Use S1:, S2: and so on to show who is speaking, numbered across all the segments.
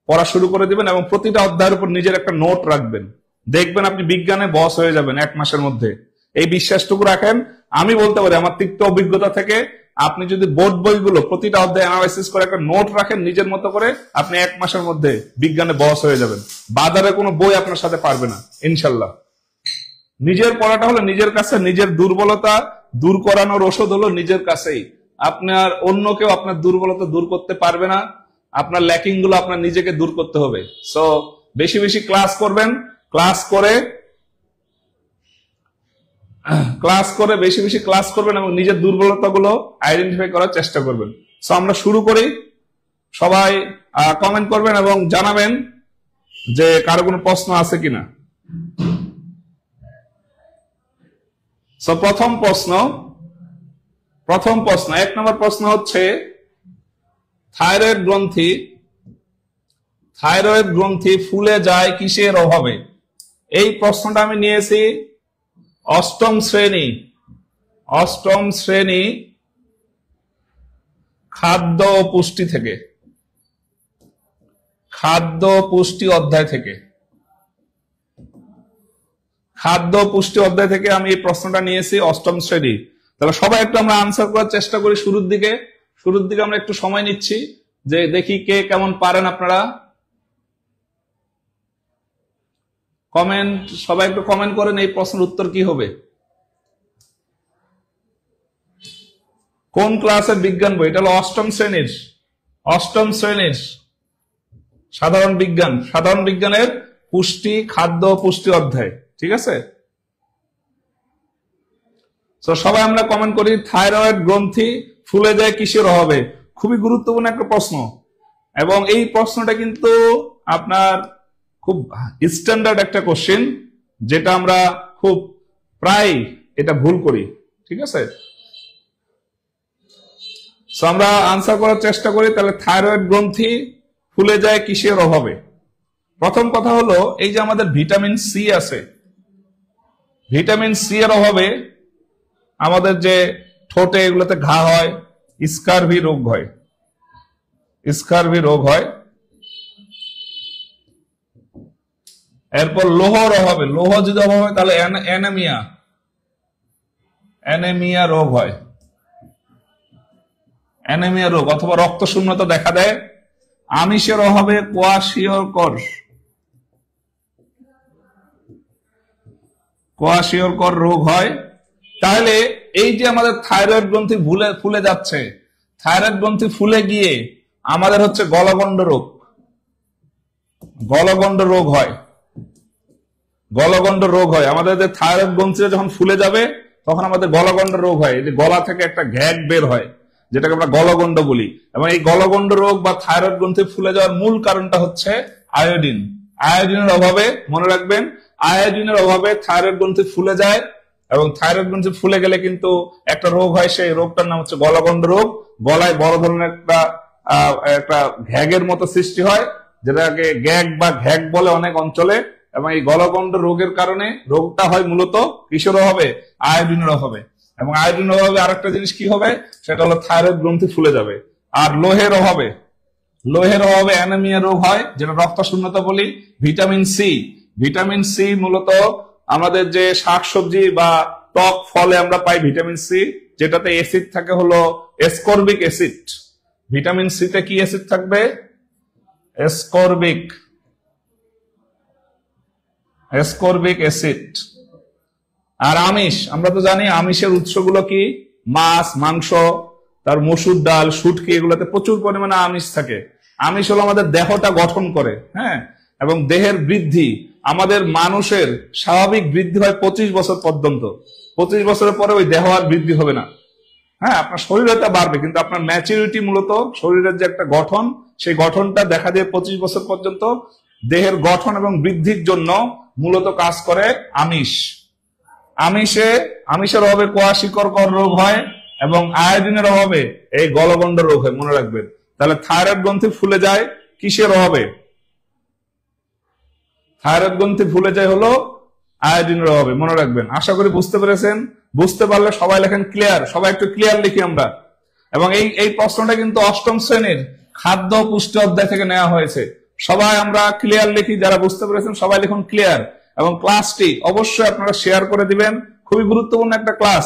S1: পড়া শুরু করে দিবেন এবং প্রতিটা অধ্যায়ের উপর নিজের একটা নোট রাখবেন। দেখবেন আপনি বিজ্ঞানে বস হয়ে যাবেন 1 মাসের মধ্যে। এই বিশ্বাসটুকু রাখেন। আমি বলতে পারি আমার তিক্ত অভিজ্ঞতা থেকে, আপনি যদি বোর্ড বইগুলো প্রতিটা অধ্যায় অ্যানালাইসিস করে একটা নোট রাখেন নিজের মতো করে, আপনি 1 মাসের মধ্যে বিজ্ঞানে বস হয়ে যাবেন। বাজারে কোনো বই আপনার সাথে পারবে না ইনশাল্লাহ। নিজের পড়াটা হলো নিজের কাছে, নিজের দুর্বলতা দূর করানোর ওষুধ হলো নিজের কাছেই। আপনার অন্য কেউ আপনার দুর্বলতা দূর করতে পারবে না। আপনার ল্যাকিং গুলো আপনার নিজেকে দূর করতে হবে। সো বেশি বেশি ক্লাস করবেন, ক্লাস করে বেশি বেশি ক্লাস করবেন এবং নিজের দুর্বলতা গুলো আইডেন্টিফাই করার চেষ্টা করবেন। সো আমরা শুরু করি। সবাই কমেন্ট করবেন এবং জানাবেন যে কারো কোনো প্রশ্ন আছে কিনা। সো প্রথম প্রশ্ন 1 নম্বর প্রশ্ন হচ্ছে, থাইরয়েড গ্রন্থি ফুলে যায় কিসের অভাবে? এই প্রশ্নটা আমি নিয়েছি অষ্টম শ্রেণী খাদ্য ও পুষ্টি থেকে, খাদ্য পুষ্টি অধ্যায় থেকে। খাদ্য পুষ্টি অধ্যায় থেকে আমি এই প্রশ্নটা নিয়েছি অষ্টম শ্রেণী। তাহলে সবাই একটু আমরা আনসার করার চেষ্টা করি। শুরুর দিকে আমরা একটু সময় নিচ্ছি যে দেখি কে কেমন পারেন আপনারা। সবাই একটু কমেন্ট করেন এই প্রশ্নের উত্তর কি হবে। কোন ক্লাসের বিজ্ঞান বই? এটা হলো অষ্টম শ্রেণীর সাধারণ বিজ্ঞানের খাদ্য পুষ্টি অধ্যায়। ঠিক আছে, তো সবাই আমরা কমেন্ট করি। থাইরয়েড গ্রন্থি ফুলে যায় কিসের অভাবে? খুবই গুরুত্বপূর্ণ একটা প্রশ্ন, এবং এই প্রশ্নটা কিন্তু আপনার খুব স্ট্যান্ডার্ড একটা কোশ্চেন, যেটা আমরা খুব প্রায় এটা ভুল করি। ঠিক আছে, সো আমরা আনসার করার চেষ্টা করি। তাহলে থাইরয়েড গ্রন্থি ফুলে যায় কিসের অভাবে? প্রথম কথা হলো, এই যে আমাদের ভিটামিন সি আছে, ভিটামিন সি এর অভাবে আমাদের যে ঠোঁটে এগুলোতে ঘা হয়, স্কারভি রোগ হয়। এরপর লোহর অভাবে, লোহ যদি অভাব হয় তাহলে অ্যানেমিয়া রোগ হয়, অ্যানেমিয়া রোগ অথবা রক্ত শূন্যতা দেখা দেয়। আমিষের অভাবে কোয়াশিয়রকর রোগ হয়। তাহলে এই যে আমাদের থাইরয়েড গ্রন্থি ফুলে যাচ্ছে, থাইরয়েড গ্রন্থি ফুলে গিয়ে আমাদের হচ্ছে গলগণ্ড রোগ হয়। আমাদের যে থাইরয়েড গ্রন্থিটা যখন ফুলে যাবে তখন আমাদের গলগণ্ড রোগ হয়। এই যে গলা থেকে একটা ঘ্যাগ বের হয়, যেটাকে আমরা গলগণ্ড বলি। এবং এই গলগণ্ড রোগ বা থাইরয়েড গ্রন্থি ফুলে যাওয়ার মূল কারণটা হচ্ছে আয়োডিনের অভাবে। মনে রাখবেন, আয়োডিনের অভাবে থাইরয়েড গ্রন্থি ফুলে যায়, এবং থাইরয়েড গ্রন্থি ফুলে গেলে কিন্তু একটা রোগ হয়, সেই রোগটার নাম হচ্ছে গলগণ্ড রোগ। গলায় বড় ধরনের একটা ঘ্যাগের মতো সৃষ্টি হয়, যেটাকে গ্যাগ বা ঘ্যাগ বলে অনেক অঞ্চলে। এবং এই গলগণ্ড রোগের কারণে রোগটা হয় মূলত কিসের অভাবে? আয়োডিনের অভাবে। এবং আয়োডিনের অভাবে আরেকটা জিনিস কি হবে, সেটা হলো থাইরয়েড গ্রন্থি ফুলে যাবে। আর লোহের অভাবে অ্যানিমিয়া রোগ হয়, যেটা রক্ত শূন্যতা বলি। ভিটামিন সি মূলত আমাদের যে শাকসবজি বা টক ফলে আমরা পাই ভিটামিন সি, যেটাতে অ্যাসিড থাকে হলো এসকর্বিক অ্যাসিড। ভিটামিন সি তে কি অ্যাসিড থাকবে? এসকর্বিক অ্যাসিড। আর আমিষ, আমরা তো জানি আমিষের উৎসগুলো কি? মাছ, মাংস, তার মসুর ডাল, শুটকি, এগুলোতে প্রচুর পরিমাণে আমিষ থাকে। আমিষ হলো আমাদের দেহটা গঠন করে, হ্যাঁ, এবং দেহের বৃদ্ধি। আমাদের মানুষের স্বাভাবিক বৃদ্ধি হয় 25 বছর পর্যন্ত। 25 বছরের পরে ওই দেহ আর বৃদ্ধি হবে না। হ্যাঁ, আপনার শরীরটা বাড়বে, কিন্তু আপনার ম্যাচুরিটি মূলত শরীরের যে একটা গঠন, সেই গঠনটা দেখা যায় 25 বছর পর্যন্ত। দেহের গঠন এবং বৃদ্ধির জন্য মূলত কাজ করে আমিষ। আমিষের অভাবে কোয়াশিকরকর রোগ হয়, এবং আয়োডিনের অভাবে এই গলগণ্ড রোগ হয়। মনে রাখবেন। তাহলে থাইরয়েড গ্রন্থি ফুলে যায় কিসের অভাবে? থাইরয়েড গ্রন্থি ফুলে যায় হলো আয়োডিনের অভাবে। মনে রাখবেন। আশা করি বুঝতে পেরেছেন। বুঝতে পারলে সবাই লেখেন ক্লিয়ার। সবাই একটু ক্লিয়ার লিখি আমরা। এবং এই প্রশ্নটা কিন্তু অষ্টম শ্রেণীর খাদ্য পুষ্টি অধ্যায় থেকে নেওয়া হয়েছে। সবাই আমরা ক্লিয়ার লিখি, যারা বুঝতে পেরেছেন সবাই লিখুন ক্লিয়ার। এবং ক্লাসটি অবশ্যই আপনারা শেয়ার করে দিবেন, খুবই গুরুত্বপূর্ণ একটা ক্লাস।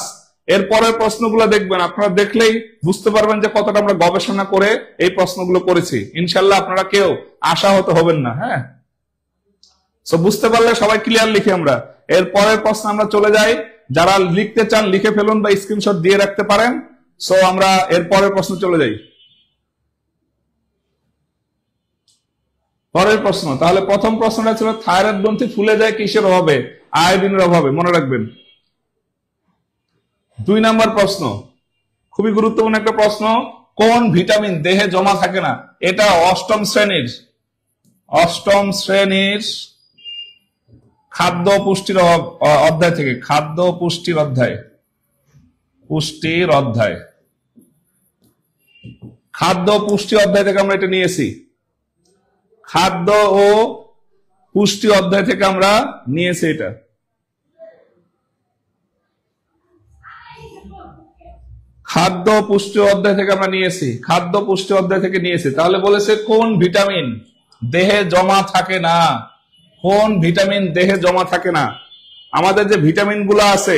S1: এর পরের প্রশ্নগুলো দেখবেন, আপনারা দেখলেই বুঝতে পারবেন যে কতটা আমরা গবেষণা করে এই প্রশ্নগুলো করেছি। ইনশাল্লাহ আপনারা কেউ আশাহত হবেন না। হ্যাঁ, সো বুঝতে পারলে সবাই ক্লিয়ার লিখি আমরা। এর পরের প্রশ্ন আমরা চলে যাই, যারা লিখতে চান লিখে ফেলুন বা স্ক্রিনশট দিয়ে রাখতে পারেন। সো আমরা এর পরের প্রশ্ন চলে যাই। পরের প্রশ্ন, তাহলে প্রথম প্রশ্নটা ছিল থাইরয়েড গ্রন্থি ফুলে যায় কিসের অভাবে? আয়োডিনের অভাবে, মনে রাখবেন। 2 নাম্বার প্রশ্ন, খুবই গুরুত্বপূর্ণ একটা প্রশ্ন, কোন ভিটামিন দেহে জমা থাকে না? এটা অষ্টম শ্রেণীর খাদ্য পুষ্টির অধ্যায় থেকে, খাদ্য পুষ্টির অধ্যায়, খাদ্য পুষ্টি অধ্যায় থেকে আমরা এটা নিয়েছি। খাদ্য ও পুষ্টি অধ্যায় থেকে আমরা নিয়েছি এটা। খাদ্য পুষ্টি অধ্যায় থেকে আমরা নিয়েছি, খাদ্য পুষ্টি অধ্যায় থেকে নিয়েছি। তাহলে বলেছে কোন ভিটামিন দেহে জমা থাকে না? কোন ভিটামিন দেহে জমা থাকে না? আমাদের যে ভিটামিন গুলো আছে,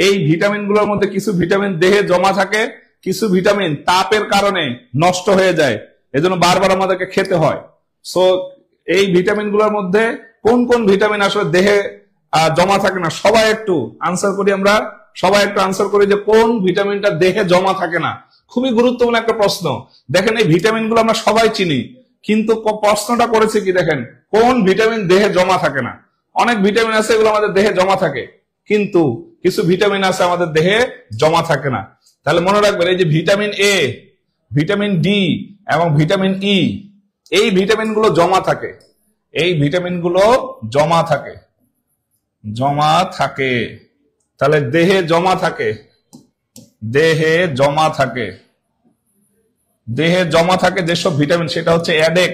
S1: এই ভিটামিন গুলোর মধ্যে কিছু ভিটামিন দেহে জমা থাকে, কিছু ভিটামিন তাপের কারণে নষ্ট হয়ে যায়, এজন্য বারবার আমাদেরকে খেতে হয়। সো এই ভিটামিন গুলোর মধ্যে কোন কোন ভিটামিন আসলে দেহে জমা থাকে না? সবাই একটু আনসার করি, আমরা সবাই একটু আনসার করি যে কোন ভিটামিনটা দেহে জমা থাকে না। খুবই গুরুত্বপূর্ণ একটা প্রশ্ন। দেখেন এই ভিটামিন গুলো আমরা সবাই চিনি, কিন্তু প্রশ্নটা করেছে কি দেখেন, কোন ভিটামিন দেহে জমা থাকে না? অনেক ভিটামিন আছে এগুলো আমাদের দেহে জমা থাকে, কিন্তু কিছু ভিটামিন আছে আমাদের দেহে জমা থাকে না। তাহলে মনে রাখবেন, এই যে ভিটামিন এ, ভিটামিন ডি এবং ভিটামিন ই, এই ভিটামিন গুলো জমা থাকে, এই ভিটামিন গুলো জমা থাকে, তাহলে দেহে জমা থাকে, দেহে জমা থাকে যেসব ভিটামিন, সেটা হচ্ছে অ্যাডেক।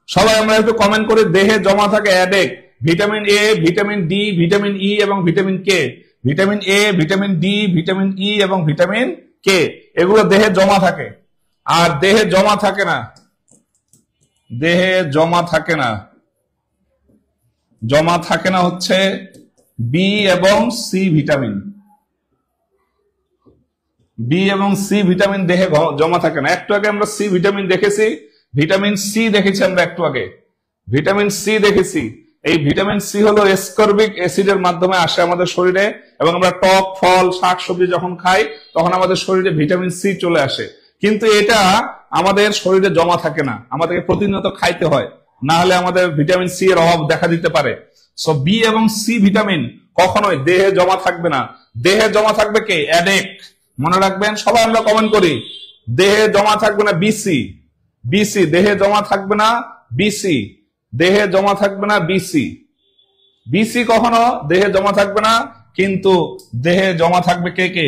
S1: সবাই আমরা একটু কমেন্ট করে, দেহে জমা থাকে ADEK, vitamin A, vitamin D, vitamin E এবং vitamin K. Vitamin A, vitamin D, vitamin E এবং ভিটামিন কে, এগুলো দেহে জমা থাকে। আর দেহে জমা থাকে না, জমা থাকে না হচ্ছে বি এবং সি ভিটামিন। বি এবং সি ভিটামিন দেহে জমা থাকে না। একটু আগে আমরা সি ভিটামিন দেখেছি, ভিটামিন সি দেখেছি আমরা একটু আগে, ভিটামিন সি দেখেছি। এই ভিটামিন সি হলো এসকর্বিক অ্যাসিডের মাধ্যমে আসে আমাদের শরীরে, এবং আমরা টক ফল শাকসবজি যখন খাই তখন আমাদের শরীরে ভিটামিন সি চলে আসে, কিন্তু এটা আমাদের শরীরে জমা থাকে না, আমাদেরকে প্রতিনিয়ত খাইতে হয়, না হলে আমাদের ভিটামিন সি এর অভাব দেখা দিতে পারে। সো বি এবং সি ভিটামিন কখনোই দেহে জমা থাকবে না। দেহে জমা থাকবে কে? অ্যাডেক। মনে রাখবেন, সবাই আমরা কমেন্ট করি, দেহে জমা থাকবে না বিসি, দেহে জমা থাকবে না বিসি, দেহে জমা থাকবে না বিসি কখনো দেহে জমা থাকবে না, কিন্তু দেহে জমা থাকবে কে?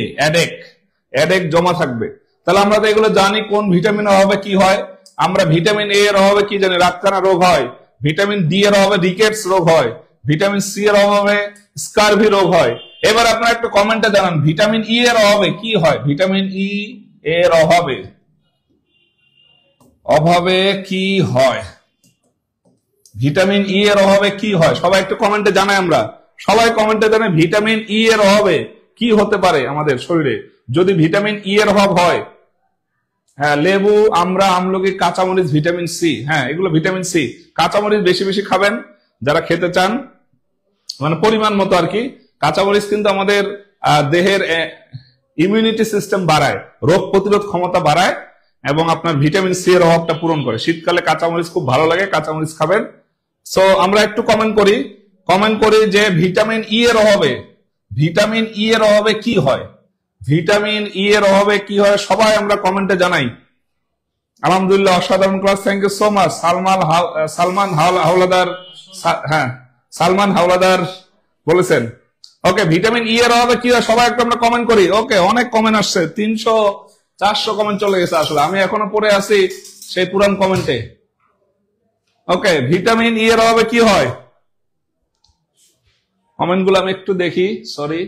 S1: অ্যাডেক জমা থাকবে। তাহলে আমরা তো এগুলো জানি কোন ভিটামিনের অভাবে কি হয়। আমরা ভিটামিন এ এর অভাবে কি জানি? রাতকানা রোগ হয়। ভিটামিন ডি এর অভাবে রিকেটস রোগ হয়। ভিটামিন সি এর অভাবে স্কারভি রোগ হয়। এবার আপনারা একটু কমেন্টে জানান, ভিটামিন ই এর অভাবে কি হয়? ভিটামিন ই এর অভাবে কি হয়? ভিটামিন ই এর অভাবে কি হয়? সবাই একটু কমেন্টে জানাই, আমরা সবাই কমেন্টে জানাই ভিটামিন ই এর অভাবে কি হতে পারে আমাদের শরীরে যদি ভিটামিন ই এর অভাব হয়। হ্যাঁ, লেবু, আমরা, আমলকি, কাঁচামরিচ, ভিটামিন সি, হ্যাঁ এগুলো ভিটামিন সি। কাঁচামরিচ বেশি বেশি খাবেন যারা খেতে চান, মানে পরিমাণ মতো আর কি। কাঁচামরিচ কিন্তু আমাদের দেহের ইমিউনিটি সিস্টেম বাড়ায়, রোগ প্রতিরোধ ক্ষমতা বাড়ায়, এবং আপনার ভিটামিন সি এর অভাবটা পূরণ করে। শীতকালে কাঁচামরিচ খুব ভালো লাগে, কাঁচামরিচ খাবেন। সো আমরা একটু কমেন্ট করি যে ভিটামিন ই এর অভাবে কি হয়? ভিটামিন ই এর অভাবে কি হয়? সবাই আমরা কমেন্টে জানাই। আলহামদুলিল্লাহ, অসাধারণ class, thank you so much. Salman Howlader, হ্যাঁ সালমান হাওলাদার বলেছেন। ওকে, ভিটামিন ই এর অভাবে কি হয়? সবাই একটু আমরা কমেন্ট করি। ওকে, অনেক কমেন্ট আসছে, 300-400 কমেন্ট চলে গেছে। আসলে আমি এখনো পড়ে আছি সেই পুরান কমেন্টে। ওকে, ভিটামিন ই এর অভাবে কি হয়? কমেন্ট গুলো আমি একটু দেখি, সরি।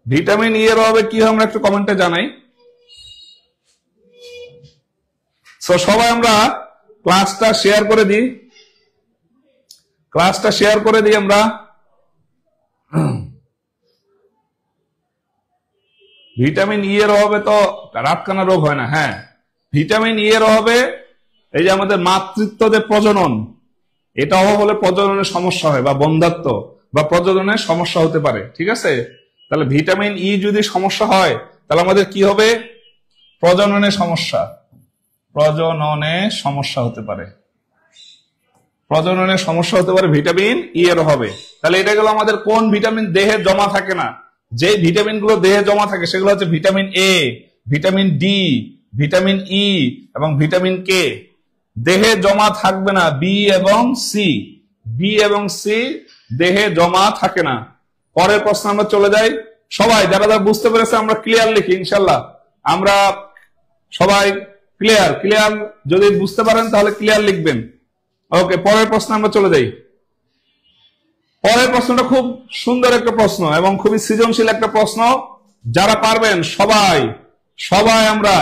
S1: ভিটামিন ই এর অভাবে কি হয় আমরা একটু কমেন্টে জানাই। সো সবাই আমরা ক্লাসটা শেয়ার করে দিই, আমরা ভিটামিন ই এর অভাবে তো রাতকানা রোগ হয় না। হ্যাঁ, ভিটামিন ই এর অভাবে এই যে আমাদের মাতৃত্ব যে প্রজনন, এটা অভাব হলে প্রজননের সমস্যা হয়, বা বন্ধ্যাত্ব বা প্রজননের সমস্যা হতে পারে। ঠিক আছে, তাহলে ভিটামিন ই যদি সমস্যা হয় তাহলে আমাদের কি হবে? প্রজননের সমস্যা হতে পারে, ভিটামিন ই এর অভাবে। তাহলে এটা গেল আমাদের কোন ভিটামিন দেহে জমা থাকে না। যে ভিটামিন গুলো দেহে জমা থাকে সেগুলো হচ্ছে vitamin A, vitamin D, vitamin E এবং ভিটামিন কে। দেহে জমা থাকবে না বি এবং সি দেহে জমা থাকে না। পরের প্রশ্ন আমরা চলে যাই। সবাই যারা যারা বুঝতে পেরেছে আমরা ক্লিয়ার লিখি, ইনশাল্লাহ আমরা সবাই ক্লিয়ার। যদি বুঝতে পারেন তাহলে ক্লিয়ার লিখবেন। ওকে, পরের প্রশ্ন আমরা চলে যাই। পরের প্রশ্নটা খুব সুন্দর একটা প্রশ্ন এবং খুবই সৃজনশীল একটা প্রশ্ন। যারা পারবেন সবাই আমরা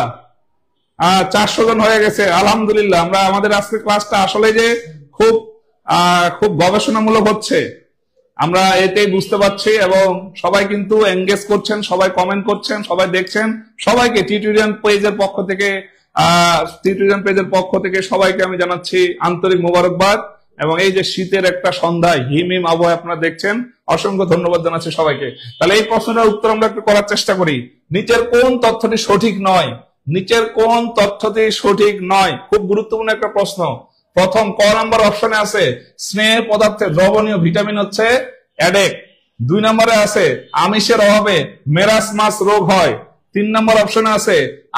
S1: 400 জন হয়ে গেছে, আলহামদুলিল্লাহ। আমরা আমাদের আজকের ক্লাসটা আসলে যে খুব গবেষণামূলক হচ্ছে আমরা এতেই বুঝতে পারছি, এবং সবাই কিন্তু এঙ্গেজ করছেন, সবাই কমেন্ট করছেন, সবাই দেখছেন। সবাইকে টিউটোরিয়াল পেজের পক্ষ থেকে সবাইকে আমি জানাচ্ছি আন্তরিক মোবারকবাদ। এবং এই যে শীতের একটা সন্ধ্যায় হিমহিম আবহাওয়া আপনারা দেখছেন, অসংখ্য ধন্যবাদ জানাচ্ছি সবাইকে। তাহলে এই প্রশ্নটার উত্তর আমরা একটু করার চেষ্টা করি। নিচের কোন তথ্যটি সঠিক নয়? খুব গুরুত্বপূর্ণ একটা প্রশ্ন। প্রথম ক নাম্বার অপশনে আছে স্নেহ পদার্থে দ্রবণীয় ভিটামিন হচ্ছে অ্যাডেক। 2 নম্বরে আছে আমিষের অভাবে মেরাসমাস রোগ হয়। 3 নম্বর অপশনে আছে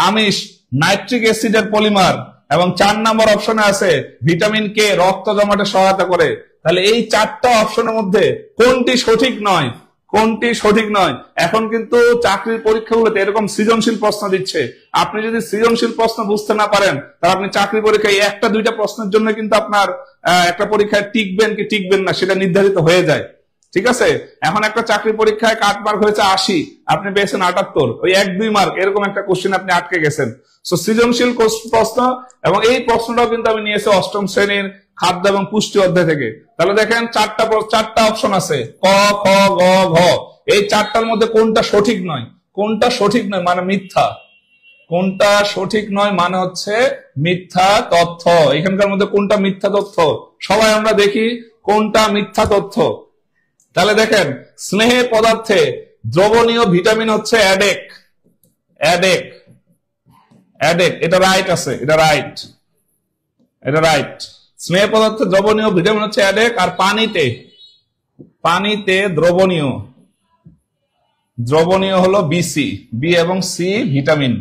S1: আমিষ নাইট্রিক অ্যাসিডের পলিমার। এবং 4 নম্বর অপশনে আছে ভিটামিন কে রক্ত জমাটে সহায়তা করে। তাহলে এই 4টা অপশনের মধ্যে কোনটি সঠিক নয়? এখন কিন্তু চাকরির পরীক্ষাগুলোতে এরকম সৃজনশীল প্রশ্ন দিচ্ছে। আপনি যদি সৃজনশীল প্রশ্ন বুঝতে না পারেন তাহলে আপনি চাকরি পরীক্ষায় 1-2টা প্রশ্নের জন্য কিন্তু আপনার একটা পরীক্ষায় টিকবেন কি টিকবেন না সেটা নির্ধারিত হয়ে যায়। ঠিক আছে, এখন একটা চাকরি পরীক্ষায় কাট মার্ক হয়েছে 80, আপনি পেয়েছেন 78, ওই 1-2 মার্ক এরকম একটা কোশ্চেন আপনি আটকে গেছেন। সো সৃজনশীল প্রশ্ন, এবং এই প্রশ্নটাও কিন্তু আমি নিয়েছি 8ম শ্রেণীর খাদ্য এবং পুষ্টি অধ্যায় থেকে। তাহলে দেখেন 4টা অপশন আছে, ক, খ, গ, ঘ। এই 4টার মধ্যে কোনটা সঠিক নয় মানে মিথ্যা। কোনটা সঠিক নয় মানে হচ্ছে মিথ্যা তথ্য। এখানকার মধ্যে কোনটা মিথ্যা তথ্য সবাই আমরা দেখি কোনটা মিথ্যা তথ্য। তাহলে দেখেন স্নেহে পদার্থে দ্রবণীয় ভিটামিন হচ্ছে অ্যাডেক। এটা রাইট আছে, এটা রাইট। স্নেহ পদার্থে দ্রবণীয় ভিটামিন হচ্ছে অ্যাডেক। আর পানিতে দ্রবণীয় হলো বিসি, বি এবং C vitamin.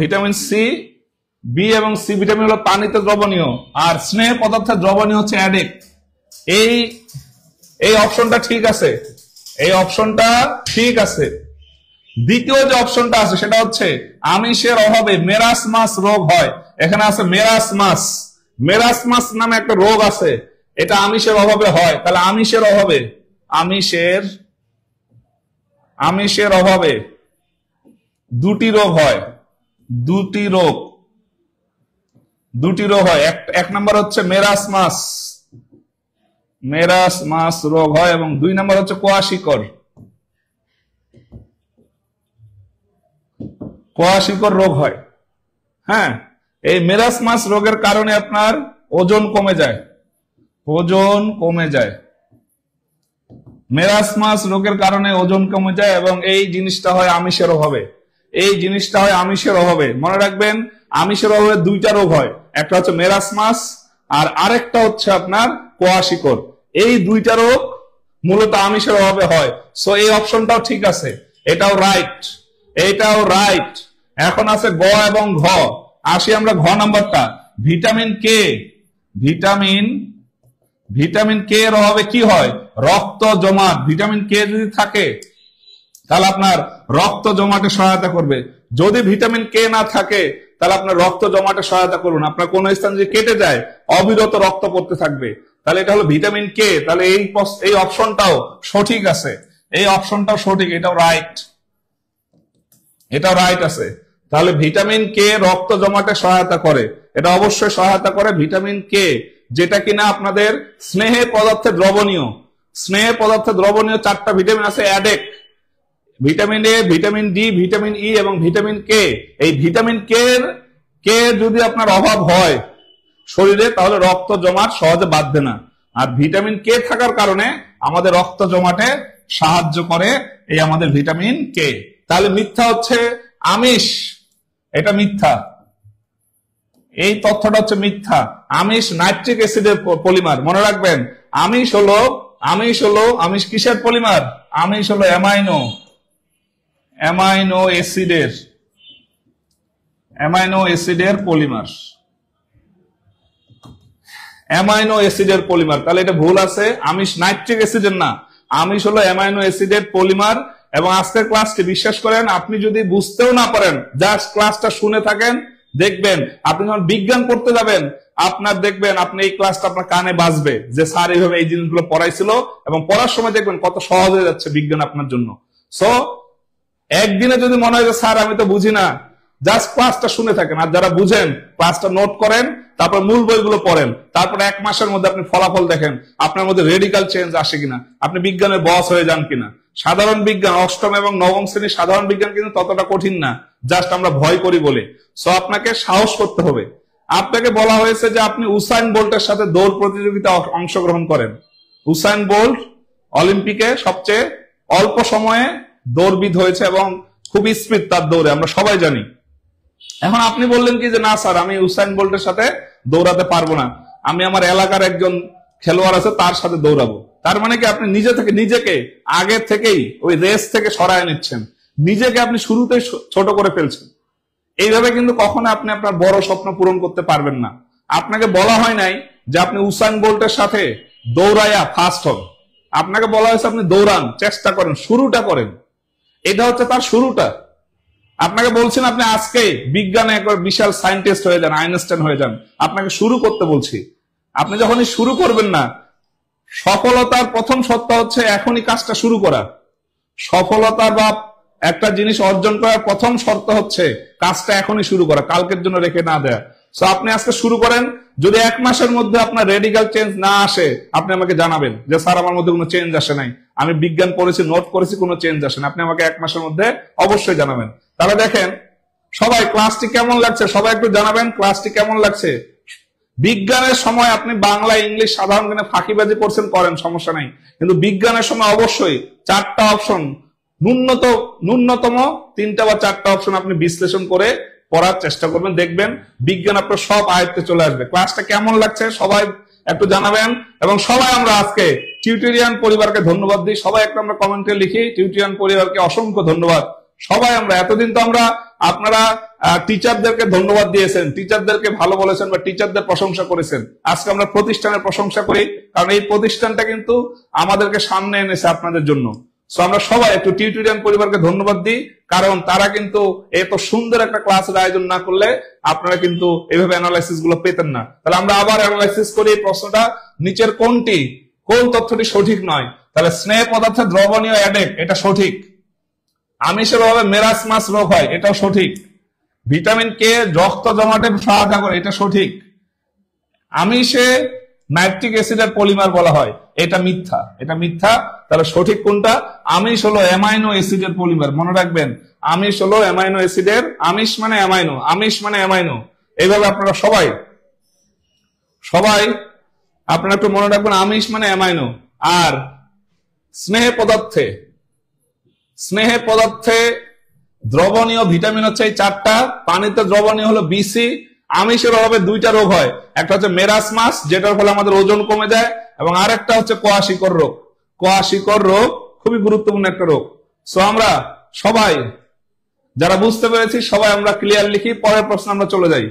S1: Vitamin C, B এবং সি ভিটামিন হলো পানিতে দ্রবণীয়, আর স্নেহ পদার্থে দ্রবণীয় হচ্ছে অ্যাডেক। এই অপশনটা ঠিক আছে। দ্বিতীয় যে অপশনটা আছে সেটা হচ্ছে আমিষের অভাবে মেরাসমাস রোগ হয়। এখানে আছে মেরাসমাস নামে একটা রোগ আছে, এটা আমিষের অভাবে হয়। তাহলে আমিষের অভাবে দুটি রোগ হয়। এক নম্বর হচ্ছে মেরাসমাস রোগ হয়, এবং 2 নম্বর হচ্ছে কোয়াশিকর রোগ হয়। হ্যাঁ, এই মেরাসমাস রোগের কারণে আপনার ওজন কমে যায়। মেরাসমাস রোগের কারণে ওজন কমে যায়, এবং এই জিনিসটা হয় আমিষের অভাবে। মনে রাখবেন আমিষের অভাবে 2টা রোগ হয়, একটা হচ্ছে মেরাসমাস আর আরেকটা হচ্ছে আপনার কোয়াশিকর। এই 2টা রোগ মূলত আমিষের অভাবে হয়। সো এই অপশনটাও ঠিক আছে, এটাও রাইট। এখন আছে গ এবং ঘ। আসি আমরা ঘ নাম্বারটা, ভিটামিন কে এর অভাবে কি হয়? রক্ত জমাট। ভিটামিন কে যদি থাকে তাহলে আপনার রক্ত জমাটে সহায়তা করবে। যদি ভিটামিন কে না থাকে তাহলে আপনার রক্ত জমাটে সহায়তা করুন। আপনার কোন স্থান যদি কেটে যায় অবিরত রক্ত পড়তে থাকবে। তাহলে এটা হলো ভিটামিন কে। তাহলে এই অপশনটাও সঠিক আছে, এই অপশনটাও সঠিক, এটাও রাইট, এটাও রাইট আছে। তাহলে ভিটামিন কে রক্ত জমাটে সহায়তা করে, এটা অবশ্যই সহায়তা করে ভিটামিন কে, যেটা কিনা আপনাদের স্নেহে পদার্থে দ্রবণীয়। স্নেহে পদার্থে দ্রবণীয় 4টা ভিটামিন আছে ADEK, vitamin A, vitamin D, vitamin E এবং ভিটামিন কে। এই ভিটামিন কে যদি আপনার অভাব হয় শরীরে, তাহলে রক্ত জমাট সহজে বাঁধবে না। আর ভিটামিন কে থাকার কারণে আমাদের রক্ত জমাটে সাহায্য করে এই আমাদের ভিটামিন কে। তাহলে মিথ্যা হচ্ছে আমিষ, এটা মিথ্যা, এই তথ্যটা হচ্ছে মিথ্যা। আমিষ নাইট্রিক অ্যাসিডের পলিমার, মনে রাখবেন। আমিষ কিসের পলিমার? আমিষ হলো অ্যামাইনো অ্যাসিডের পলিমার, অ্যামাইনো অ্যাসিডের পলিমার। তাহলে এটা ভুল আছে, আমিষ নাইট্রিক অ্যাসিডের না, আমিষ হলো অ্যামাইনো অ্যাসিডের পলিমার। এবং আজকের ক্লাসটি বিশ্বাস করেন, আপনি যদি বুঝতেও না পারেন, জাস্ট ক্লাসটা শুনে থাকেন, দেখবেন আপনি যখন বিজ্ঞান পড়তে যাবেন, আপনার দেখবেন আপনি এই ক্লাসটা আপনার কানে বাজবে যে স্যার এইভাবে এই জিনিসগুলো পড়াইছিল, এবং পড়ার সময় দেখবেন কত সহজ হয়ে যাচ্ছে বিজ্ঞান আপনার জন্য। সো একদিনে যদি মনে হয় যে স্যার আমি তো বুঝি না, জাস্ট ক্লাসটা শুনে থাকেন। আর যারা বুঝেন ক্লাসটা নোট করেন, তারপর মূল বইগুলো পড়েন, তারপর 1 মাসের মধ্যে আপনি ফলাফল দেখেন আপনার মধ্যে রেডিক্যাল চেঞ্জ আসে কিনা, আপনি বিজ্ঞানের বস হয়ে যান কিনা। সাধারণ বিজ্ঞান 8ম এবং 9ম শ্রেণীর সাধারণ বিজ্ঞান কিন্তু ততটা কঠিন না, জাস্ট আমরা ভয় করি বলে। সো আপনাকে সাহস করতে হবে। আপনাকে বলা হয়েছে যে আপনি উসাইন বোল্টের সাথে দৌড় প্রতিযোগিতায় অংশগ্রহণ করেন। উসাইন বোল্ট অলিম্পিকে সবচেয়ে অল্প সময়ে দৌড়বিদ হয়েছে এবং খুব স্পিড তার দৌড়ে, আমরা সবাই জানি। এখন আপনি বললেন কি যে না স্যার আমি উসাইন বোল্টের সাথে দৌড়াতে পারবো না, আমি আমার এলাকার একজন খেলোয়াড় আছে তার সাথে দৌড়াবো। তার মানে কি আপনি নিজেকে আগে থেকেই ওই রেস থেকে সরায় নিচ্ছেন, নিজেকে আপনি শুরুতেই ছোট করে ফেলছেন। এইভাবে কিন্তু কখনো আপনি আপনার বড় স্বপ্ন পূরণ করতে পারবেন না। আপনাকে বলা হয় নাই যে আপনি উসাইন বোল্টের সাথে দৌড়াইয়া ফার্স্ট হন, আপনাকে বলা হয়েছে আপনি দৌড়ান, চেষ্টা করেন, শুরুটা করেন। এটা হচ্ছে তার শুরুটা। আপনাকে বলছেন আপনি আজকে বিজ্ঞানে একবার বিশাল সায়েন্টিস্ট হয়ে যান, আইনস্টাইন হয়ে যান, আপনাকে শুরু করতে বলছি। আপনি যখনই শুরু করবেন না, সফলতার প্রথম শর্ত হচ্ছে এখনই কাজটা শুরু করা। সফলতার বা একটা জিনিস অর্জন করার প্রথম শর্ত হচ্ছে কাজটা এখনই শুরু করা, কালকের জন্য রেখে না দেয়া। সো আপনি আজকে শুরু করেন, যদি 1 মাসের মধ্যে আপনার রেডিক্যাল চেঞ্জ না আসে, আপনি আমাকে জানাবেন যে স্যার আমার মধ্যে কোনো চেঞ্জ আসে নাই, আমি বিজ্ঞান পড়েছি, নোট করেছি, কোনো চেঞ্জ আসে না। আপনি আমাকে 1 মাসের মধ্যে অবশ্যই জানাবেন। তাহলে দেখেন সবাই ক্লাসটি কেমন লাগছে, সবাই একটু জানাবেন ক্লাসটি কেমন লাগছে। বিজ্ঞানের সময় আপনি বাংলা, ইংলিশ, সাধারণ জ্ঞানে ফাঁকিবাজি করছেন, করেন, সমস্যা নাই, কিন্তু বিজ্ঞানের সময় অবশ্যই 4টা অপশন, ন্যূনতম 3টা বা 4টা অপশন আপনি বিশ্লেষণ করে পড়ার চেষ্টা করবেন, দেখবেন বিজ্ঞান আপনার সব আয়ত্তে চলে আসবে। ক্লাসটা কেমন লাগছে সবাই একটু জানাবেন। এবং সবাই আমরা আজকে টিউটোরিয়ান পরিবারকে ধন্যবাদ দিই, সবাই একটু আমরা কমেন্টে লিখি টিউটোরিয়ান পরিবারকে অসংখ্য ধন্যবাদ। সবাই আমরা এতদিন তো আপনারা টিচারদেরকে ধন্যবাদ দিয়েছেন, টিচারদেরকে ভালো বলেছেন বা টিচারদের প্রশংসা করেছেন। আজকে আমরা প্রতিষ্ঠানের প্রশংসা করি, কারণ এই প্রতিষ্ঠানটা কিন্তু আমাদেরকে সামনে এনেছে আপনাদের জন্য। সো আমরা সবাই একটু টিউটোরিয়ান পরিবারকে ধন্যবাদ দিই, কারণ তারা কিন্তু এত সুন্দর একটা ক্লাসের আয়োজন না করলে আপনারা কিন্তু এইভাবে অ্যানালাইসিস গুলো পেতেন না। তাহলে আমরা আবার অ্যানালাইসিস করি এই প্রশ্নটা, নিচের কোন তথ্যটি সঠিক নয়? তাহলে স্নেহ পদার্থে দ্রবণীয় অ্যাডেক, এটা সঠিক। আমিষের অভাবে মেরাসমাস রোগ হয়, এটাও সঠিক। ভিটামিন কে রক্ত জমাটে সহায়তা করে, এটা সঠিক। আমিষে নাইট্রিক অ্যাসিডের পলিমার বলা হয়, এটা মিথ্যা, এটা মিথ্যা। তাহলে সঠিক কোনটা? আমিষ হলো অ্যামাইনো অ্যাসিডের পলিমার, মনে রাখবেন। আমিষ হলো অ্যামাইনো অ্যাসিডের, আমিষ মানে অ্যামাইনো, আমিষ মানে অ্যামাইনো। এইভাবে আপনারা সবাই আপনারা একটু মনে রাখবেন, আমিষ মানে অ্যামাইনো। আর স্নেহে পদার্থে দ্রবণীয় ভিটামিন হচ্ছে এই 4টা, পানিতে দ্রবণীয় হলো বিসি। আমিষের অভাবে 2টা রোগ হয়, একটা হচ্ছে মেরাসমাস, যেটার ফলে আমাদের ওজন কমে যায়, এবং আরেকটা হচ্ছে কোয়াশিকর রোগ। কোয়াশিকর রোগ খুবই গুরুত্বপূর্ণ একটা রোগ। সো আমরা সবাই যারা বুঝতে পেরেছি সবাই আমরা ক্লিয়ার লিখি। পরের প্রশ্ন আমরা চলে যাই,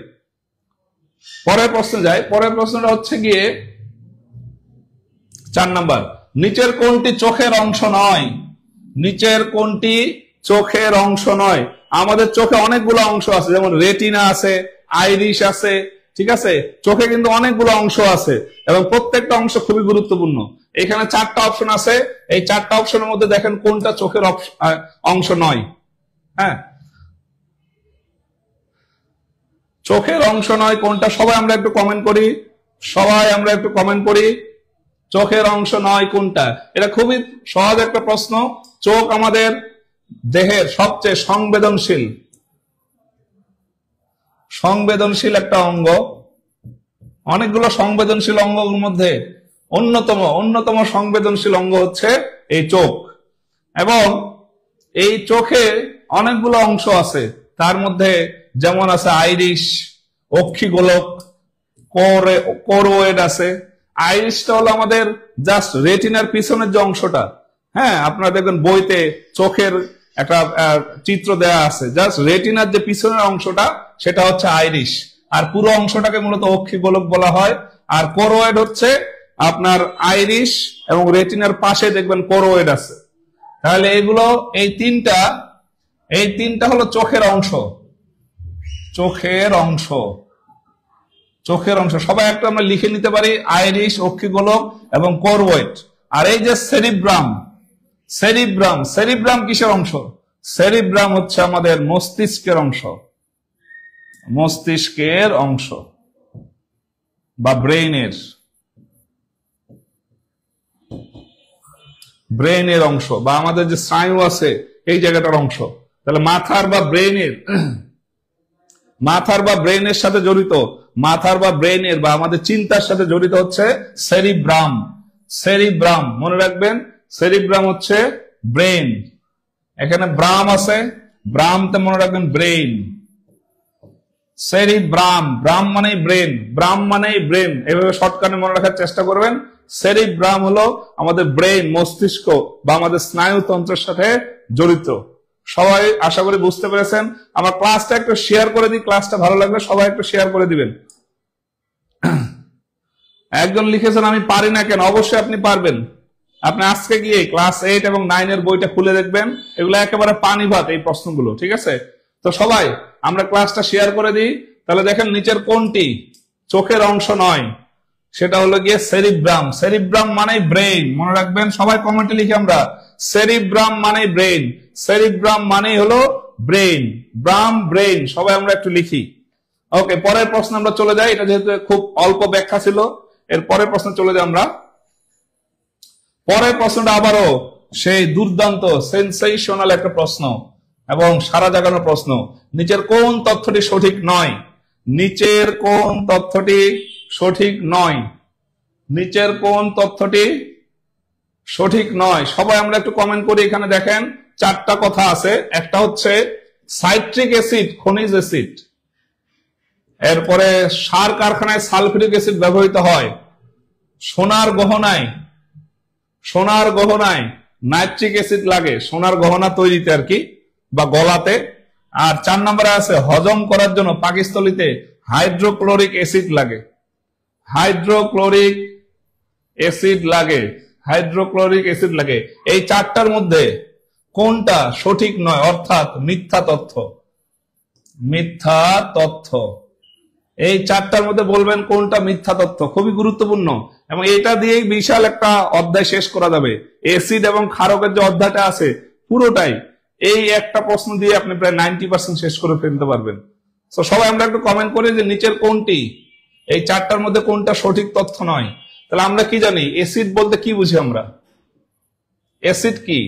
S1: পরের প্রশ্নটা হচ্ছে গিয়ে 4 নাম্বার। নিচের কোনটি চোখের অংশ নয়? নিচের কোনটি চোখের অংশ নয়? আমাদের চোখে অনেকগুলো অংশ আছে, যেমন রেটিনা আছে, আইরিশ আছে, ঠিক আছে, চোখে কিন্তু অনেকগুলো অংশ আছে এবং প্রত্যেকটা অংশ খুবই গুরুত্বপূর্ণ। এখানে 4টা অপশন আছে, এই 4টা অপশনের মধ্যে দেখেন কোনটা চোখের অংশ নয়। হ্যাঁ, চোখের অংশ নয় কোনটা, সবাই আমরা একটু কমেন্ট করি, সবাই আমরা একটু কমেন্ট করি, চোখের অংশ নয় কোনটা। এটা খুবই সহজ একটা প্রশ্ন। চোখ আমাদের দেহের সবচেয়ে সংবেদনশীল একটা অঙ্গ। অনেকগুলো সংবেদনশীল অঙ্গের মধ্যে অন্যতম সংবেদনশীল অঙ্গ হচ্ছে এই চোখ। এবং এই চোখে অনেকগুলো অংশ আছে, তার মধ্যে যেমন আছে আইরিশ, অক্ষিগোলক, কোরোয়েড আছে। আইরিশটা হলো আমাদের জাস্ট রেটিনার পিছনের যে অংশটা। হ্যাঁ, আপনারা দেখবেন বইতে চোখের একটা চিত্র দেয়া আছে, জাস্ট রেটিনার যে পিছনের অংশটা সেটা হচ্ছে আইরিশ, আর পুরো অংশটাকে মূলত অক্ষিগোলক বলা হয়। আর কোরোয়েড হচ্ছে আপনার আইরিশ এবং রেটিনার পাশে দেখবেন কোরোয়েড আছে। তাহলে এগুলো এই তিনটা হলো চোখের অংশ। চোখের অংশ সবাই একটা আমরা লিখে নিতে পারি, আইরিশ, অক্ষিগোলক এবং কোরোয়েড। আর এই যে সেরিব্রাম কিসের অংশ? সেরিব্রাম হচ্ছে আমাদের মস্তিষ্কের অংশ বা ব্রেইনের অংশ, বা আমাদের যে স্নায়ু আছে এই জায়গাটার অংশ। তাহলে মাথার বা ব্রেইনের সাথে জড়িত, বা আমাদের চিন্তার সাথে জড়িত হচ্ছে সেরিব্রাম। মনে রাখবেন, সেরিব্রাম হচ্ছে ব্রেইন। এখানে ব্রাম আছে, ব্রামতে মনে রাখবেন ব্রেইন। ব্রাম মানেই ব্রেন, এভাবে শর্টকাটে মনে রাখার চেষ্টা করবেন। সেরিব্রাম হলো আমাদের ব্রেইন, মস্তিষ্ক বা আমাদের স্নায়ুতন্ত্রের সাথে জড়িত। সবাই আশা করি বুঝতে পেরেছেন। আমার ক্লাসটা একটু শেয়ার করে দিই, ক্লাসটা ভালো লাগবে সবাই একটু শেয়ার করে দিবেন। একজন লিখেছেন আমি পারি না কেন? অবশ্যই আপনি পারবেন। আপনি আজকে গিয়ে ক্লাস 8 এবং 9 এর বইটা খুলে দেখবেন, এগুলো একেবারে পানি ভাত এই প্রশ্নগুলো, ঠিক আছে? তো সবাই আমরা ক্লাসটা শেয়ার করে দিই। তাহলে দেখেন নিচের কোনটি চোখের অংশ নয়, সেটা হলো গিয়ে সেরিব্রাম মানে ব্রেইন। মনে রাখবেন, সবাই কমেন্টে লিখে আমরা সেরিব্রাম মানে ব্রেইন, সেরিব্রাম মানে হলো ব্রেইন, ব্রেইন, সবাই আমরা একটু লিখি। ওকে, পরের প্রশ্ন আমরা চলে যাই। এটা যেহেতু খুব অল্প ব্যাখ্যা ছিল, এর পরের প্রশ্ন চলে যাই আমরা। পরের প্রশ্নটা আবারও সেই দুর্দান্ত সেন্সেশনাল একটা প্রশ্ন এবং সারা জাগানো প্রশ্ন। নিচের কোন তথ্যটি সঠিক নয়? নিচের কোন তথ্যটি সঠিক নয়? সবাই আমরা একটু কমেন্ট করি। এখানে দেখেন 4টা কথা আছে। একটা হচ্ছে সাইট্রিক অ্যাসিড, খনিজ অ্যাসিড। এরপরে সার কারখানায় সালফিউরিক অ্যাসিড ব্যবহৃত হয়। সোনার গহনায় নাইট্রিক অ্যাসিড লাগে, সোনার গহনা তৈরিতে আর কি, বা গলাতে। আর 4 নম্বরে আছে হজম করার জন্য পাকস্থলীতে হাইড্রোক্লোরিক অ্যাসিড লাগে। এই 4টার মধ্যে কোনটা সঠিক নয়, অর্থাৎ মিথ্যা তথ্য? এই 4টার মধ্যে বলবেন কোনটা মিথ্যা তথ্য। খুবই গুরুত্বপূর্ণ এবং এটা দিয়েই বিশাল একটা অধ্যায় শেষ করা যাবে। অ্যাসিড এবং ক্ষারকের যে অধ্যায়টা আছে পুরোটাই এই একটা প্রশ্ন দিয়ে আপনি প্রায় 90% শেষ করে ফেলতে পারবেন। তো সবাই আমরা একটু কমেন্ট করি যে নিচের কোনটি, এই 4টার মধ্যে কোনটা সঠিক তথ্য নয়। তাহলে আমরা কি জানি অ্যাসিড বলতে কি বুঝি? আমরা অ্যাসিড কি?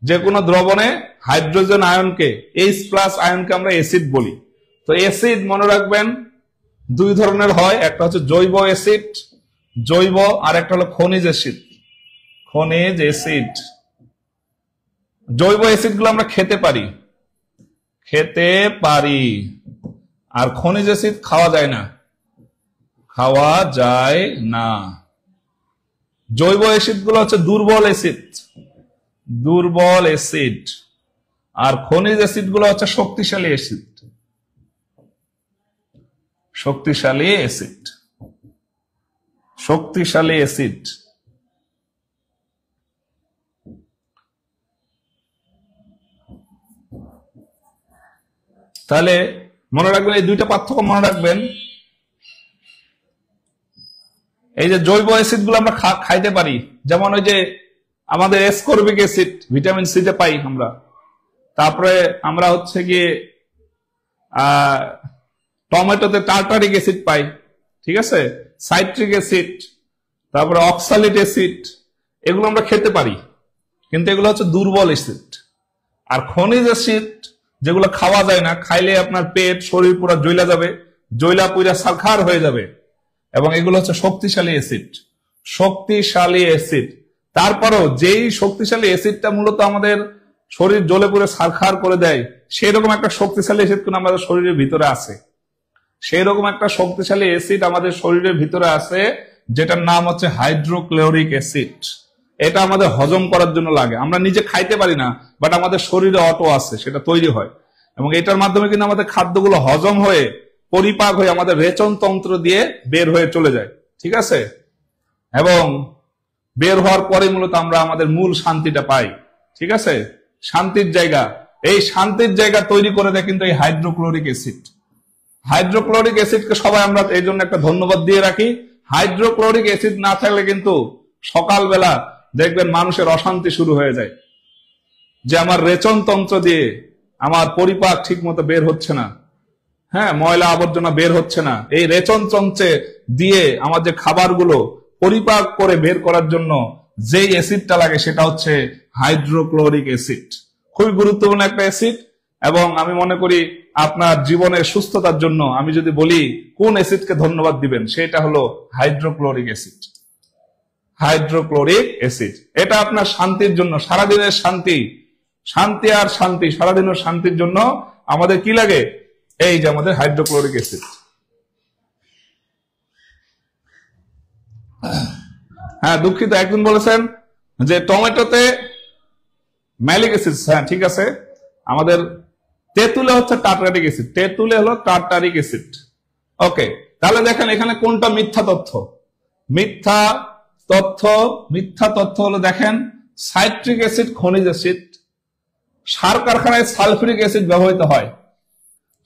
S1: যে কোনো দ্রবণে হাইড্রোজেন আয়নকে, H+ আয়নকে আমরা অ্যাসিড বলি। তো অ্যাসিড মনে রাখবেন 2 ধরনের হয়, একটা হচ্ছে জৈব অ্যাসিড, আর একটা হলো খনিজ অ্যাসিড। জৈব অ্যাসিড গুলো আমরা খেতে পারি, আর খনিজ অ্যাসিড খাওয়া যায় না। জৈব অ্যাসিড গুলো হচ্ছে দুর্বল অ্যাসিড, আর খনিজ অ্যাসিড গুলো হচ্ছে শক্তিশালী অ্যাসিড। তাহলে মনে রাখবেন, এই 2টা পার্থক্য মনে রাখবেন। এই যে জৈব অ্যাসিড গুলো আমরা খাইতে পারি, যেমন ওই যে আমাদের এসকর্বিক অ্যাসিড ভিটামিন সি তে পাই আমরা, তারপরে আমরা হচ্ছে গিয়ে টমেটোতে টার্টারিক অ্যাসিড পাই, ঠিক আছে, সাইট্রিক অ্যাসিড, তারপরে অক্সালিক অ্যাসিড, এগুলো আমরা খেতে পারি, কিন্তু এগুলো হচ্ছে দুর্বল অ্যাসিড। আর খনিজ অ্যাসিড যেগুলো খাওয়া যায় না, খাইলে আপনার পেট শরীর পুরো জ্বলা যাবে, জ্বলা পুরা সারখার হয়ে যাবে, এবং এগুলো হচ্ছে শক্তিশালী অ্যাসিড। শক্তিশালী অ্যাসিড, তারপরেও যেই শক্তিশালী অ্যাসিডটা মূলত আমাদের শরীর জ্বলে পুরে সারখার করে দেয়, সেই রকম একটা শক্তিশালী অ্যাসিড কিন্তু আমাদের শরীরের ভিতরে আছে। সেই রকম একটা শক্তিশালী অ্যাসিড আমাদের শরীরের ভিতরে আছে, যেটার নাম হচ্ছে হাইড্রোক্লোরিক অ্যাসিড। এটা আমাদের হজম করার জন্য লাগে, আমরা নিজে খাইতে পারি না, বাট আমাদের শরীরে অটো আছে, সেটা তৈরি হয়, এবং এটার মাধ্যমে কিন্তু আমাদের খাদ্যগুলো হজম হয়ে পরিপাক হয়ে আমাদের রেচন তন্ত্র দিয়ে বের হয়ে চলে যায়, ঠিক আছে, এবং বের হওয়ার পরে মূলত আমরা আমাদের মূল শান্তিটা পাই, ঠিক আছে, শান্তির জায়গা। এই শান্তির জায়গা তৈরি করে দেয় কিন্তু এই হাইড্রোক্লোরিক অ্যাসিড। হাইড্রোক্লোরিক অ্যাসিডকে সবাই আমরা এই জন্য একটা ধন্যবাদ দিয়ে রাখি। হাইড্রোক্লোরিক অ্যাসিড না থাকলে কিন্তু সকালবেলা দেখবেন মানুষের অশান্তি শুরু হয়ে যায়, যে আমার রেচন তন্ত্র দিয়ে আমার পরিপাক ঠিক মতো বের হচ্ছে না, হ্যাঁ, ময়লা আবর্জনা বের হচ্ছে না। এই রেচন তন্ত্রে দিয়ে আমার যে খাবারগুলো পরিপাক করে বের করার জন্য যেই অ্যাসিডটা লাগে সেটা হচ্ছে হাইড্রোক্লোরিক অ্যাসিড। খুবই গুরুত্বপূর্ণ একটা অ্যাসিড, এবং আমি মনে করি আপনার জীবনের সুস্থতার জন্য আমি যদি বলি কোন অ্যাসিডকে ধন্যবাদ দিবেন, সেটা হলো হাইড্রোক্লোরিক অ্যাসিড। হাইড্রোক্লোরিক অ্যাসিড এটা আপনার শান্তির জন্য, সারাদিনের শান্তি, শান্তি আর শান্তি, সারাদিনের শান্তির জন্য আমাদের কি লাগে, এই যে আমাদের হাইড্রোক্লোরিক অ্যাসিড। হ্যাঁ, দুঃখিত, একজন বলেছেন যে টমেটোতে ম্যালিক অ্যাসিড, হ্যাঁ ঠিক আছে, আমাদের তেঁতুলে হচ্ছে টার্টারিক অ্যাসিড, তেঁতুলে হলো টার্টারিক অ্যাসিড। ওকে, তাহলে দেখেন এখানে কোনটা মিথ্যা তথ্য। মিথ্যা তথ্য হলো দেখেন সাইট্রিক অ্যাসিড খনিজ অ্যাসিড। সার কারখানায় সালফিউরিক অ্যাসিড ব্যবহৃত হয়,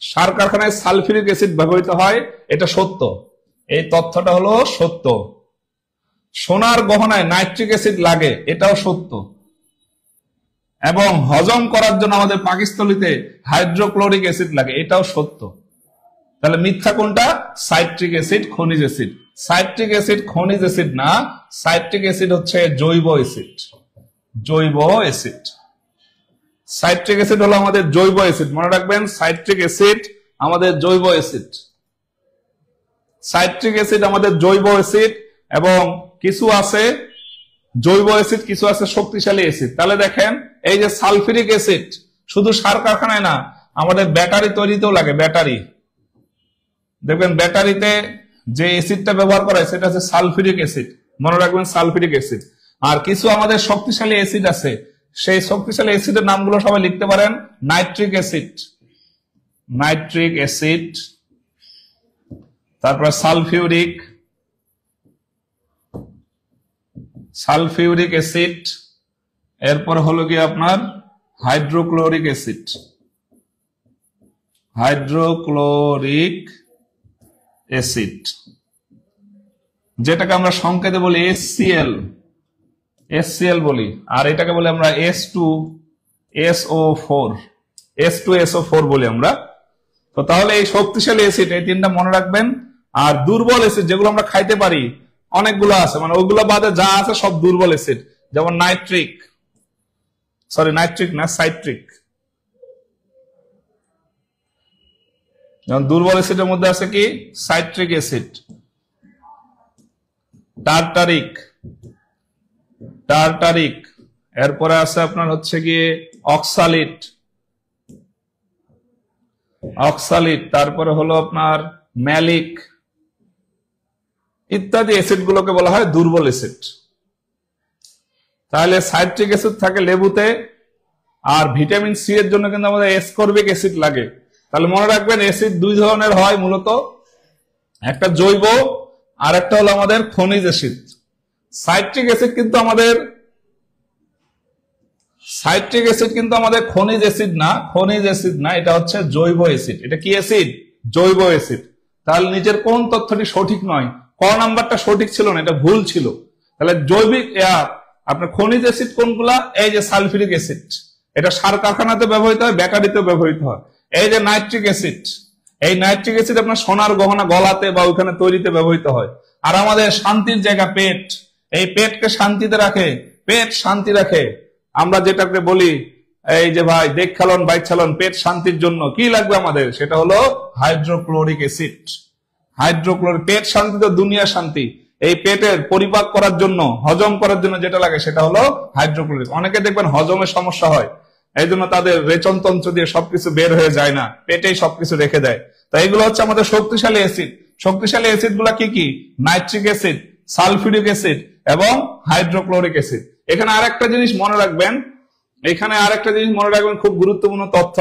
S1: সার কারখানায় সালফিউরিক অ্যাসিড ব্যবহৃত হয়, এটা সত্য, এই তথ্যটা হলো সত্য। সোনার গহনায় নাইট্রিক অ্যাসিড লাগে, এটাও সত্য, এবং হজম করার জন্য আমাদের পাকস্থলীতে হাইড্রোক্লোরিক অ্যাসিড লাগে, এটাও সত্য। তাহলে মিথ্যা কোনটা, সাইট্রিক অ্যাসিড খনিজ অ্যাসিড। সাইট্রিক অ্যাসিড খনিজ অ্যাসিড না, সাইট্রিক অ্যাসিড হচ্ছে জৈব অ্যাসিড, জৈব অ্যাসিড। সাইট্রিক অ্যাসিড হলো আমাদের জৈব অ্যাসিড, মনে রাখবেন, সাইট্রিক অ্যাসিড আমাদের জৈব অ্যাসিড। সাইট্রিক অ্যাসিড আমাদের জৈব অ্যাসিড, এবং কিছু আছে জৈব অ্যাসিড, কিছু আছে শক্তিশালী অ্যাসিড। তাহলে দেখেন এই যে সালফিউরিক অ্যাসিড শুধু সার কারখানায় না, আমাদের ব্যাটারি তৈরিতেও লাগে। ব্যাটারি দেখবেন, ব্যাটারিতে যে অ্যাসিডটা ব্যবহার করা হয় সেটা হচ্ছে সালফিউরিক অ্যাসিড, মনে রাখবেন, সালফিউরিক অ্যাসিড। আর কিছু আমাদের শক্তিশালী অ্যাসিড আছে, সেই শক্তিশালী অ্যাসিডের নামগুলো সবাই লিখতে পারেন। নাইট্রিক অ্যাসিড, নাইট্রিক অ্যাসিড, তারপর সালফিউরিক, সালফিউরিক অ্যাসিড, এরপর হলো কি আপনার হাইড্রোক্লোরিক অ্যাসিড, হাইড্রোক্লোরিক অ্যাসিড, যেটাকে আমরা সংকেতে বলি HCl, HCl বলি, আর এটাকে বলি আমরা H2SO4, H2SO4 বলি আমরা। তো তাহলে এই শক্তিশালী অ্যাসিড, এই তিনটা মনে রাখবেন। আর দুর্বল অ্যাসিড যেগুলো আমরা খাইতে পারি অনেকগুলো আছে, মানে ওইগুলো বাদে যা আছে সব দুর্বল অ্যাসিড, যেমন নাইট্রিক, সরি নাইট্রিক না, সাইট্রিক। যেমন দুর্বল অ্যাসিডের মধ্যে আছে কি, সাইট্রিক অ্যাসিড, টার্টারিক, টার্টারিক, এরপরে আছে আপনার হচ্ছে গিয়ে অক্সালিট, অক্সালিট, তারপরে হলো আপনার ম্যালিক ইত্যাদি অ্যাসিড গুলোকে বলা হয় দুর্বল অ্যাসিড। তাহলে সাইট্রিক অ্যাসিড থাকে লেবুতে, আর ভিটামিন সি এর জন্য কিন্তু আমাদের এসকর্বিক অ্যাসিড লাগে। তাহলে মনে রাখবেন অ্যাসিড দুই ধরনের হয় মূলত, একটা জৈব আর একটা হলো আমাদের খনিজ অ্যাসিড। সাইট্রিক অ্যাসিড কিন্তু আমাদের, সাইট্রিক অ্যাসিড কিন্তু আমাদের খনিজ অ্যাসিড না, খনিজ অ্যাসিড না, এটা হচ্ছে জৈব অ্যাসিড। এটা কি অ্যাসিড, জৈব অ্যাসিড। তাহলে নিচের কোন তথ্যটি সঠিক নয়, ক নাম্বারটা সঠিক ছিল না, এটা ভুল ছিল। তাহলে জৈবিক আপনার খনিজ অ্যাসিড কোনগুলা? এই যে সালফিউরিক অ্যাসিড, এটা সার কারখানাতে ব্যবহৃত হয়, বেকারিতে ব্যবহৃত হয়। এই যে নাইট্রিক অ্যাসিড, এই নাইট্রিক অ্যাসিড আপনার সোনার গহনা গলাতে বা ওইখানে তৈরিতে ব্যবহৃত হয়। আর আমাদের শান্তির জায়গা পেট, এই পেটকে শান্তিতে রাখে, পেট শান্তি রাখে। আমরা যেটাকে বলি এই যে ভাই দেখ খালন বাইক চালন, পেট শান্তির জন্য কি লাগবে আমাদের? সেটা হলো হাইড্রোক্লোরিক অ্যাসিড। হাইড্রোক্লোরিক, পেট শান্তি তো দুনিয়া শান্তি। এই পেটের পরিপাক করার জন্য, হজম করার জন্য যেটা লাগে সেটা হলো হাইড্রোক্লোরিক। অনেকে দেখবেন হজমের সমস্যা হয়, এই জন্য তাদের রেচন তন্ত্র দিয়ে সবকিছু বের হয়ে যায় না, পেটেই সবকিছু রেখে দেয়। তো এইগুলো হচ্ছে আমাদের শক্তিশালী অ্যাসিড। শক্তিশালী অ্যাসিড গুলা কি কি? নাইট্রিক অ্যাসিড, সালফিউরিক অ্যাসিড এবং হাইড্রোক্লোরিক অ্যাসিড। এখানে আরেকটা জিনিস মনে রাখবেন, খুব গুরুত্বপূর্ণ তথ্য।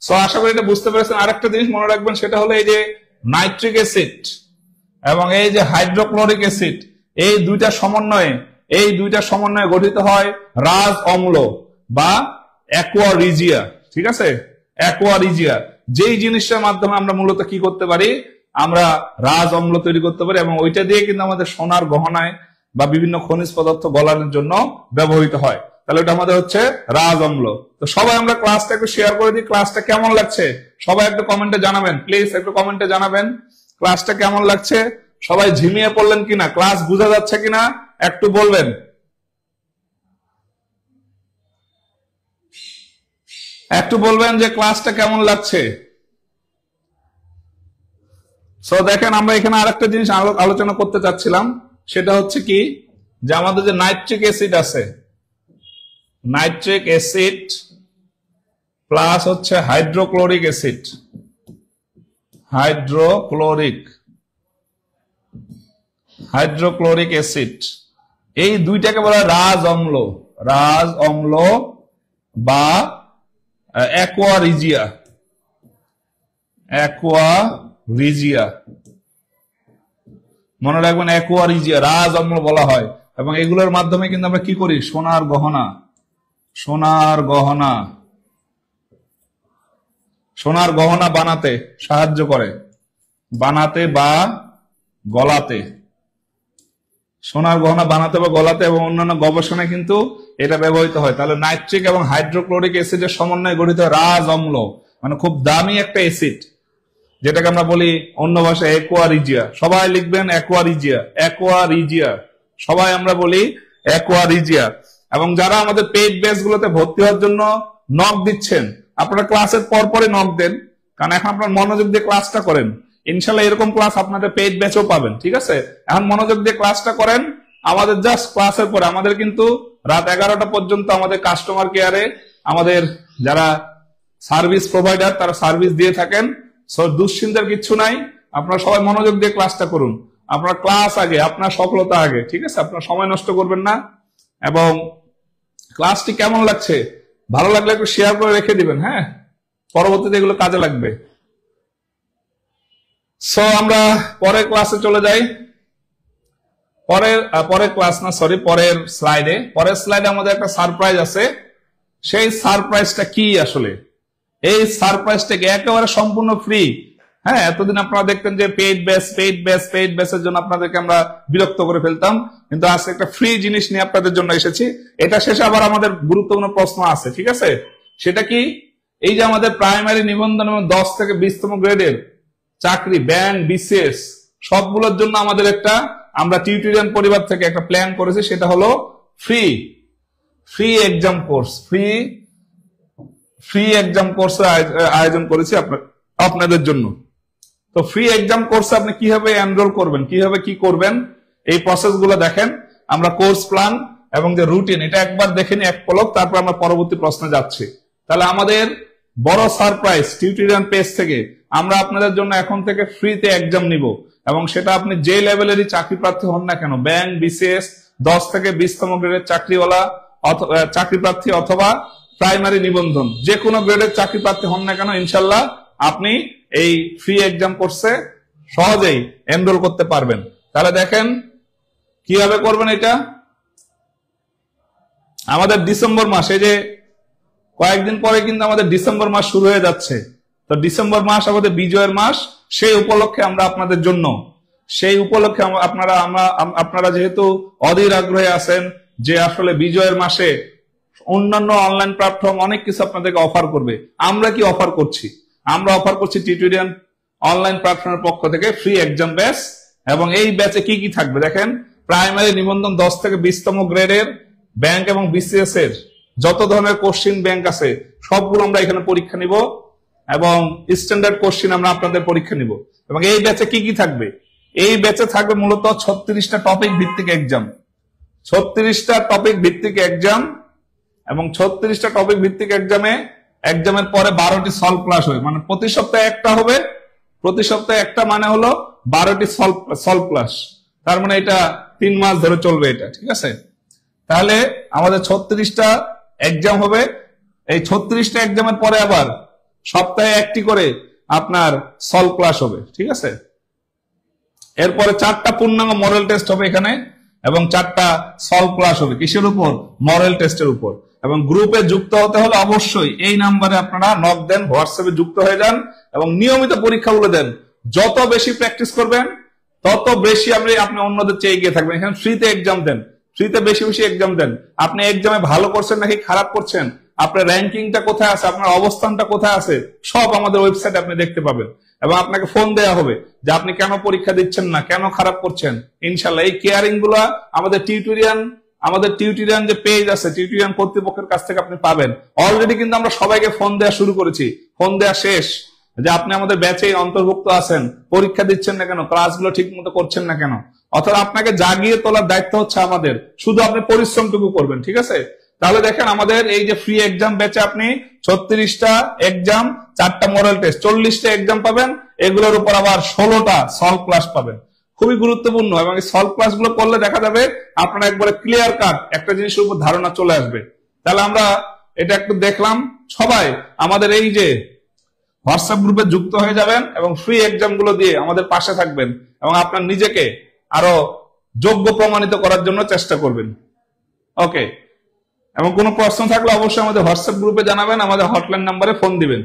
S1: সো আশা করি এটা বুঝতে পেরেছেন। আরেকটা জিনিস মনে রাখবেন, সেটা হলো এই যে নাইট্রিক অ্যাসিড এবং এই যে হাইড্রোক্লোরিক অ্যাসিড, এই দুইটা সমন্বয়ে গঠিত হয় রাজ অম্ল বা অ্যাকোয়ারিজিয়া। ঠিক আছে, অ্যাকোয়ারিজিয়া, যেই জিনিসটার মাধ্যমে আমরা মূলত কি করতে পারি? আমরা রাজ অম্ল তৈরি করতে পারি, এবং ওইটা দিয়ে কিন্তু আমাদের সোনার গহনায় বা বিভিন্ন খনিজ পদার্থ গলানোর জন্য ব্যবহৃত হয়। তাহলে ওটা আমাদের হচ্ছে রাজ অম্ল। তো সবাই আমরা ক্লাসটা একটু শেয়ার করে দিই। ক্লাসটা কেমন লাগছে সবাই একটু কমেন্টে জানাবেন, প্লিজ একটু কমেন্টে জানাবেন ক্লাসটা কেমন লাগছে। সবাই ঝিমিয়ে পড়লেন কিনা, ক্লাস বোঝা যাচ্ছে কিনা একটু বলবেন। একটু বলবেন যে ক্লাসটা কেমন লাগছে। সো দেখেন, আমরা এখানে আরেকটা জিনিস আলোচনা করতে চাচ্ছিলাম, সেটা হচ্ছে কি, যে আমাদের যে নাইট্রিক অ্যাসিড আছে, নাইট্রিক অ্যাসিড প্লাস হচ্ছে হাইড্রোক্লোরিক অ্যাসিড, হাইড্রোক্লোরিক অ্যাসিড, এই দুইটাকে বলা হয় রাজ অম্ল বা অ্যাকোয়ারিজিয়া। মনে রাখবেন, অ্যাকোয়ারিজিয়া, রাজ অম্ল বলা হয়। এবং এগুলোর মাধ্যমে কিন্তু আমরা কি করি? সোনার গহনা বানাতে সাহায্য করে, বানাতে বা গলাতে, সোনার গহনা বানাতে বা গলাতে এবং অন্যান্য গবেষণায় কিন্তু এটা ব্যবহৃত হয়। তাহলে নাইট্রিক এবং হাইড্রোক্লোরিক অ্যাসিডের সমন্বয়ে গঠিত রাজ অম্ল, মানে খুব দামি একটা অ্যাসিড, যেটাকে আমরা বলি অন্য ভাষায় অ্যাকোয়ারিজিয়া। সবাই লিখবেন অ্যাকোয়ারিজিয়া, সবাই আমরা বলি অ্যাকোয়ারিজিয়া। এবং যারা আমাদের পেইড ব্যাচ গুলোতে ভর্তি হওয়ার জন্য নক দিচ্ছেন, আপনারা ক্লাসের পরপরই নক দেন, কারণ এখন আপনারা মনোযোগ দিয়ে ক্লাসটা করেন। ইনশাল্লাহ এরকম ক্লাস আপনাদের পেইড ব্যাচও পাবেন। ঠিক আছে, এখন মনোযোগ দিয়ে ক্লাসটা করেন। আমাদের জাস্ট ক্লাসের পরে আমাদের কিন্তু রাত 11টা পর্যন্ত আমাদের কাস্টমার কেয়ারে আমাদের যারা সার্ভিস প্রোভাইডার তারা সার্ভিস দিয়ে থাকেন। সো দুশ্চিন্তার কিচ্ছু নাই, আপনারা সবাই মনোযোগ দিয়ে ক্লাসটা করুন। আপনার ক্লাস আগে, আপনার সফলতা আগে। ঠিক আছে, আপনার সময় নষ্ট করবেন না। এবং ক্লাসটি কেমন লাগছে, ভালো লাগলে একটু শেয়ার করে রেখে দিবেন। হ্যাঁ, পরবর্তীতে এগুলো কাজে লাগবে। সো আমরা পরের ক্লাসে চলে যাই। পরের স্লাইডে আমাদের একটা সারপ্রাইজ আছে। সেই সারপ্রাইজটা কি আসলে? এই সারপ্রাইজটা কি একেবারে সম্পূর্ণ ফ্রি। হ্যাঁ, এতদিন আপনারা দেখতেন যে পেইড ব্যাচের জন্য আপনাদেরকে আমরা বিরক্ত করে ফেলতাম, কিন্তু আজকে একটা ফ্রি জিনিস নিয়ে আপনাদের জন্য এসেছি। এটা শেষে আবার আমাদের গুরুত্বপূর্ণ প্রশ্ন আছে। ঠিক আছে, সেটা কি? এই যে আমাদের প্রাইমারি নিবন্ধন এবং 10 থেকে 20তম গ্রেডের চাকরি, ব্যাংক, বিসিএস সবগুলোর জন্য আমাদের আমরা টিউটোরিয়াল পরিবার থেকে একটা প্ল্যান করেছি, সেটা হলো ফ্রি এক্সাম কোর্স আয়োজন করেছি আপনাদের জন্য। তো ফ্রি এক্সাম কোর্সে আপনি কিভাবে এনরোল করবেন, কিভাবে কি করবেন, এই প্রসেস গুলো দেখেন। আমরা কোর্স প্ল্যান এবং যে রুটিন, এটা একবার দেখে নি এক পলক, তারপর আমরা পরবর্তী প্রশ্নে যাচ্ছি। তাহলে আমাদের বড় সারপ্রাইজ, টিউটোরিয়াল পেজ থেকে আমরা আপনাদের জন্য এখন থেকে ফ্রিতে এক্সাম নিব, এবং সেটা আপনি যে লেভেলেরই চাকরি প্রার্থী হন না কেন, ব্যাংক, বিসিএস, 10 থেকে 20তম গ্রেডের চাকরি প্রার্থী অথবা প্রাইমারি নিবন্ধন, যে কোনো গ্রেডের চাকরি প্রার্থী হন না কেন, ইনশাল্লাহ আপনি এই ফ্রি এক্সাম কোর্সে সহজেই এনরোল করতে পারবেন। তাহলে দেখেন কিভাবে করবেন এটা। আমাদের ডিসেম্বর মাস, এই যে কয়েকদিন পরে কিন্তু আমাদের ডিসেম্বর মাস শুরু হয়ে যাচ্ছে। তো ডিসেম্বর মাস আমাদের বিজয়ের মাস, সেই উপলক্ষে আমরা আপনাদের জন্য সেই উপলক্ষে আপনারা যেহেতু অধীর আগ্রহে আছেন যে আসলে বিজয়ের মাসে অন্যান্য অনলাইন প্ল্যাটফর্ম অনেক কিছু আপনাদেরকে অফার করবে, আমরা কি অফার করছি? আমরা অফার করছি টিউটোরিয়াল অনলাইন প্ল্যাটফর্মের পক্ষ থেকে ফ্রি এক্সাম ব্যাচ। এবং এই ব্যাচে কি কি থাকবে দেখেন, প্রাইমারি নিবন্ধন 10 থেকে 20তম গ্রেডের ব্যাংক এবং বিসিএস এর যত ধরনের কোশ্চিন ব্যাংক আছে সবগুলো আমরা এখানে পরীক্ষা নিব, এবং স্ট্যান্ডার্ড কোশ্চিন আমরা আপনাদের পরীক্ষা নিব। এবং এই ব্যাচে কি কি থাকবে? এই ব্যাচে থাকবে মূলত 36টা টপিক ভিত্তিক এক্সাম, 36টা টপিক ভিত্তিক এক্সাম, এবং 36টা টপিক ভিত্তিক এক্সামের পরে 12টি সলভ ক্লাস হবে। মানে প্রতি সপ্তাহে একটা হবে, প্রতি সপ্তাহে একটা মানে হলো 12টি সলভ ক্লাস। তার মানে এটা 3 মাস ধরে চলবে এটা, ঠিক আছে? তাহলে আমাদের 36টা এক্সাম হবে। এই 36টা এক্সামের পরে আবার সপ্তাহে একটি করে আপনার সলভ ক্লাস হবে, ঠিক আছে? এরপরে 4টা পূর্ণাঙ্গ মডেল টেস্ট হবে এখানে, এবং 4টা সলভ ক্লাস হবে কিসের উপর? মডেল টেস্টের উপর। এবং গ্রুপে যুক্ত হতে হলে অবশ্যই এই নাম্বারে আপনারা নক দেন, হোয়াটসঅ্যাপে যুক্ত হয়ে যান এবং নিয়মিত পরীক্ষাগুলো দেন। যত বেশি প্র্যাকটিস করবেন তত বেশি আপনি অন্যদের চেয়ে এগিয়ে থাকবেন। এখানে ফ্রিতে এক্সাম দেন, ফ্রিতে বেশি বেশি এক্সাম দেন। আপনি এক্সামে ভালো করছেন নাকি খারাপ করছেন, আপনার র্যাঙ্কিংটা কোথায় আছে, আপনার অবস্থানটা কোথায় আছে, সব আমাদের ওয়েবসাইটে আপনি দেখতে পাবেন। এবং আপনাকে ফোন দেওয়া হবে যে আপনি কেন পরীক্ষা দিচ্ছেন না, কেন খারাপ করছেন। ইনশাল্লাহ এই কেয়ারিং গুলা আমাদের টিউটোরিয়ান যে পেজ আছে, টিউটোরিয়ান কর্তৃপক্ষের কাছ থেকে আপনি পাবেন। অলরেডি কিন্তু আমরা সবাইকে ফোন দেওয়া শুরু করেছি, ফোন দেওয়া শেষ, যে আপনি আমাদের ব্যাচে অন্তর্ভুক্ত আছেন, পরীক্ষা দিচ্ছেন না কেন, ক্লাসগুলো ঠিক মতো করছেন না কেন। অর্থাৎ আপনাকে জাগিয়ে তোলার দায়িত্ব হচ্ছে আমাদের, শুধু আপনি পরিশ্রমটুকু করবেন, ঠিক আছে? তাহলে দেখেন আমাদের এই যে ফ্রি এক্সাম ব্যাচে আপনি 36টা এক্সাম, 4টা মডেল টেস্ট, 40টা এক্সাম পাবেন, এগুলোর উপর আবার 16টা সলভ ক্লাস পাবেন। খুবই গুরুত্বপূর্ণ। এবং এই সলভ ক্লাস গুলো করলে দেখা যাবে আপনার একবারে ক্লিয়ার কাট একটা জিনিসের উপর ধারণা চলে আসবে। তাহলে আমরা এটা একটু দেখলাম, সবাই আমাদের এই যে হোয়াটসঅ্যাপ গ্রুপে যুক্ত হয়ে যাবেন এবং ফ্রি এক্সাম গুলো দিয়ে আমাদের পাশে থাকবেন এবং আপনার নিজেকে আরো যোগ্য প্রমাণিত করার জন্য চেষ্টা করবেন। ওকে, এবং কোনো প্রশ্ন থাকলে অবশ্যই আমাদের হোয়াটসঅ্যাপ গ্রুপে জানাবেন, আমাদের হটলাইন নাম্বারে ফোন দিবেন,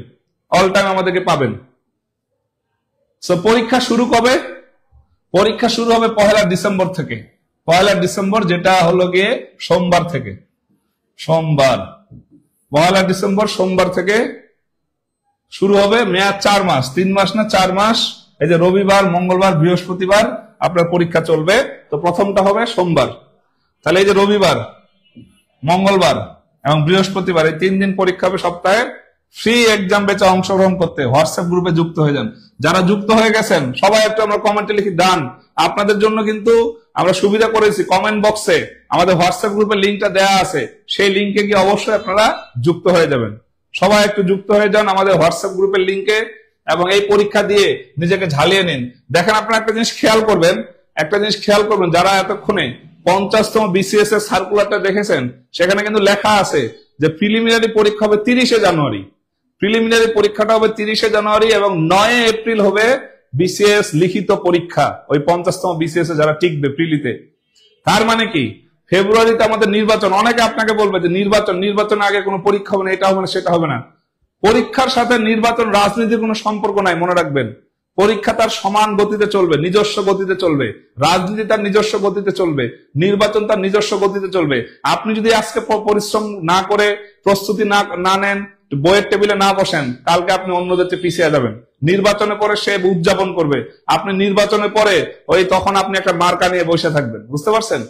S1: অল টাইম আমাদেরকে পাবেন। সো পরীক্ষা শুরু কবে? পরীক্ষা শুরু হবে 1 ডিসেম্বর থেকে। 1 ডিসেম্বর যেটা হলো গিয়ে সোমবার থেকে, সোমবার 1 ডিসেম্বর সোমবার থেকে শুরু হবে। মেয়াদ 4 মাস, 3 মাস না 4 মাস। এই যে রবিবার, মঙ্গলবার, বৃহস্পতিবার আপনার পরীক্ষা চলবে। তো প্রথমটা হবে সোমবার। তাহলে এই যে রবিবার, মঙ্গলবার এবং বৃহস্পতিবার এই 3 দিন পরীক্ষা হবে সপ্তাহে। ফ্রি এক্সাম ব্যাচে অংশগ্রহণ করতে হোয়াটসঅ্যাপ গ্রুপে যুক্ত হয়ে যান। যারা যুক্ত হয়ে গেছেন সবাই একটু আমরা কমেন্টে লিখি ডান। আপনাদের জন্য কিন্তু আমরা সুবিধা করেছি, কমেন্ট বক্সে আমাদের হোয়াটসঅ্যাপ গ্রুপের লিঙ্কটা দেওয়া আছে, সেই লিঙ্কে গিয়ে অবশ্যই আপনারা যুক্ত হয়ে যাবেন। সবাই একটু যুক্ত হয়ে যান আমাদের হোয়াটসঅ্যাপ গ্রুপের লিঙ্কে এবং এই পরীক্ষা দিয়ে নিজেকে ঝালিয়ে নিন। দেখেন আপনারা একটা জিনিস খেয়াল করবেন, যারা এতক্ষণে 50তম বিসিএস এর সার্কুলারটা দেখেছেন, সেখানে কিন্তু লেখা আছে যে প্রিলিমিনারি পরীক্ষা হবে 30 জানুয়ারি। প্রিলিমিনারি পরীক্ষাটা হবে 30 জানুয়ারি এবং 9 এপ্রিল হবে বিসিএস লিখিত পরীক্ষা, ওই 50তম বিসিএস এ যারা টিকবে প্রিলিতে। তার মানে কি ফেব্রুয়ারিতে আমাদের নির্বাচন। অনেকে আপনাকে বলবে যে নির্বাচন আগে কোনো পরীক্ষা হবে না, এটা হবে না, সেটা হবে না। পরীক্ষার সাথে নির্বাচন রাজনীতির কোনো সম্পর্ক নাই, মনে রাখবেন। পরীক্ষা তার সমান গতিতে চলবে, নিজস্ব গতিতে চলবে। রাজনীতি তার নিজস্ব গতিতে চলবে, নির্বাচন তার নিজস্ব গতিতে চলবে। আপনি যদি আজকে পরিশ্রম না করে, প্রস্তুতি না নেন, বইয়ের টেবিলে না বসেন, কালকে আপনি অন্যদের চেয়ে পিছিয়ে যাবেন। নির্বাচনের পরে সে উদযাপন করবে, আপনি নির্বাচনের পরে তখন আপনি একটা মার্কা নিয়ে বসে থাকবেন। বুঝতে পারছেন?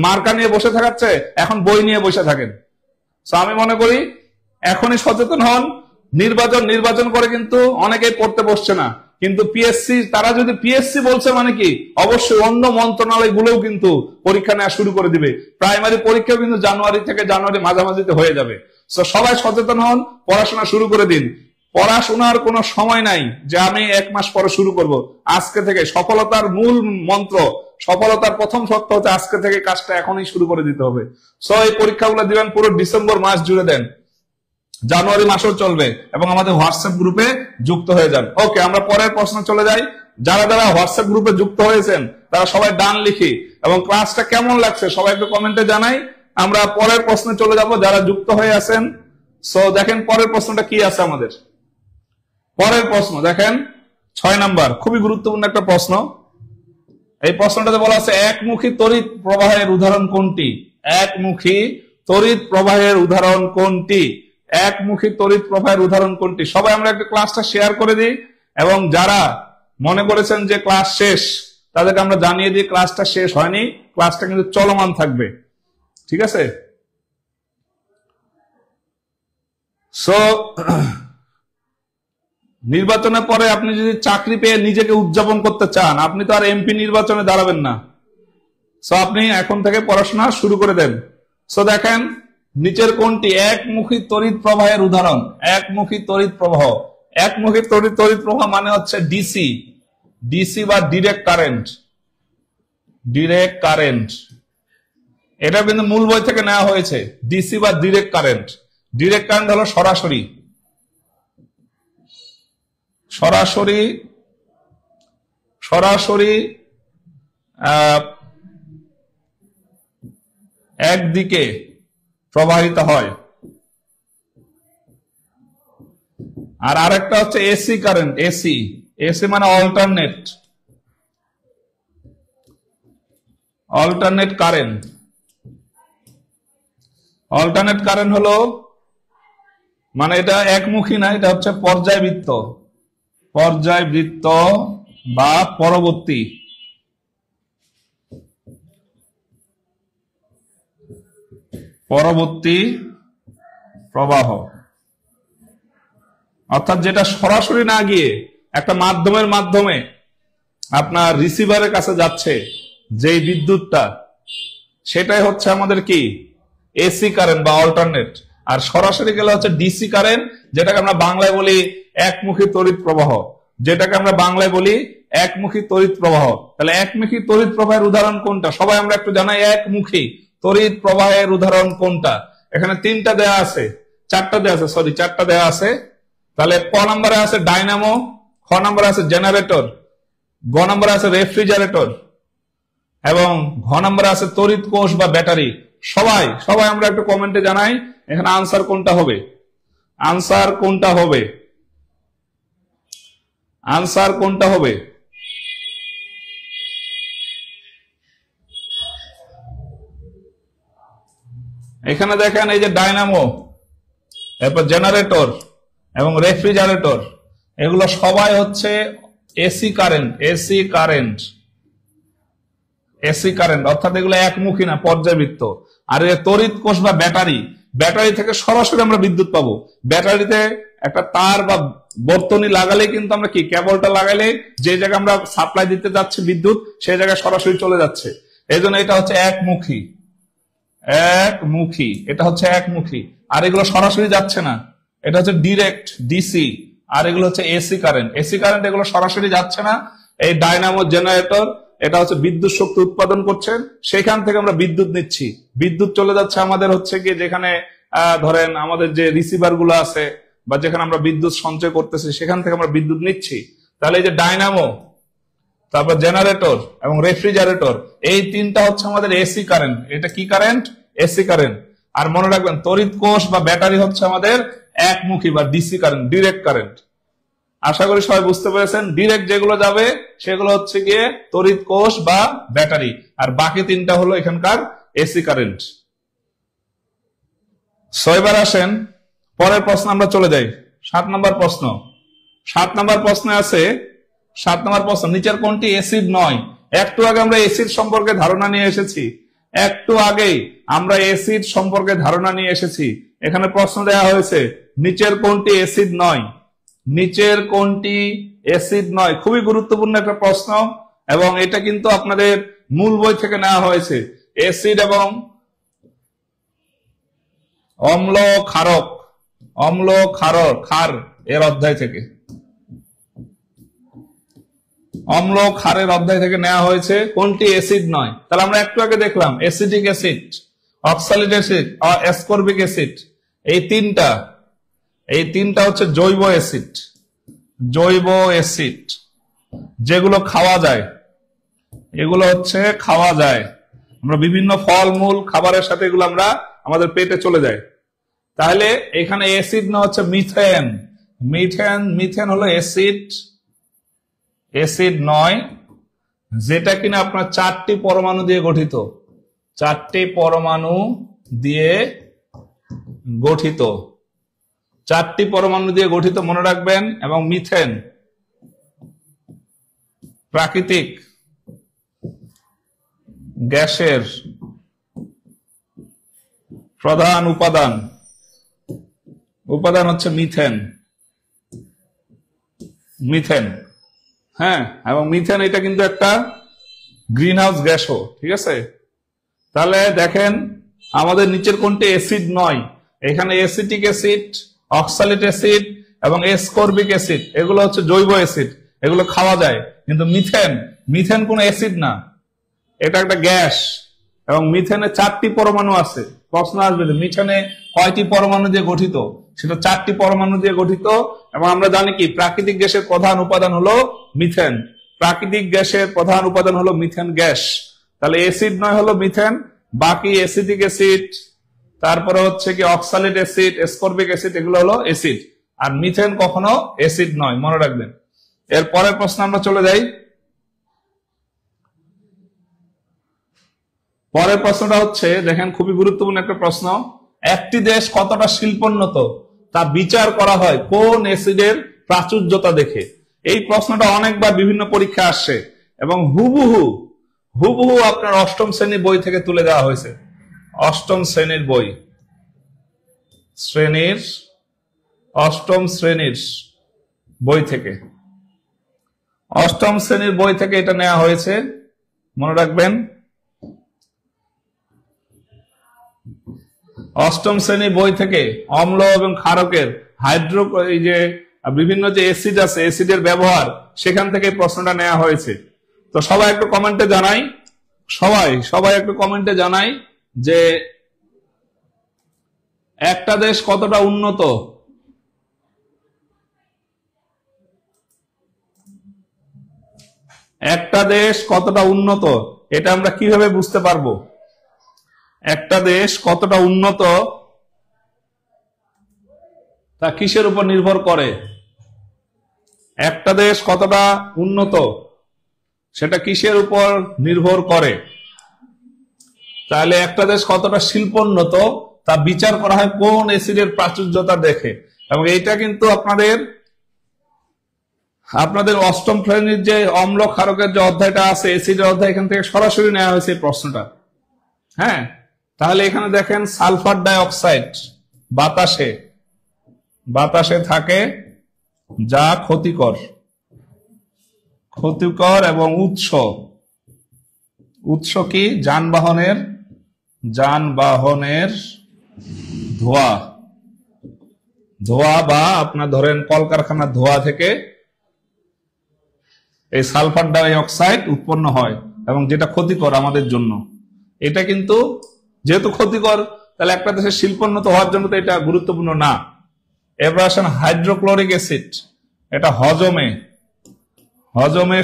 S1: মার্কা নিয়ে বসে থাকাচ্ছে এখন বই নিয়ে বসে থাকেন। আমি মনে করি এখনই সচেতন হন। নির্বাচন করে কিন্তু অনেকেই পড়তে বসছে না, কিন্তু পিএসসি, তারা যদি পিএসসি বলছে মানে কি, অবশ্যই অন্য মন্ত্রণালয় গুলোও কিন্তু পরীক্ষা নেওয়া শুরু করে দিবে। প্রাইমারি পরীক্ষা কিন্তু জানুয়ারি মাঝামাঝিতে হয়ে যাবে। সবাই সচেতন হন, পড়াশোনা শুরু করে দিন। পড়াশোনার কোনো সময় নাই যে আমি 1 মাস পরে শুরু করব। আজকে থেকে সফলতার মূল মন্ত্র, সফলতার প্রথম সত্য হচ্ছে আজকে থেকে কাজটা এখনই শুরু করে দিতে হবে। এই পরীক্ষাগুলো দিবেন পুরো ডিসেম্বর মাস জুড়ে দেন, জানুয়ারি মাসও চলবে এবং আমাদের হোয়াটসঅ্যাপ গ্রুপে যুক্ত হয়ে যান। ওকে, আমরা পরের প্রশ্ন চলে যাই। যারা হোয়াটসঅ্যাপ গ্রুপে যুক্ত হয়েছেন তারা সবাই ডান লিখি এবং ক্লাসটা কেমন লাগছে সবাই একটু কমেন্টে জানাই। আমরা পরের প্রশ্নে চলে যাব। যারা যুক্ত হয়ে আছেন, দেখেন পরের প্রশ্নটা কি আছে আমাদের। পরের প্রশ্ন দেখেন 6 নাম্বার, খুবই গুরুত্বপূর্ণ একটা প্রশ্ন। এই প্রশ্নটাতে বলা আছে একমুখী তড়িৎ প্রবাহের উদাহরণ কোনটি? একমুখী তড়িৎ প্রবাহের উদাহরণ কোনটি? একমুখী তড়িৎ প্রবাহের উদাহরণ কোনটি? সবাই আমরা একটা ক্লাসটা শেয়ার করে দিই, এবং যারা মনে করেছেন যে ক্লাস শেষ তাদেরকে আমরা জানিয়ে দিই ক্লাসটা শেষ হয়নি, ক্লাসটা কিন্তু চলমান থাকবে। ঠিক আছে? সো নির্বাচনের পরে আপনি যদি চাকরি পেয়ে নিজেকে উদযাপন করতে চান, আপনি তো আর এমপি নির্বাচনে দাঁড়াবেন না। সো আপনি এখন থেকে পড়াশোনা শুরু করে দেন। সো দেখেন নিচের কোনটি একমুখী তড়িৎ প্রবাহের উদাহরণ? একমুখী তড়িৎ প্রবাহ, একমুখী তড়িৎ প্রবাহ মানে হচ্ছে ডিসি, ডিসি বা ডিরেক্ট কারেন্ট, ডিরেক্ট কারেন্ট। এটা কিন্তু মূল বই থেকে নেওয়া হয়েছে। ডিসি বা ডিরেক্ট কারেন্ট, ডিরেক্ট কারেন্ট হলো সরাসরি, সরাসরি সরাসরি একদিকে প্রবাহিত হয়। আর আরেকটা হচ্ছে এসি কারেন্ট, এসি, এসি মানে alternate, alternate current. Alternate current হলো মানে এটা একমুখী না, এটা হচ্ছে পর্যায়বৃত্ত, পর্যায়বৃত্ত বা পরবর্তী, পরবর্তী প্রবাহ। অর্থাৎ যেটা সরাসরি না গিয়ে একটা মাধ্যমের মাধ্যমে আপনার রিসিভারের কাছে যাচ্ছে যে বিদ্যুৎটা, সেটাই হচ্ছে আমাদের কি এসি কারেন্ট বা অল্টারনেট। আর সরাসরি গেলে হচ্ছে ডিসি কারেন্ট, যেটাকে আমরা বাংলায় বলি একমুখী তড়িৎ প্রবাহ, যেটাকে আমরা বাংলায় বলি একমুখী তড়িৎ প্রবাহ। তাহলে একমুখী তড়িৎ প্রবাহের উদাহরণ কোনটা? সবাই আমরা একটু জানাই একমুখী তড়িৎ প্রবাহের উদাহরণ কোনটা? এখানে তিনটা দেয়া আছে, চারটা দেয়া আছে, সরি চারটা দেয়া আছে। তাহলে ক নম্বরে আছে ডাইনামো, খ নম্বরে আছে জেনারেটর, গ নম্বরে আছে রেফ্রিজারেটর, এবং ঘ নম্বরে আছে তড়িৎ কোষ বা ব্যাটারি। সবাই সবাই আমরা একটু কমেন্টে জানাই এখানে আনসার কোনটা হবে, আনসার কোনটা হবে, আনসার কোনটা হবে। এখানে দেখেন এই যে ডাইনামো, এরপর জেনারেটর এবং রেফ্রিজারেটর, এগুলো সবাই হচ্ছে AC current, AC current, AC current. অর্থাৎ এগুলো একমুখী না, পর্যায়বৃত্ত। আর তড়িৎ কোষ বা ব্যাটারি, ব্যাটারি থেকে সরাসরি আমরা বিদ্যুৎ পাবো। ব্যাটারিতে একটা তার বা বর্তনী লাগালে কিন্তু আমরা কি কেবলটা লাগালে যে জায়গায় আমরা সাপ্লাই দিতে যাচ্ছি বিদ্যুৎ, সেই জায়গায় সরাসরি চলে যাচ্ছে। এই জন্য এটা হচ্ছে একমুখী, একমুখী, এটা হচ্ছে একমুখী। আর এগুলো সরাসরি যাচ্ছে না, এটা হচ্ছে ডিরেক্ট ডিসি। আর এগুলো হচ্ছে এসি কারেন্ট, এসি কারেন্ট, এগুলো সরাসরি যাচ্ছে না। এই ডাইনামো জেনারেটর এটা হচ্ছে বিদ্যুৎ শক্তি উৎপাদন করছেন, সেখান থেকে আমরা বিদ্যুৎ নিচ্ছি। বিদ্যুৎ চলে যাচ্ছে আমাদের হচ্ছে কি যেখানে ধরেন আমাদের যে রিসিভার গুলো আছে বা যেখানে আমরা বিদ্যুৎ সঞ্চয় করতেছি, সেখান থেকে আমরা বিদ্যুৎ নিচ্ছি। তাহলে এই যে ডাইনামো, তারপর জেনারেটর এবং রেফ্রিজারেটর, এই তিনটা হচ্ছে আমাদের এসি কারেন্ট। এটা কি কারেন্ট? AC current. আর মনে রাখবেন তড়িৎ কোষ বা ব্যাটারি হচ্ছে আমাদের একমুখী বা ডিসি কারেন্ট, ডিরেক্ট কারেন্ট। আশা করি সবাই বুঝতে পেরেছেন। ডিরেক্ট যেগুলো যাবে সেগুলো হচ্ছে গিয়ে তড়িৎ কোষ বা ব্যাটারি, আর বাকি তিনটা হলো এখানকার এসি কারেন্ট। এবার আসেন পরের প্রশ্ন আমরা চলে যাই। 7 নম্বর প্রশ্ন। 7 নম্বর প্রশ্নে আছে, 7 নম্বর প্রশ্ন, নিচের কোনটি এসিড নয়? একটু আগে আমরা এসিড সম্পর্কে ধারণা নিয়ে এসেছি, একটু আগেই আমরা এসিড সম্পর্কে ধারণা নিয়ে এসেছি। এখানে প্রশ্ন দেওয়া হয়েছে নিচের কোনটি এসিড নয়? নিচের কোনটি এসিড নয়? খুবই গুরুত্বপূর্ণ একটা প্রশ্ন, এবং এটা কিন্তু আপনাদের মূল বই থেকে নেওয়া হয়েছে। এসিড এবং অম্ল ক্ষারক, অম্ল ক্ষারক, ক্ষার এর অধ্যায় থেকে, অম্ল ক্ষারের অধ্যায় থেকে নেওয়া হয়েছে কোনটি এসিড নয়। তাহলে আমরা একটু আগে দেখলাম acidic acid, oxalic acid, ascorbic acid, এই তিনটা হচ্ছে জৈব অ্যাসিড, জৈব অ্যাসিড যেগুলো খাওয়া যায়, এগুলো হচ্ছে খাওয়া যায়। আমরা বিভিন্ন ফলমূল খাবারের সাথে এগুলো আমরা আমাদের পেটে চলে যায়। তাহলে এখানে অ্যাসিড না হচ্ছে মিথেন, মিথেন, মিথেন হলো অ্যাসিড, এসিড নয়। যেটা কিনা আপনার 4টি পরমাণু দিয়ে গঠিত, 4টি পরমাণু দিয়ে গঠিত, 4টি পরমাণু দিয়ে গঠিত মনে রাখবেন। এবং মিথেন প্রাকৃতিক গ্যাসের প্রধান উপাদান হচ্ছে মিথেন। মিথেন, হ্যাঁ, এবং মিথেন এটা কিন্তু একটা গ্রিন হাউস গ্যাসও, ঠিক আছে। তাহলে দেখেন আমাদের নিচের কোনটি অ্যাসিড নয়, এখানে অ্যাসিটিক অ্যাসিড, অক্সালিক অ্যাসিড এবং এসকর্বিক অ্যাসিড, এগুলো হচ্ছে জৈব অ্যাসিড, এগুলো খাওয়া যায়। কিন্তু মিথেন কোনো অ্যাসিড না, এটা একটা গ্যাস। এবং মিথেনে 4টি পরমাণু আছে। প্রশ্ন আসবে যে মিথেনে কয়টি পরমাণু দিয়ে গঠিত, সেটা 4টি পরমাণু দিয়ে গঠিত। এবং আমরা জানি কি প্রাকৃতিক গ্যাসের প্রধান উপাদান হলো মিথেন, প্রাকৃতিক গ্যাসের প্রধান উপাদান হলো মিথেন গ্যাস। তাহলে অ্যাসিড নয় হলো মিথেন, বাকি অ্যাসিটিক অ্যাসিড, তারপরে হচ্ছে কি অক্সালিক অ্যাসিড, এসকর্বিক অ্যাসিড, এগুলো হলো অ্যাসিড। আর মিথেন কখনো অ্যাসিড নয়, মনে রাখবেন। এর পরের প্রশ্ন আমরা চলে যাই। পরের প্রশ্নটা হচ্ছে, দেখেন খুবই গুরুত্বপূর্ণ একটা প্রশ্ন, একটি দেশ কতটা শিল্পোন্নত তা বিচার করা হয় কোন অ্যাসিডের প্রাচুর্যতা দেখে। এই প্রশ্নটা অনেকবার বিভিন্ন পরীক্ষা আসছে এবং হুবহু আপনার 8ম শ্রেণীর বই থেকে তুলে দেওয়া হয়েছে। 8ম শ্রেণীর বই, 8ম শ্রেণীর বই থেকে, 8ম শ্রেণীর বই থেকে এটা নেওয়া হয়েছে, মনে রাখবেন। 8ম শ্রেণীর বই থেকে অম্ল এবং ক্ষারকের এই যে বিভিন্ন যে অ্যাসিড আছে, অ্যাসিডের ব্যবহার, সেখান থেকে প্রশ্নটা নেওয়া হয়েছে। তো সবাই একটু কমেন্টে জানাই, সবাই একটু কমেন্টে জানাই যে একটা দেশ কতটা উন্নত, একটা দেশ কতটা উন্নত এটা আমরা কিভাবে বুঝতে পারবো? একটা দেশ কতটা উন্নত তা কিসের উপর নির্ভর করে? একটা দেশ কতটা উন্নত সেটা কিসের উপর নির্ভর করে? তাহলে একটা দেশ কতটা শিল্পোন্নত তা বিচার করা হয় কোন অ্যাসিডের প্রাচুর্যতা দেখে। এবং এইটা কিন্তু আপনাদের 8ম শ্রেণীর যে অম্ল ক্ষারকের যে অধ্যায়টা আছে, অ্যাসিডের অধ্যায়, এখান থেকে সরাসরি নেওয়া হয়েছে এই প্রশ্নটা। হ্যাঁ, তাহলে এখানে দেখেন সালফার ডাইঅক্সাইড বাতাসে থাকে, যা ক্ষতিকর এবং উৎস কি? যানবাহনের ধোঁয়া বা আপনার ধরেন কলকারখানার ধোঁয়া থেকে এই সালফার ডাইঅক্সাইড উৎপন্ন হয় এবং যেটা ক্ষতিকর আমাদের জন্য। এটা কিন্তু যেহেতু ক্ষতিকর, তাহলে একটা দেশের শিল্পোন্নত হওয়ার জন্য তো এটা গুরুত্বপূর্ণ না। এবার আসেন হাইড্রোক্লোরিক অ্যাসিড, এটা হজমে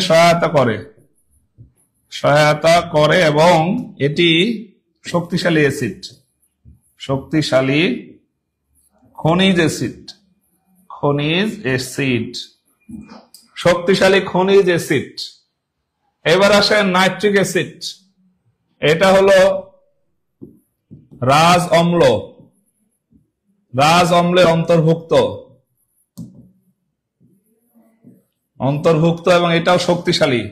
S1: সহায়তা করে এবং এটি শক্তিশালী খনিজ অ্যাসিড। এবার আসেন নাইট্রিক অ্যাসিড, এটা হলো রাজ অম্লের অন্তর্ভুক্ত এবং এটাও শক্তিশালী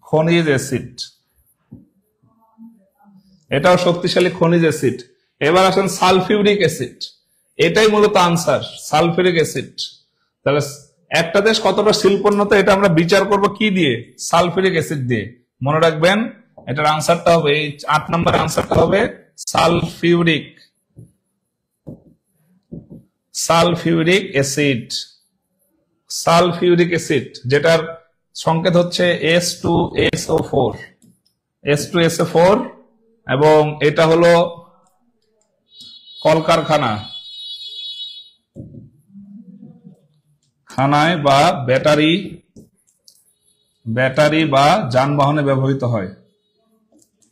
S1: খনিজ অ্যাসিড। এবার আসেন সালফিউরিক অ্যাসিড, এটাই মূলত আনসার, সালফিউরিক অ্যাসিড। তাহলে একটা দেশ কতটা শিল্পোন্নত এটা আমরা বিচার করব কি দিয়ে? সালফিউরিক অ্যাসিড দিয়ে। মনে রাখবেন এটার আনসারটা হবে, এই 8 নম্বর আনসারটা হবে সালফিউরিক অ্যাসিড, যেটার সংকেত হচ্ছে S2SO4 এবং এটা হলো কলকারখানায় বা ব্যাটারি বা যানবাহনে ব্যবহৃত হয়,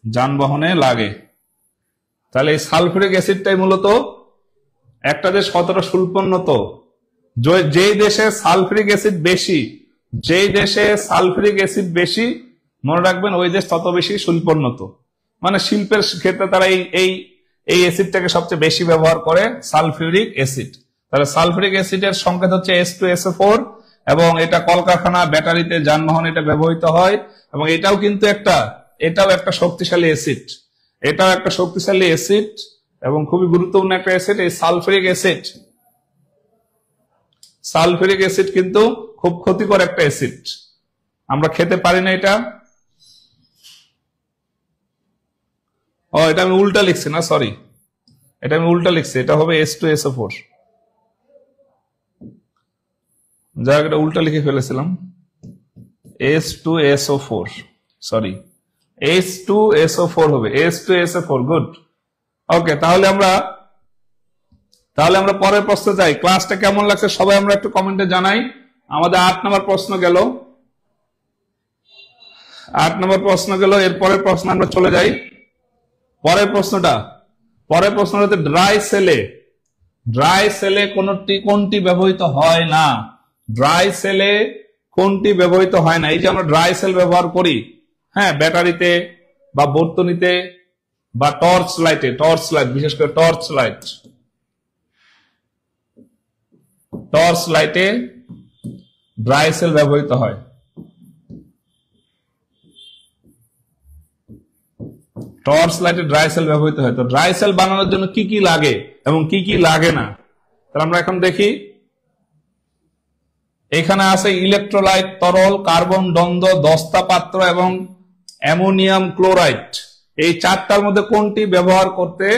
S1: যানবাহনে লাগে। তাহলে এই সালফিউরিক অ্যাসিডটাই মূলত একটা দেশ কতটা শিল্পোন্নত, যেই দেশে সালফিউরিক অ্যাসিড বেশি যেই দেশে সালফিউরিক অ্যাসিড বেশি, মনে রাখবেন ওই দেশ তত বেশি শিল্পোন্নত। মানে শিল্পের ক্ষেত্রে তারা এই অ্যাসিডটাকে সবচেয়ে বেশি ব্যবহার করে, সালফিউরিক অ্যাসিড। তাহলে সালফিউরিক অ্যাসিডের সংকেত হচ্ছে H2SO4, এবং এটা কলকারখানা, ব্যাটারিতে, যানবাহন এটা ব্যবহৃত হয়। এবং এটাও কিন্তু এটাও একটা শক্তিশালী অ্যাসিড, এটাও একটা শক্তিশালী অ্যাসিড এবং খুবই গুরুত্বপূর্ণ একটা অ্যাসিড। এই সালফিউরিক অ্যাসিড কিন্তু খুব ক্ষতিকর একটা অ্যাসিড, আমরা খেতে পারি না এটা। এটা আমি উল্টা লিখছি না, সরি, এটা আমি উল্টা লিখছি, এটা হবে H2SO4। যাই হোক, এটা উল্টা লিখে ফেলেছিলাম, H2SO4, সরি, H2SO4 হবে, H2SO4, গুড। ওকে, তাহলে আমরা পরের প্রশ্ন যাই। ক্লাসটা কেমন লাগছে সবাই আমরা একটু কমেন্টে জানাই। আমাদের 8 নম্বর প্রশ্ন গেল, 8 নম্বর প্রশ্ন গেল। এর পরের প্রশ্ন আমরা চলে যাই। পরের প্রশ্নটা হচ্ছে ড্রাই সেলে কোনটি ব্যবহৃত হয় না? ড্রাই সেলে কোনটি ব্যবহৃত হয় না? এই যে আমরা ড্রাই সেল ব্যবহার করি, হ্যাঁ, ব্যাটারিতে বা বর্তনীতে বা টর্চ লাইট, বিশেষ করে টর্চ লাইটে ড্রাই সেল ব্যবহৃত হয়। টর্চ লাইটে ড্রাই সেল ব্যবহৃত হয়। তো ড্রাই সেল বানানোর জন্য কি কি লাগে এবং কি কি লাগে না, তাহলে আমরা এখন দেখি। এখানে আছে ইলেকট্রোলাইট, তরল, কার্বন দ্বন্দ্ব, দস্তা পাত্র এবং অ্যামোনিয়াম ক্লোরাইড। এই চারটার মধ্যে কোনটি ব্যবহার করতে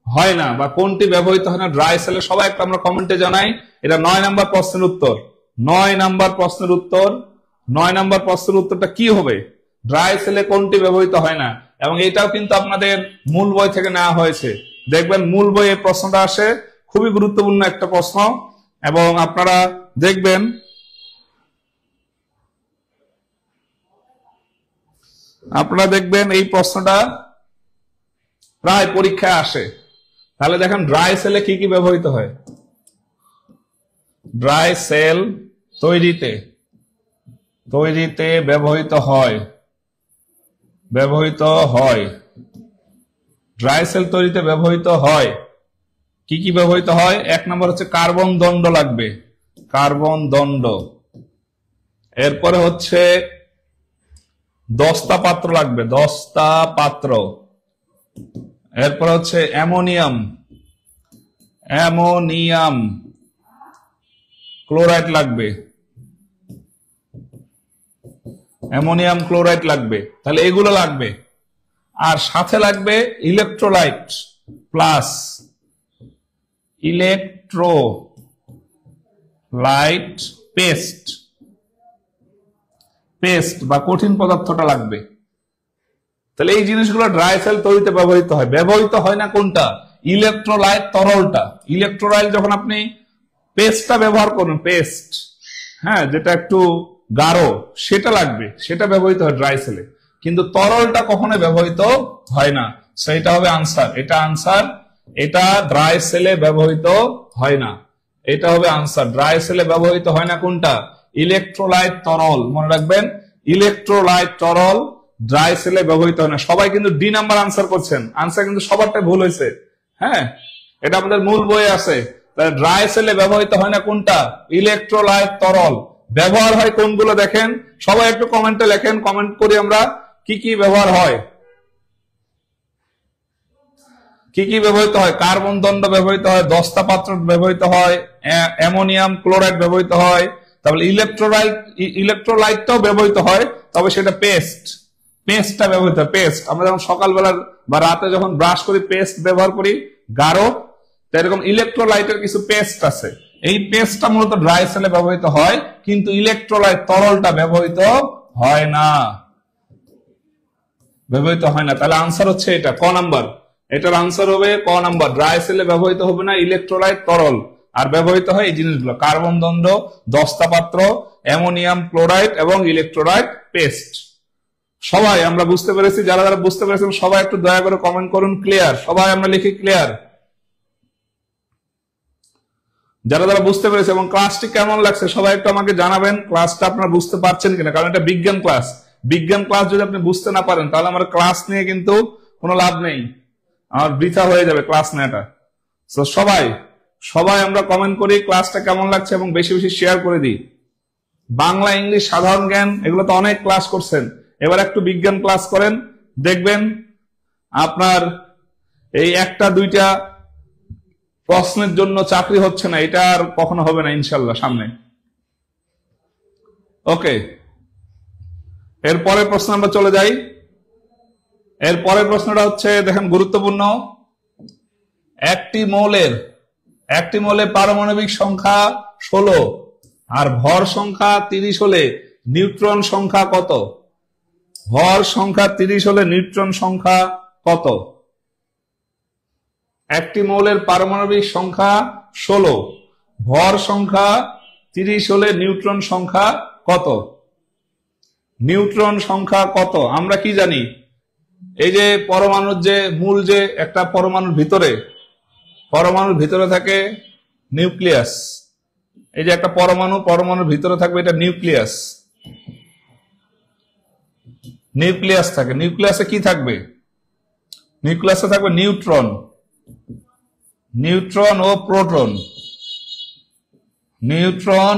S1: হয় না বা কোনটি ব্যবহৃত হয় না ড্রাই সেলে? সবাই একটা আমরা কমেন্টে জানাই। এটা 9 নম্বর প্রশ্নের উত্তর। 9 নম্বর প্রশ্নের উত্তরটা কি হবে? ড্রাই সেলে কোনটি ব্যবহৃত হয় না। এবং এটাও কিন্তু আপনাদের মূল বই থেকে নেওয়া হয়েছে। দেখবেন মূল বইয়ে প্রশ্নটা আসে, খুবই গুরুত্বপূর্ণ একটা প্রশ্ন। এবং আপনারা দেখবেন এই প্রশ্নটা প্রায় পরীক্ষায় আসে। তাহলে দেখেন ড্রাই সেলে কি কি ব্যবহৃত হয়। ড্রাই সেল তৈরিতে ব্যবহৃত হয়। ড্রাই সেল তৈরিতে ব্যবহৃত হয়। কি কি ব্যবহৃত হয়? 1 নম্বর হচ্ছে কার্বন দণ্ড লাগবে, কার্বন দণ্ড। এরপরে হচ্ছে দস্তা পাত্র লাগবে, দস্তা পাত্র। এরপরে হচ্ছে অ্যামোনিয়াম ক্লোরাইড লাগবে, অ্যামোনিয়াম ক্লোরাইড লাগবে। তাহলে এগুলো লাগবে। আর সাথে লাগবে ইলেকট্রোলাইট প্লাস ইলেকট্রোলাইট পেস্ট বা কঠিন পদার্থটা লাগবে। তাহলে এই জিনিসগুলো ড্রাই সেল তৈরিতে ব্যবহৃত হয়। ব্যবহৃত হয় না কোনটা? ইলেকট্রোলাইট, তরলটা। ইলেকট্রোলাইট যখন আপনি পেস্টটা ব্যবহার করবেন, পেস্ট, হ্যাঁ, যেটা একটু গাঢ়, সেটা লাগবে, সেটা ব্যবহৃত হয় ড্রাই সেলে। কিন্তু তরলটা কখনো ব্যবহৃত হয় না। সেটা হবে আনসার। এটা আনসার, এটা ড্রাই সেলে ব্যবহৃত হয় না। এটা হবে আনসার। ড্রাই সেলে ব্যবহৃত হয় না কোনটা? ইলেকট্রোলাইট, তরল। মনে রাখবেন, ইলেকট্রোলাইট, তরল ড্রাই সেলে ব্যবহৃত হয় না। সবাই কিন্তু ডি নাম্বার আনসার করছেন, আনসার কিন্তু সবারটা ভুল হয়েছে। হ্যাঁ, এটা আমাদের মূল বইয়ে আছে। ড্রাই সেলে ব্যবহৃত হয় না কোনটা? ইলেকট্রোলাইট, তরল। ব্যবহার হয় কোনগুলো দেখেন, সবাই একটু কমেন্টে লেখেন, কমেন্ট করি আমরা কি কি ব্যবহার হয়। কি কি ব্যবহৃত হয়? কার্বন দণ্ড ব্যবহৃত হয়, দস্তা পাত্র ব্যবহৃত হয়, অ্যামোনিয়াম ক্লোরাইড ব্যবহৃত হয়। তাহলে ইলেকট্রোলাইটটাও ব্যবহৃত হয়, তবে সেটা পেস্টটা ব্যবহৃত হয়। পেস্ট আমরা যখন সকালবেলা বা রাতে যখন ব্রাশ করি, পেস্ট ব্যবহার করি গাঢ়। এরকম ইলেকট্রোলাইটের কিছু পেস্ট আছে, এই পেস্টটা মূলত ড্রাই সেলে ব্যবহৃত হয়, কিন্তু ইলেকট্রোলাইট, তরলটা ব্যবহৃত হয় না। তাহলে আনসার হচ্ছে এটা, ক নাম্বার। এটার আনসার হবে ক নাম্বার। ড্রাই সেলে ব্যবহৃত হবে না ইলেকট্রোলাইট, তরল। আর ব্যবহৃত হয় এই জিনিসগুলো: কার্বন দণ্ড, দস্তা পাত্র, অ্যামোনিয়াম ক্লোরাইড এবং ইলেকট্রোলাইট পেস্ট। সবাই আমরা বুঝতে পেরেছি? যারা যারা বুঝতে পেরেছেন সবাই একটু দয়া করে কমেন্ট করুন ক্লিয়ার। সবাই আমরা লিখি ক্লিয়ার। যারা যারা বুঝতে পেরেছে এবং ক্লাসটি কেমন লাগছে সবাই একটু আমাকে জানাবেন, ক্লাসটা আপনারা বুঝতে পারছেন কিনা, কারণ এটা বিজ্ঞান ক্লাস। বিজ্ঞান ক্লাস যদি আপনি বুঝতে না পারেন তাহলে আমার ক্লাস নিয়ে কিন্তু কোনো লাভ নেই, আমার বৃথা হয়ে যাবে ক্লাস নেওয়াটা। তো সবাই আমরা কমেন্ট করি ক্লাসটা কেমন লাগছে এবং বেশি বেশি শেয়ার করে দিই। বাংলা, ইংলিশ, সাধারণ জ্ঞান এগুলো তো অনেক ক্লাস করছেন, এবার একটু বিজ্ঞান ক্লাস করেন, দেখবেন আপনার এই একটা দুইটা প্রশ্নের জন্য চাকরি হচ্ছে না, এটা আর কখনো হবে না ইনশাল্লাহ সামনে। ওকে, এরপরের প্রশ্ন আমরা চলে যাই। এরপরের প্রশ্নটা হচ্ছে দেখেন গুরুত্বপূর্ণ। একটি মৌলের পারমাণবিক সংখ্যা 16 আর ভর সংখ্যা 30 হলে নিউট্রন সংখ্যা কত? ভর সংখ্যা 30 হলে নিউট্রন সংখ্যা কত? একটি মৌলের পারমাণবিক সংখ্যা 16, ভর সংখ্যা 30 হলে নিউট্রন সংখ্যা কত? নিউট্রন সংখ্যা কত আমরা কি জানি? এই যে পরমাণুর যে মূল, যে একটা পরমাণুর ভিতরে থাকে নিউক্লিয়াস। এই যে একটা পরমাণুর ভিতরে থাকবে, এটা নিউক্লিয়াস থাকে। নিউক্লিয়াসে কি থাকবে? নিউক্লিয়াসে থাকবে নিউট্রন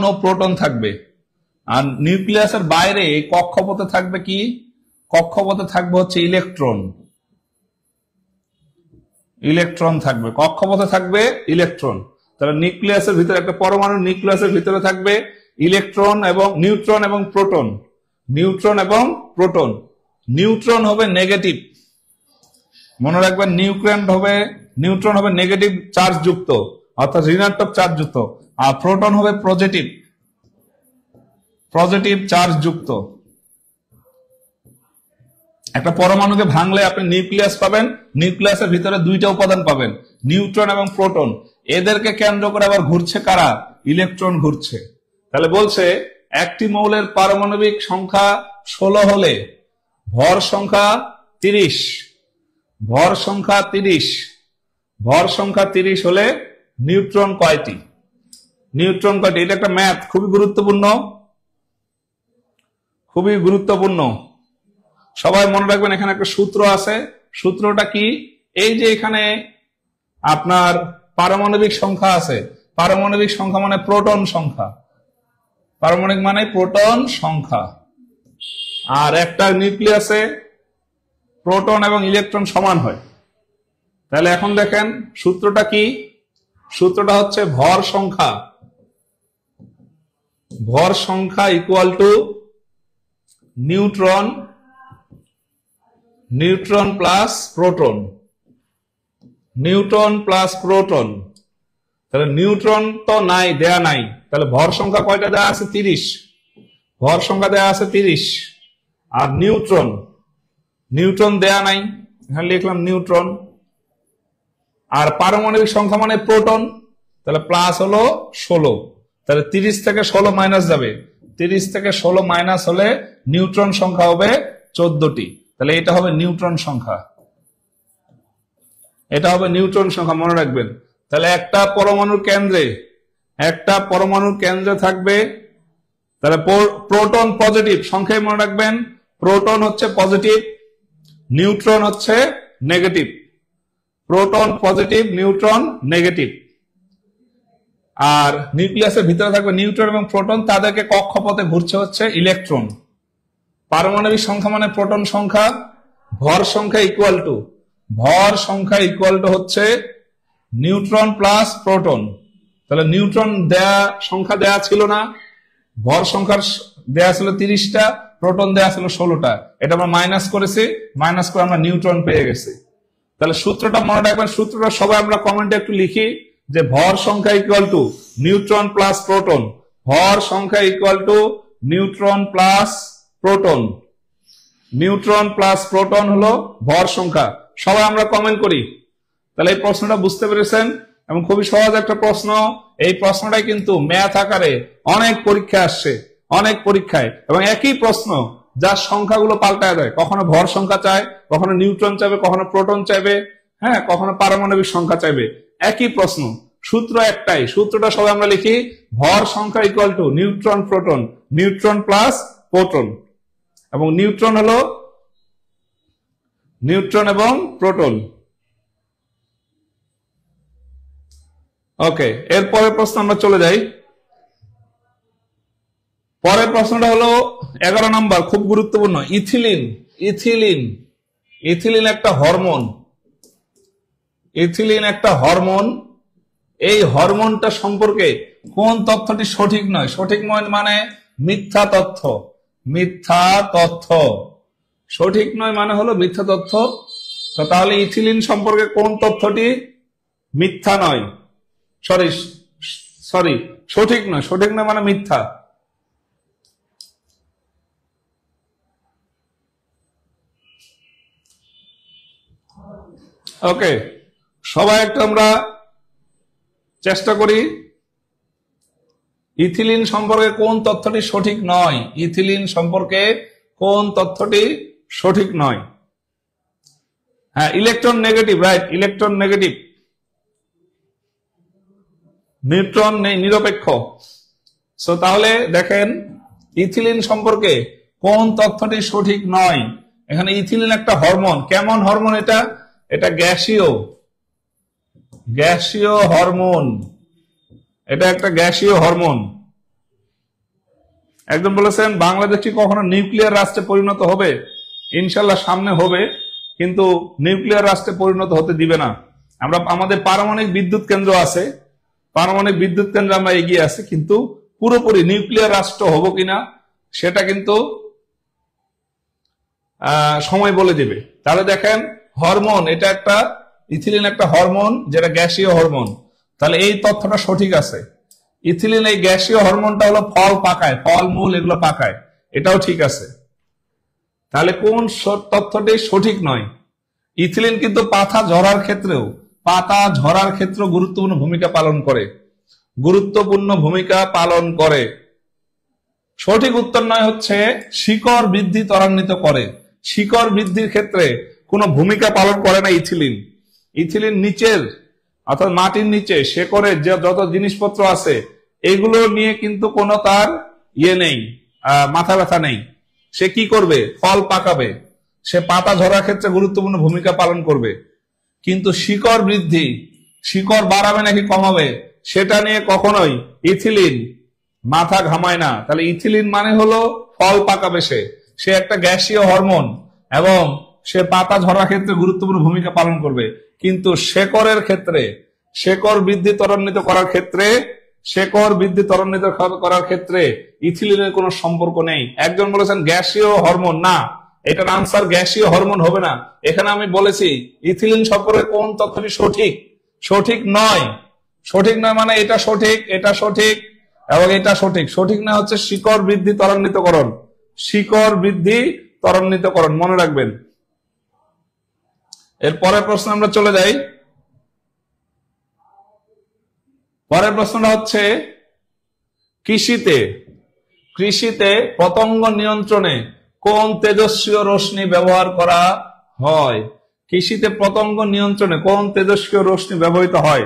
S1: ও প্রোটন থাকবে। আর নিউক্লিয়াসের বাইরে কক্ষপথে থাকবে কি? কক্ষপথে থাকবে হচ্ছে ইলেকট্রন থাকবে, কক্ষপথে থাকবে ইলেকট্রন। তাহলে নিউক্লিয়াসের ভিতরে একটা পরমাণু, নিউক্লিয়াসের ভিতরে থাকবে নিউট্রন এবং প্রোটন। নিউট্রন হবে নেগেটিভ, মনে রাখবেন। নিউট্রন হবে নেগেটিভ চার্জ যুক্ত, অর্থাৎ ঋণাত্মক চার্জ যুক্ত। আর প্রোটন হবে পজিটিভ চার্জ যুক্ত। একটা পরমাণুকে ভাঙলে আপনি নিউক্লিয়াস পাবেন, নিউক্লিয়াসের ভিতরে দুইটা উপাদান পাবেন, নিউট্রন এবং প্রোটন। এদেরকে কেন্দ্র করে আবার ঘুরছে কারা? ইলেকট্রন ঘুরছে। তাহলে বলছে একটি মৌলের পারমাণবিক সংখ্যা 16 হলে ভর সংখ্যা 30, ভর সংখ্যা 30 হলে নিউট্রন কয়টি? এটা একটা ম্যাথ, খুবই গুরুত্বপূর্ণ। সবাই মনে রাখবেন, এখানে একটা সূত্র আছে। সূত্রটা কি? এই যে এখানে আপনার পারমাণবিক সংখ্যা আছে, পারমাণবিক সংখ্যা মানে প্রোটন সংখ্যা, পারমাণবিক মানে প্রোটন সংখ্যা। আর একটা নিউক্লিয়াসে প্রোটন এবং ইলেকট্রন সমান হয়। তাহলে এখন দেখেন সূত্রটা কি? সূত্রটা হচ্ছে ভর সংখ্যা equal to neutron plus proton. তাহলে নিউট্রন তো দেয়া নাই, তাহলে ভর সংখ্যা কয়টা দেওয়া আছে? 30। ভর সংখ্যা দেওয়া আছে 30। আর নিউট্রন দেয়া নাই, এখানে লিখলাম নিউট্রন। আর পারমাণবিক সংখ্যা মানে প্রোটন, তাহলে প্লাস হলো 16। তাহলে 30 থেকে 16 মাইনাস যাবে, 30 থেকে 16 মাইনাস হলে নিউট্রন সংখ্যা হবে 14টি। তাহলে এটা হবে নিউট্রন সংখ্যা, মনে রাখবেন। তাহলে একটা পরমাণুর কেন্দ্রে থাকবে, তাহলে প্রোটন পজিটিভ সংখ্যায় মনে রাখবেন, প্রোটন হচ্ছে পজিটিভ, নিউট্রন হচ্ছে negative. Proton positive, neutron negative. আর নিউক্লিয়াসের ভিতরে থাকবে নিউট্রন এবং প্রোটন, তাদেরকে কক্ষপথে ঘুরছে হচ্ছে ইলেকট্রন। পারমাণবিক সংখ্যা মানে প্রোটন সংখ্যা, ভর সংখ্যা ইকুয়াল টু হচ্ছে নিউট্রন প্লাস প্রোটন। তাহলে নিউট্রন সংখ্যা দেয়া ছিল না, ভর সংখ্যা দেয়া ছিল 30টা, প্রোটন দেয়া ছিল 16টা। এটা আমরা মাইনাস করেছি, মাইনাস করে আমরা নিউট্রন পেয়ে গেছি। তাহলে সূত্রটা মনে রাখবেন, সূত্রটা সবাই আমরা কমেন্টে একটু লিখি যে ভর সংখ্যা equal to neutron plus proton. ভর সংখ্যা equal to neutron plus proton. Neutron plus proton হলো ভর সংখ্যা। সবাই আমরা কমেন্ট করি। তাহলে এই প্রশ্নটা বুঝতে পেরেছেন এবং খুবই সহজ একটা প্রশ্ন। এই প্রশ্নটাই কিন্তু ম্যাথ আকারে অনেক পরীক্ষায় আসছে, অনেক পরীক্ষায়, এবং একই প্রশ্ন যার সংখ্যাগুলো পাল্টায় দেয়। কখনো ভর সংখ্যা চায়, কখনো নিউট্রন চাইবে, কখনো প্রোটন চাইবে, কখনো পারমাণবিক সংখ্যা চাইবে। একই প্রশ্ন, সূত্র একটাই, সূত্রটা সবাই আমরা লিখি ভর সংখ্যা equal to neutron proton, neutron plus proton, এবং নিউট্রন হলো নিউট্রন এবং প্রোটন। ওকে, এরপরের প্রশ্ন আমরা চলে যাই। পরের প্রশ্নটা হলো 11 নম্বর, খুব গুরুত্বপূর্ণ। ইথিলিন, ইথিলিন, ইথিলিন একটা হরমোন, ইথিলিন একটা হরমোন। এই হরমোনটা সম্পর্কে কোন তথ্যটি সঠিক নয়? সঠিক নয় মানে মিথ্যা তথ্য, মিথ্যা তথ্য। সঠিক নয় মানে হলো মিথ্যা তথ্য। তো তাহলে ইথিলিন সম্পর্কে কোন তথ্যটি মিথ্যা নয়, সরি সরি সঠিক নয়, সঠিক নয় মানে মিথ্যা। ওকে, সবাই একটু আমরা চেষ্টা করি। ইথিলিন সম্পর্কে কোন তথ্যটি সঠিক নয়? ইথিলিন সম্পর্কে কোন তথ্যটি সঠিক নয়? হ্যাঁ, electron negative, right, electron negative. Neutron নেই, নিরপেক্ষ। সো তাহলে দেখেন ইথিলিন সম্পর্কে কোন তথ্যটি সঠিক নয়। এখানে ইথিলিন একটা হরমোন। কেমন হরমোন এটা? এটা গ্যাসীয়, গ্যাসীয় হরমোন। এটা একটা গ্যাসীয় হরমোন। একজন বলেছেন বাংলাদেশ কি কখনো নিউক্লিয়ার রাষ্ট্রে পরিণত হবে? ইনশাল্লাহ সামনে হবে, কিন্তু নিউক্লিয়ার রাষ্ট্রে পরিণত হতে দিবে না। আমরা আমাদের পারমাণবিক বিদ্যুৎ কেন্দ্র আছে, পারমাণবিক বিদ্যুৎ কেন্দ্রে আমরা এগিয়ে আছি, কিন্তু পুরোপুরি নিউক্লিয়ার রাষ্ট্র হব কিনা সেটা কিন্তু সময় বলে দিবে। তাহলে দেখেন হরমোন, এটা একটা ইথিলিন একটা হরমোন, যেটা গ্যাসীয় হরমোন। তাহলে এই তথ্যটা সঠিক আছে। ইথিলিন এই গ্যাসীয় হরমোনটা হলো ফল পাকায়, ফল মূল এগুলো পাকায়, এটাও ঠিক আছে। তাহলে কোন তথ্যটি সঠিক নয়? ইথিলিন কিন্তু পাতা ঝরার ক্ষেত্রেও, পাতা ঝরার ক্ষেত্রে গুরুত্বপূর্ণ ভূমিকা পালন করে, গুরুত্বপূর্ণ ভূমিকা পালন করে। সঠিক উত্তর নয় হচ্ছে শিকড় বৃদ্ধি ত্বরান্বিত করে। শিকড় বৃদ্ধির ক্ষেত্রে কোনো ভূমিকা পালন করে না ইথিলিন। ইথিলিন নিচের অর্থাৎ মাটির নিচে শেকড়ের যে যত জিনিসপত্র আছে এগুলো নিয়ে কিন্তু কোনো তার নেই, মাথা ব্যথা নেই। সে কি করবে? ফল পাকাবে, সে পাতা ঝরার ক্ষেত্রে গুরুত্বপূর্ণ ভূমিকা পালন করবে। কিন্তু শিকড় বৃদ্ধি, শিকড় বাড়াবে নাকি কমাবে, সেটা নিয়ে কখনোই ইথিলিন মাথা ঘামায় না। তাহলে ইথিলিন মানে হলো ফল পাকাবে, সে একটা গ্যাসীয় হরমোন এবং সে পাতা ঝরার ক্ষেত্রে গুরুত্বপূর্ণ ভূমিকা পালন করবে। কিন্তু শেকড়ের ক্ষেত্রে, শেকড় বৃদ্ধি ত্বরান্বিত করার ক্ষেত্রে, শেকড় বৃদ্ধি ত্বরান্বিত করার ক্ষেত্রে ইথিলিনের কোনো সম্পর্ক নেই। একজন বলেছেন গ্যাসীয় হরমোন, না, এটার আনসার গ্যাসীয় হরমোন হবে না। এখানে আমি বলেছি ইথিলিন সম্পর্কে কোন তথ্যটি সঠিক, সঠিক নয়। সঠিক নয় মানে এটা সঠিক, এটা সঠিক এবং এটা সঠিক। সঠিক না হচ্ছে শিকড় বৃদ্ধি ত্বরান্বিতকরণ, শিকড় বৃদ্ধি ত্বরান্বিতকরণ, মনে রাখবেন। এর পরের প্রশ্ন আমরা চলে যাই। পরের প্রশ্নটা হচ্ছে কৃষিতে, কৃষিতে পতঙ্গ নিয়ন্ত্রণে কোন তেজস্ক্রিয় রশ্মি ব্যবহার করা হয়? কৃষিতে পতঙ্গ নিয়ন্ত্রণে কোন তেজস্ক্রিয় রশ্মি ব্যবহৃত হয়?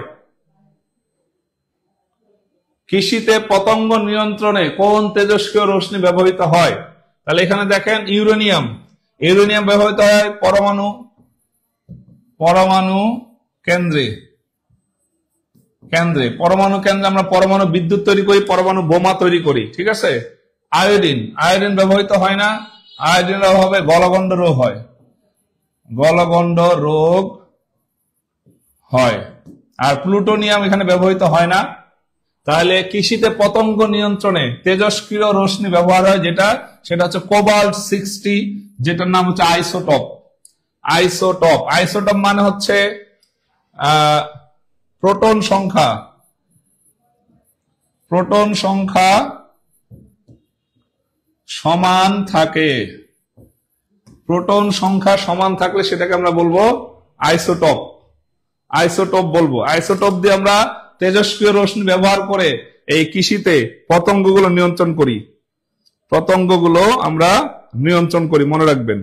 S1: কৃষিতে পতঙ্গ নিয়ন্ত্রণে কোন তেজস্ক্রিয় রশ্মি ব্যবহৃত হয়? তাহলে এখানে দেখেন ইউরেনিয়াম, ইউরেনিয়াম ব্যবহৃত হয় পরমাণু, পরমাণু কেন্দ্রে, কেন্দ্রে, পরমাণু কেন্দ্রে আমরা পরমাণু বিদ্যুৎ তৈরি করি, পরমাণু বোমা তৈরি করি, ঠিক আছে। আয়োডিন, আয়োডিন ব্যবহৃত হয় না, আয়োডিনের অভাবে গলগণ্ড রোগ হয়, গলগণ্ড রোগ হয়। আর প্লুটোনিয়াম এখানে ব্যবহৃত হয় না। তাহলে কৃষিতে পতঙ্গ নিয়ন্ত্রণে তেজস্ক্রিয় রশ্মি ব্যবহার হয় যেটা, সেটা হচ্ছে কোবাল্ট 60, যেটার নাম হচ্ছে আইসোটপ। আইসোটপ, আইসোটপ মানে হচ্ছে প্রোটন সংখ্যা, প্রোটন সংখ্যা সমান থাকে, প্রোটন সংখ্যা সমান থাকলে সেটাকে আমরা বলবো আইসোটপ, আইসোটপ বলবো। আইসোটপ দিয়ে আমরা তেজস্ক্রিয় রশ্মি ব্যবহার করে এই কৃষিতে পতঙ্গগুলো নিয়ন্ত্রণ করি, পতঙ্গগুলো আমরা নিয়ন্ত্রণ করি, মনে রাখবেন।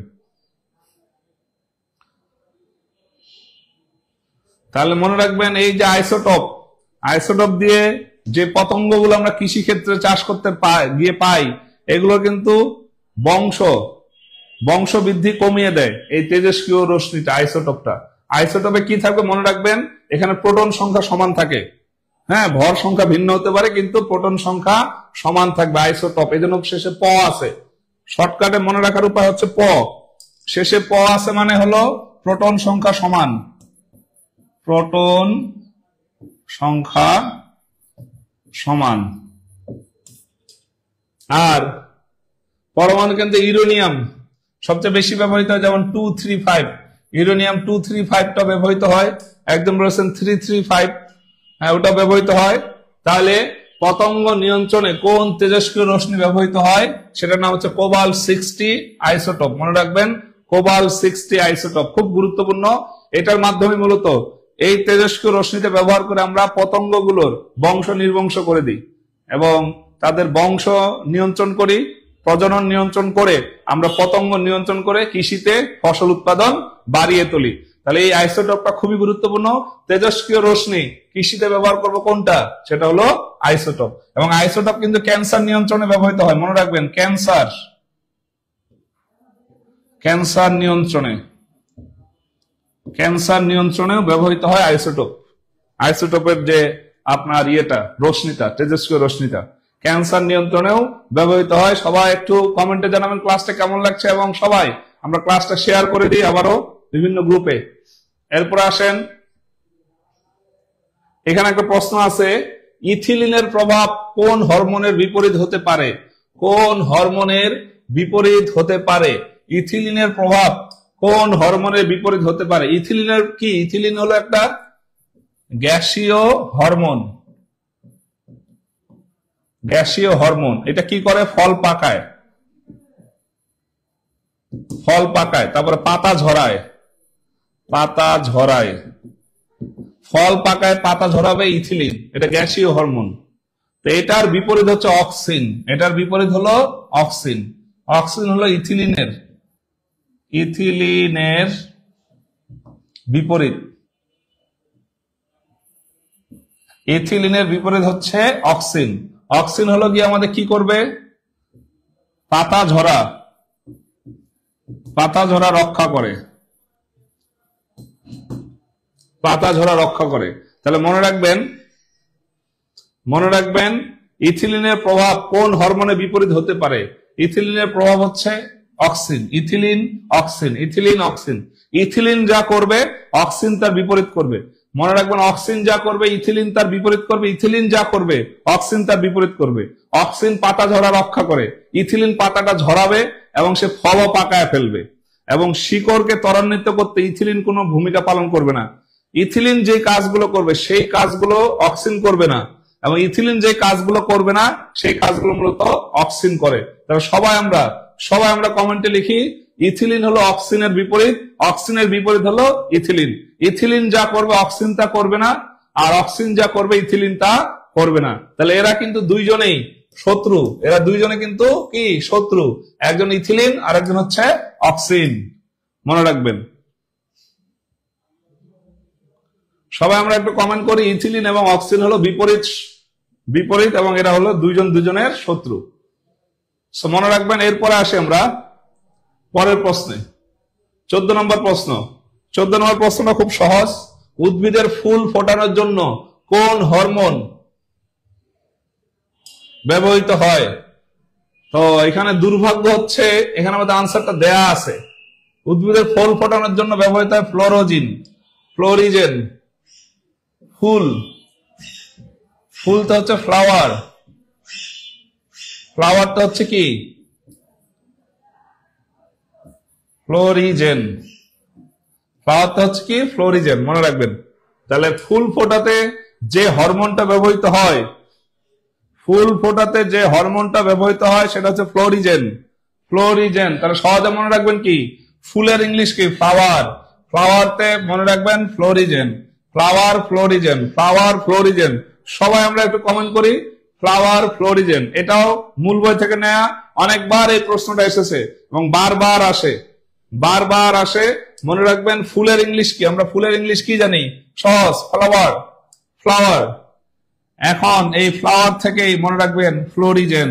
S1: তাহলে মনে রাখবেন এই যে আইসোটপ, আইসোটোপ দিয়ে যে পতঙ্গগুলো আমরা কৃষি ক্ষেত্রে চাষ করতে গিয়ে পাই, এগুলো কিন্তু বংশ বৃদ্ধি কমিয়ে দেয় এই তেজস্ক্রিয় রশ্মিটা, আইসোটোপটা। আইসোটোপে কি থাকবে মনে রাখবেন, এখানে প্রোটন সংখ্যা সমান থাকে। হ্যাঁ, ভর সংখ্যা ভিন্ন হতে পারে কিন্তু প্রোটন সংখ্যা সমান থাকবে আইসোটোপ। এই জন্য শেষে প আছে। শর্টকাটে মনে রাখার উপায় হচ্ছে প, শেষে প আছে মানে হলো প্রোটন সংখ্যা সমান, প্রোটন সংখ্যা সমান। আর পরমাণু কিন্তু ইউরেনিয়াম সবচেয়ে বেশি ব্যবহৃত হয়, যেমন 235, ইউরেনিয়াম 235টা ব্যবহৃত হয়। একদম বলেছেন 335, হ্যাঁ ওটা ব্যবহৃত হয়। তাহলে পতঙ্গ নিয়ন্ত্রণে কোন তেজস্ক্রিয় রশ্মি ব্যবহৃত হয়, সেটার নাম হচ্ছে কোবাল্ট 60 আইসোটোপ। মনে রাখবেন, কোবাল্ট 60 আইসোটোপ খুব গুরুত্বপূর্ণ। এটার মাধ্যমে মূলত এই তেজস্ক্রিয় রশ্মিতে ব্যবহার করে আমরা পতঙ্গগুলোর বংশ নির্বংশ করে দিই এবং তাদের বংশ নিয়ন্ত্রণ করি, প্রজনন নিয়ন্ত্রণ করে আমরা পতঙ্গ নিয়ন্ত্রণ করে কৃষিতে ফসল উৎপাদন বাড়িয়ে তুলি। তাহলে এই আইসোটোপটা খুবই গুরুত্বপূর্ণ। তেজস্ক্রিয় রশ্মি কৃষিতে ব্যবহার করব কোনটা, সেটা হলো আইসোটোপ। এবং আইসোটোপ কিন্তু ক্যান্সার নিয়ন্ত্রণে ব্যবহৃত হয়, মনে রাখবেন, ক্যান্সার নিয়ন্ত্রণেও ব্যবহৃত হয় আইসোটোপ। আইসোটোপের যে আপনার রশ্মিটা, তেজস্ক্রিয় রশ্মিটা ক্যান্সার নিয়ন্ত্রণেও ব্যবহৃত হয়। সবাই একটু কমেন্টে জানাবেন ক্লাসটা কেমন লাগছে, এবং সবাই আমরা ক্লাসটা শেয়ার করে দিই আবারও বিভিন্ন গ্রুপে। এরপর আসেন, এখানে একটা প্রশ্ন আছে, ইথিলিনের প্রভাব কোন হরমোনের বিপরীত হতে পারে? কোন হরমোনের বিপরীত হতে পারে? ইথিলিনের প্রভাব কোন হরমোনের বিপরীত হতে পারে? ইথিলিনের কি? ইথিলিন হলো একটা গ্যাসীয় হরমোন। গ্যাসীয় হরমোন। এটা কি করে? ফল পাকায়, তারপরে পাতা ঝরায়, ফল পাকায়, পাতা ঝরাবে ইথিলিন। এটা গ্যাসীয় হরমোন। তো এটার বিপরীত হচ্ছে অক্সিন। এটার বিপরীত হলো অক্সিন। অক্সিন হলো ইথিলিনের বিপরীত। ইথিলিনের বিপরীত হচ্ছে অক্সিন। অক্সিন হলো গিয়ে আমাদের কি করবে? পাতা ঝরা রক্ষা করে, তাহলে মনে রাখবেন ইথিলিনের প্রভাব কোন হরমোনের বিপরীত হতে পারে? ইথিলিনের প্রভাব হচ্ছে অক্সিন। ইথিলিন যা করবে অক্সিন তার বিপরীত করবে। মনে রাখবেন, অক্সিন যা করবে ইথিলিন তার বিপরীত করবে, ইথিলিন যা করবে অক্সিন তার বিপরীত করবে। অক্সিন পাতা ঝরা রক্ষা করে, ইথিলিন পাতাটা ঝরাবে এবং সে ফলও পাকায় ফেলবে। এবং শিকড়কে ত্বরান্বিত করতে ইথিলিন কোনো ভূমিকা পালন করবে না। ইথিলিন যে কাজগুলো করবে সেই কাজগুলো অক্সিন করবে না, এবং ইথিলিন যে কাজগুলো করবে না সেই কাজগুলো মূলত অক্সিন করে। তাহলে সবাই আমরা কমেন্টে লিখি, ইথিলিন হলো অক্সিনের বিপরীত, অক্সিনের বিপরীত হলো ইথিলিন। ইথিলিন যা করবে অক্সিন তা করবে না, আর অক্সিন যা করবে ইথিলিন তা করবে না। তাহলে এরা কিন্তু দুইজনেই শত্রু, কিন্তু কি শত্রু? একজন ইথিলিন আর একজন হচ্ছে অক্সিন। মনে রাখবেন, সবাই আমরা একটু কমেন্ট করি, ইথিলিন এবং অক্সিন হলো বিপরীত এবং এরা হলো দুজনের শত্রু। মনে রাখবেন। এরপরে আসি আমরা পরের প্রশ্নে, 14 নম্বর প্রশ্ন। 14 নম্বর প্রশ্নটা খুব সহজ। উদ্ভিদের ফুল ফোটানোর জন্য কোন হরমোন ব্যবহৃত হয়? তো এখানে দুর্ভাগ্য হচ্ছে, এখানে আমাদের আনসারটা দেয়া আছে। উদ্ভিদের ফুল ফোটানোর জন্য ব্যবহৃত হয় ফ্লোরিজেন। ফুলটা হচ্ছে ফ্লাওয়ারটা হচ্ছে কি? ফ্লোরিজেন। মনে রাখবেন। তাহলে ফুল ফোটাতে যে হরমোনটা ব্যবহৃত হয় সেটা হচ্ছে ফ্লোরিজেন। তাহলে সহজে মনে রাখবেন কি? ফুলের ইংলিশ কি? ফ্লাওয়ারতে মনে রাখবেন ফ্লোরিজেন। ফ্লোরিজেন। সবাই আমরা একটু কমেন্ট করি, ফ্লোরিজেন। এটাও মূল বই থেকে নেয়া। অনেকবার এই প্রশ্নটা এসেছে এবং বারবার আসে। মনে রাখবেন ফুলের ইংলিশ কি? আমরা ফুলের ইংলিশ কি জানি? সহজ, ফ্লাওয়ার। এখন এই ফ্লাওয়ার থেকেই মনে রাখবেন ফ্লোরিজেন,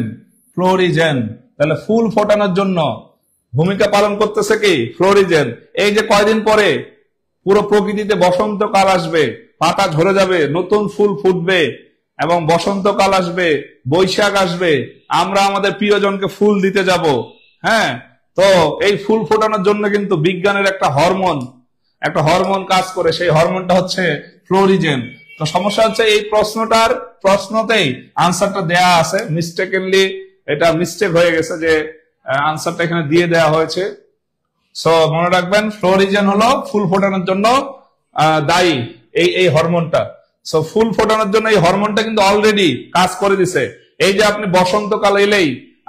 S1: ফ্লোরিজেন। তাহলে ফুল ফোটানোর জন্য ভূমিকা পালন করতেছে কি? ফ্লোরিজেন। এই যে কয়দিন পরে পুরো প্রকৃতিতে বসন্তকাল আসবে, পাতা ঝরে যাবে, নতুন ফুল ফুটবে এবং বসন্তকাল আসবে, বৈশাখ আসবে, আমরা আমাদের প্রিয়জনকে ফুল দিতে যাব। হ্যাঁ, তো এই ফুল ফোটানোর জন্য কিন্তু বিজ্ঞানের একটা হরমোন কাজ করে, সেই হরমোনটা হচ্ছে ফ্লোরিজেন। তো সমস্যা হচ্ছে এই প্রশ্নতেই আনসারটা দেয়া আছে, মিস্টেকেনলি এটা মিস্টেক হয়ে গেছে যে আনসারটা এখানে দিয়ে দেওয়া হয়েছে। সো মনে রাখবেন ফ্লোরিজেন হলো ফুল ফোটানোর জন্য দায়ী এই হরমোনটা। সো ফুল ফোটানোর জন্য এই হরমোনটা কিন্তু অলরেডি কাজ করে দিছে। এই যে আপনি বসন্তকাল এলেই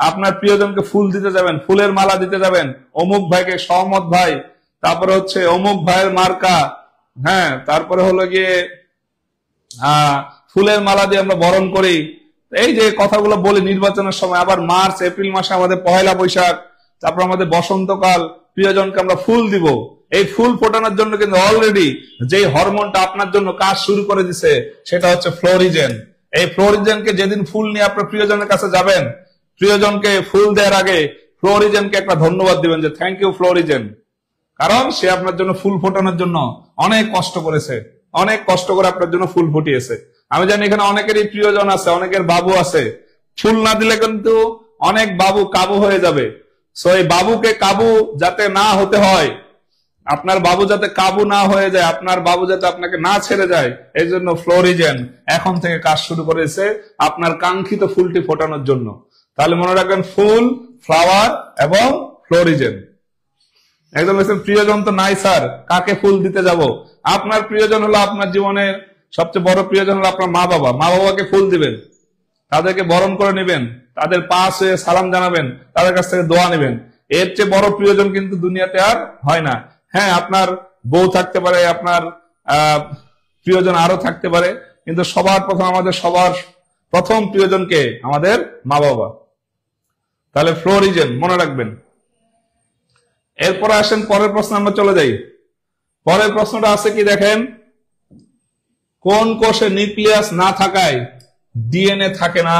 S1: আপনার প্রিয়জনকে ফুল দিতে যাবেন, ফুলের মালা দিতে যাবেন, অমুক ভাইকে সহমত ভাই, তারপরে হচ্ছে অমুক ভাইয়ের মার্কা, হ্যাঁ, তারপরে হলো গিয়ে ফুলের মালা দিয়ে আমরা বরণ করি। এই যে কথাগুলো বলি নির্বাচনের সময়, আবার মার্চ এপ্রিল মাসে আমাদের পহেলা বৈশাখ, তারপর আমাদের বসন্তকাল, প্রিয়জনকে আমরা ফুল দিব। এই ফুল ফোটানোর জন্য কিন্তু অলরেডি যে হরমোনটা আপনার জন্য কাজ শুরু করে দিছে সেটা হচ্ছে ফ্লোরিজেন। এই ফ্লোরিজেনকে যেদিন ফুল নিয়ে আপনার প্রিয়জনের কাছে যাবেন, প্রিয়জনকে ফুল দেওয়ার আগে ফ্লোরিজেনকে একটা ধন্যবাদ দিবেন যে থ্যাংক ইউ ফ্লোরিজেন, কারণ সে আপনার জন্য ফুল ফোটানোর জন্য অনেক কষ্ট করেছে, অনেক কষ্ট করে আপনার জন্য ফুল ফুটিয়েছে। আমি জানি এখানে অনেকেরই প্রিয়জন আছে, অনেকের বাবু আছে, ফুল না দিলে কিন্তু অনেক বাবু কাবু হয়ে যাবে। সো এই বাবুকে কাবু যাতে না হতে হয়, আপনার বাবু যাতে কাবু না হয়ে যায়, আপনার বাবু যাতে আপনাকে না ছেড়ে যায়, এই জন্য ফ্লোরিজেন এখন থেকে কাজ শুরু করেছে আপনার কাঙ্ক্ষিত ফুলটি ফোটানোর জন্য। তাহলে মনে রাখবেন ফুল, ফ্লাওয়ার এবং ফ্লোরিজেন। একদম প্রিয়জন তো নাই স্যার, কাকে ফুল দিতে যাব? আপনার প্রিয়জন হলো আপনার জীবনের সবচেয়ে বড় প্রিয়জন হলো আপনার মা বাবা। মা বাবাকে ফুল দিবেন, তাদেরকে বরণ করে নেবেন, তাদের পাশ হয়ে সালাম জানাবেন, তাদের কাছ থেকে দোয়া নেবেন। এর চেয়ে বড় প্রিয়জন কিন্তু দুনিয়াতে আর হয় না। হ্যাঁ, আপনার বউ থাকতে পারে, আপনার প্রিয়জন আরো থাকতে পারে, কিন্তু সবার প্রথম প্রিয়জনকে আমাদের মা বাবা। তাহলে ফ্লোরিজেন মনে রাখবেন। এরপরে আসেন পরের প্রশ্ন, আমরা চলে যাই। পরের প্রশ্নটা আছে কি দেখেন, কোন কোষে নিউক্লিয়াস না থাকায় ডিএনএ থাকে না?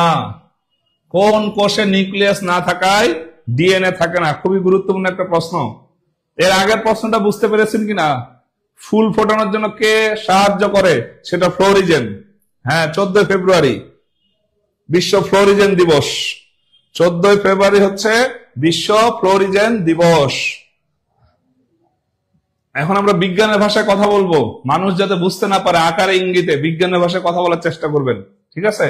S1: কোন কোষে নিউক্লিয়াস না থাকায় ডিএনএ থাকে না? খুবই গুরুত্বপূর্ণ একটা প্রশ্ন। এর আগের প্রশ্নটা বুঝতে পেরেছেন কিনা? ফুল ফোটানোর জন্য কে সাহায্য করে? সেটা ফ্লোরিজেন। হ্যাঁ, 14 ফেব্রুয়ারি বিশ্ব ফ্লোরিজেন দিবস। 14 ফেব্রুয়ারি হচ্ছে বিশ্ব ফ্লোরিজেন দিবস। এখন আমরা বিজ্ঞানের ভাষায় কথা বলবো, মানুষ যাতে বুঝতে না পারে, আকারে ইঙ্গিতে বিজ্ঞানের ভাষায় কথা বলার চেষ্টা করবেন, ঠিক আছে?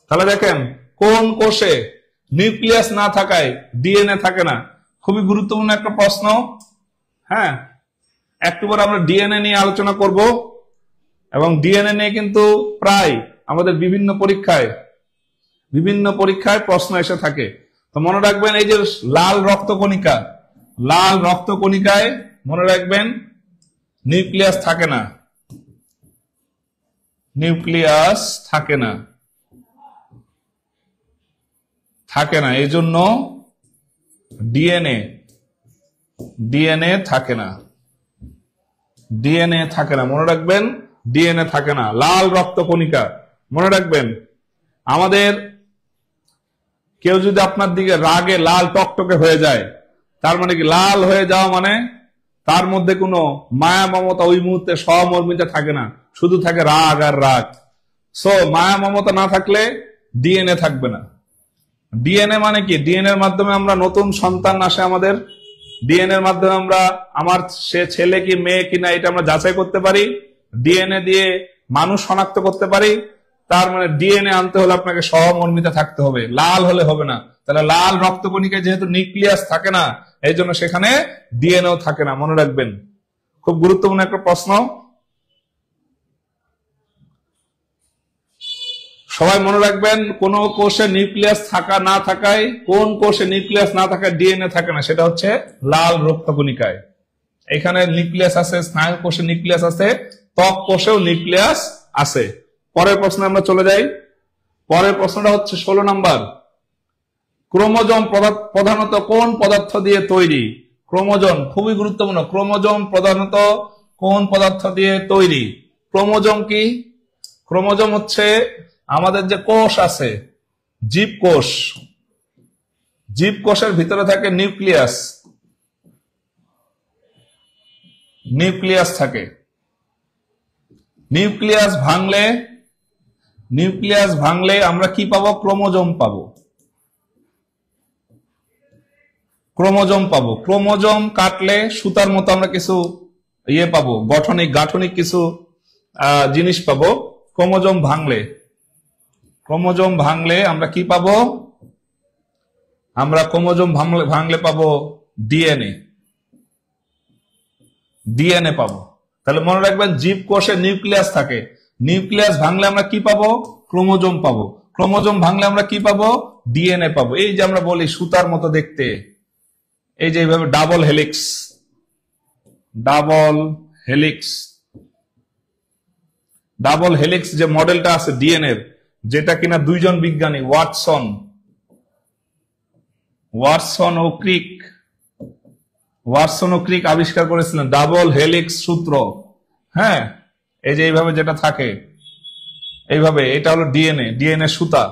S1: তাহলে দেখেন, কোন কোষে নিউক্লিয়াস না থাকায় ডিএনএ থাকে না? খুবই গুরুত্বপূর্ণ একটা প্রশ্ন। হ্যাঁ, একটু পরে আমরা ডিএনএ নিয়ে আলোচনা করব, এবং ডিএনএ নিয়ে কিন্তু প্রায় আমাদের বিভিন্ন পরীক্ষায় প্রশ্ন এসে থাকে। তো মনে রাখবেন, এই যে লাল রক্তকণিকায় মনে রাখবেন নিউক্লিয়াস থাকে না, নিউক্লিয়াস থাকে না, এই জন্য ডিএনএ থাকে না, মনে রাখবেন, ডিএনএ থাকে না। লাল রক্তকণিকা মনে রাখবেন। আমাদের কেউ যদি আপনার দিকে রাগে লাল টকটকে হয়ে যায়, তার মানে কি? লাল হয়ে যাওয়া মানে তার মধ্যে কোনো মায়া মমতা ওই মুহূর্তে সহমর্মিতা থাকে না, শুধু থাকে রাগ আর রাগ। সো মায়া মমতা না থাকলে ডিএনএ থাকবে না। ডিএনএ মানে কি? ডিএনএ এর মাধ্যমে আমরা নতুন সন্তান আসে আমাদের, ডিএনএ এর মাধ্যমে আমরা সে ছেলে কি মেয়ে কিনা এটা আমরা যাচাই করতে পারি, ডিএনএ দিয়ে মানুষ শনাক্ত করতে পারি। তার মানে ডিএনএ আনতে হলে আপনাকে সহমর্মিতা থাকতে হবে, লাল হলে হবে না। তাহলে লাল রক্তকণিকায় যেহেতু নিউক্লিয়াস থাকে না, এই জন্য সেখানে ডিএনএও থাকে না, মনে রাখবেন। খুব গুরুত্বপূর্ণ একটা প্রশ্ন। সবাই মনে রাখবেন, কোন কোষে নিউক্লিয়াস না থাকায়, কোন কোষে নিউক্লিয়াস না থাকায় ডিএনএ থাকে না, সেটা হচ্ছে লাল রক্তকণিকায়। এখানে নিউক্লিয়াস আছে, স্নায়ু কোষে নিউক্লিয়াস আছে, ত্বক কোষেও নিউক্লিয়াস আছে। পরের প্রশ্নে আমরা চলে যাই। পরের প্রশ্নটা হচ্ছে 16 নম্বর। ক্রোমোজোম প্রধানত কোন পদার্থ দিয়ে তৈরি? ক্রোমোজোম খুবই গুরুত্বপূর্ণ। ক্রোমোজোম প্রধানত কোন পদার্থ দিয়ে তৈরি? ক্রোমোজোম কি? ক্রোমোজোম হচ্ছে আমাদের যে কোষ আছে, জীবকোষ, জীবকোষের ভিতরে থাকে নিউক্লিয়াস, নিউক্লিয়াস থাকে। নিউক্লিয়াস ভাঙলে আমরা কি পাবো? ক্রোমোজোম পাবো। ক্রোমোজোম কাটলে সুতার মতো আমরা কিছু পাবো, গাঠনিক কিছু জিনিস পাবো। ক্রোমোজোম ভাঙলে আমরা কি পাবো? আমরা ক্রোমোজোম ভাঙলে পাবো ডিএনএ পাবো। তাহলে মনে রাখবেন, জীবকোষে নিউক্লিয়াস থাকে, নিউক্লিয়াস ভাঙলে আমরা কি পাবো? ক্রোমোজোম পাবো। ক্রোমোজোম ভাঙলে আমরা কি পাবো? ডিএনএ পাবো। এই যে আমরা বলি সুতার মতো দেখতে, এই যে এইভাবে ডাবল হেলিক্স যে মডেলটা আছে ডিএনএর, যেটা কিনা দুইজন বিজ্ঞানী ওয়াটসন ও ক্রিক আবিষ্কার করেছিলেন, ডাবল হেলিক্স সূত্র। হ্যাঁ, এই যে এইভাবে যেটা থাকে, এইভাবে, এটা হলো ডিএনএ সুতা।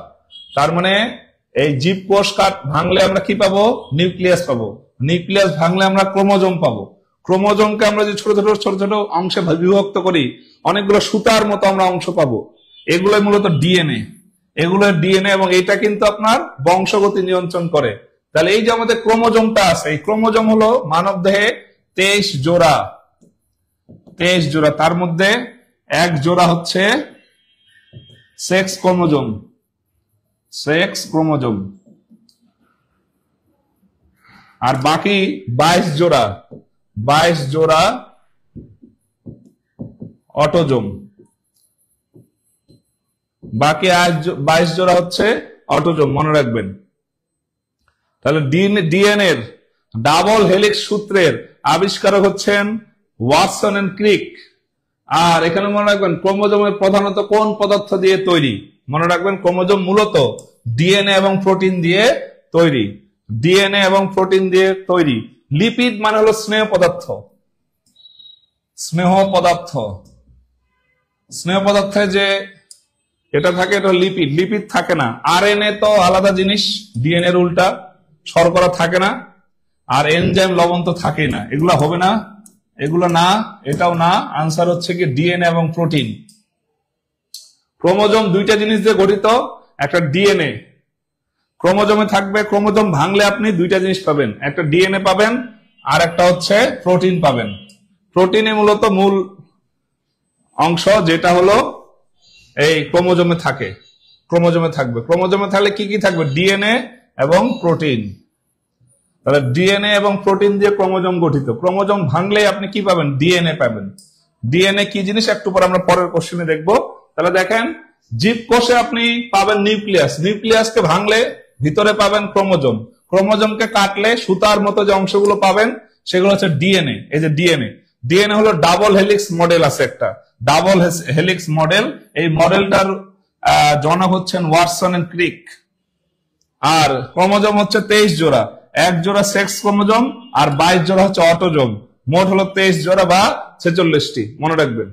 S1: তার মানে এই জীবকোষ ভাঙলে আমরা কি পাবো? নিউক্লিয়াস পাবো। নিউক্লিয়াস ভাঙলে আমরা ক্রোমোজোম পাবো। ক্রোমোজোমকে আমরা যে ছোট ছোট অংশে বিভক্ত করি, অনেকগুলো সুতার মতো আমরা অংশ পাবো। এগুলো মূলত ডিএনএ, এবং এটা কিন্তু আপনার বংশগতি নিয়ন্ত্রণ করে। তাহলে এই যে আমাদের ক্রোমোজোমটা আছে, এই ক্রোমোজোম হলো মানব দেহে 23 জোড়া। তার মধ্যে এক জোড়া হচ্ছে সেক্স ক্রোমোজোম, আর বাকি 22 জোড়া অটোজোম। বাকি 22 জোড়া হচ্ছে অটোজোম, মনে রাখবেন। তাহলে ডিএনএর ডাবল হেলিক্স সূত্রের আবিষ্কারক হচ্ছেন ওয়াটসন এন্ড ক্রিক। আর এখানে মনে রাখবেন, ক্রোমোজোমের প্রধানত কোন পদার্থ দিয়ে তৈরি? মনে রাখবেন, ক্রোমোজোম মূলত ডিএনএ এবং প্রোটিন দিয়ে তৈরি। লিপিড মানে হলো স্নেহ পদার্থে যে এটা থাকে, এটা লিপিড থাকে না। আরএনএ তো আলাদা জিনিস, ডিএনএ এর উল্টা, শর্করা থাকে না, আর এনজাইম লবণ তো থাকেই না। এগুলো হবে না, এগুলো না, এটাও না। আনসার হচ্ছে কি ডিএনএ এবং প্রোটিন। ক্রোমোজোম দুইটা জিনিস দিয়ে গঠিত, একটা ডিএনএ ক্রোমোজোমে থাকবে। ক্রোমোজোম ভাঙলে আপনি দুইটা জিনিস পাবেন, একটা ডিএনএ পাবেন, আর একটা হচ্ছে প্রোটিন পাবেন। প্রোটিনে মূলত মূল অংশ, যেটা হলো এই ক্রোমোজোমে থাকবে। ক্রোমোজোমে থাকলে কি কি থাকবে? ডিএনএ এবং প্রোটিন। তাহলে ডিএনএ এবং প্রোটিন দিয়ে ক্রোমোজোম গঠিত। ক্রোমোজোম ভাঙলে আপনি কি পাবেন? ডিএনএ পাবেন। ডিএনএ কি জিনিস একটু পর আমরা পরের কোশ্চেনে দেখবো। তাহলে দেখেন, জীবকোষে আপনি পাবেন নিউক্লিয়াসকে ভাঙলে ভিতরে পাবেন ক্রোমোজোমকে কাটলে সুতার মতো যে অংশগুলো পাবেন সেগুলো হচ্ছে ডিএনএ। এই যে ডিএনএ হলো ডাবল হেলিক্স মডেল আছে, একটা ডাবল হেলিক্স মডেল। এই মডেলটার জনক হচ্ছেন ওয়াটসন এন্ড ক্রিক। আর ক্রোমোজোম হচ্ছে 23 জোড়া, এক জোড়া সেক্স ক্রোমোজোম আর 22 জোড়া হচ্ছে অটোজোম। মোট হলো 23 জোড়া বা 46টি, মনে রাখবেন।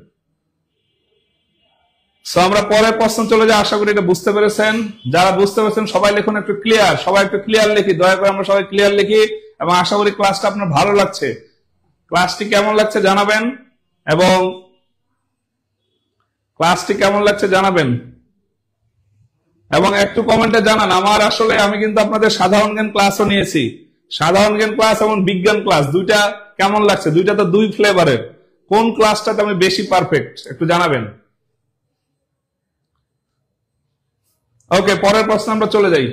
S1: আমরা পরের প্রশ্ন চলে যাই। আশা করি এটা বুঝতে পেরেছেন। যারা বুঝতে পেরেছেন সবাই লিখুন একটু ক্লিয়ার। সবাই একটু ক্লিয়ার লিখি, দয়া করে আমরা সবাই ক্লিয়ার লিখি। এবং আশা করি ক্লাসটা আপনার ভালো লাগছে। ক্লাসটি কেমন লাগছে জানাবেন, এবং এবং একটু কমেন্টে জানান। আমি কিন্তু আপনাদের সাধারণ জ্ঞান ক্লাসও নিয়েছি। সাধারণ জ্ঞান ক্লাস এবং বিজ্ঞান ক্লাস দুইটা কেমন লাগছে? দুইটা তো দুই ফ্লেভারের। কোন ক্লাসটাতে আমি বেশি পারফেক্ট একটু জানাবেন। ওকে, পরের প্রশ্ন আমরা চলে যাই।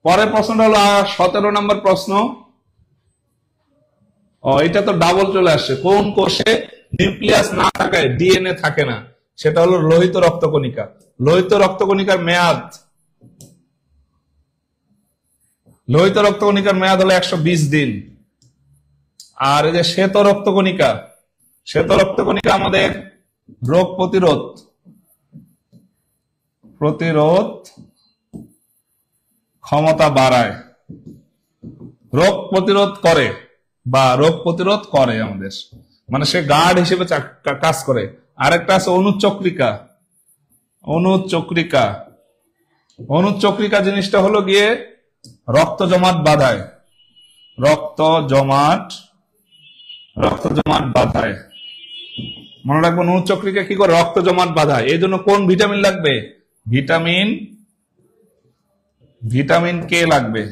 S1: পরের প্রশ্নটা হলো 17 নম্বর প্রশ্ন। এটা তো ডাবল চলে আসছে। কোন কোষে নিউক্লিয়াস না থাকায় ডিএনএ থাকে না? সেটা হলো লোহিত রক্তকণিকা। লোহিত রক্তকণিকার মেয়াদ হলো 120 দিন। আর এই যে শ্বেত রক্তকণিকা আমাদের রোগ প্রতিরোধ ক্ষমতা বাড়ায়, রোগ প্রতিরোধ করে আমাদের, মানে সে গার্ড হিসেবে কাজ করে। আরেকটা আছে অনুচক্রিকা। অনুচক্রিকা। অনুচক্রিকা জিনিসটা হলো গিয়ে রক্ত জমাট বাঁধায়, রক্ত জমাট বাঁধায়। মনে রাখবেন অনুচক্রিকা কি করে? রক্ত জমাট বাঁধায়। এই জন্য কোন ভিটামিন লাগবে? ভিটামিন কে লাগবে।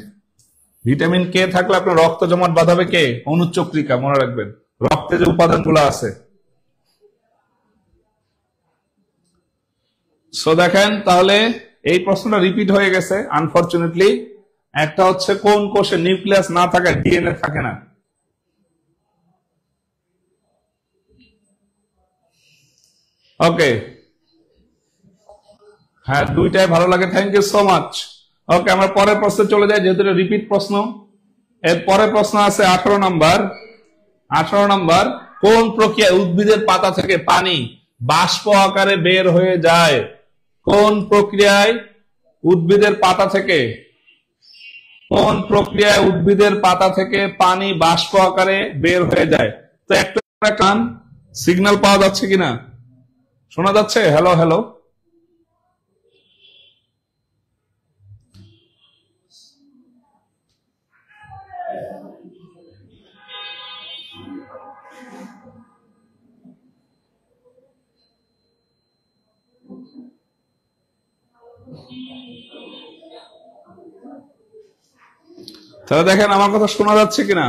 S1: ভিটামিন কে থাকলে আপনার রক্ত জমাট বাঁধাবে কে? অনুচক্রিকা। মনে রাখবেন রক্তে যে উপাদানগুলো আছে। সো দেখেন তাহলে এই প্রশ্নটা রিপিট হয়ে গেছে আনফরচুনেটলি। একটা হচ্ছে কোন কোষে নিউক্লিয়াস না থাকে, ডিএনএ থাকে না। ওকে, হ্যাঁ দুইটাই ভালো লাগে, থ্যাংক ইউ সো মাচ। ওকে, আমরা পরের প্রশ্নে চলে যাই, যেহেতু রিপিট প্রশ্ন। এর পরের প্রশ্ন আছে 18 নম্বর। 18 নম্বর, কোন প্রক্রিয়ায় উদ্ভিদের পাতা থেকে পানি বাষ্প আকারে বের হয়ে যায়? কোন প্রক্রিয়ায় উদ্ভিদের পাতা থেকে পানি বাষ্প আকারে বের হয়ে যায়? তো একটা কান সিগন্যাল পাওয়া যাচ্ছে কিনা, শোনা যাচ্ছে? Hello hello. তাহলে দেখেন আমার কথা শোনা যাচ্ছে কিনা,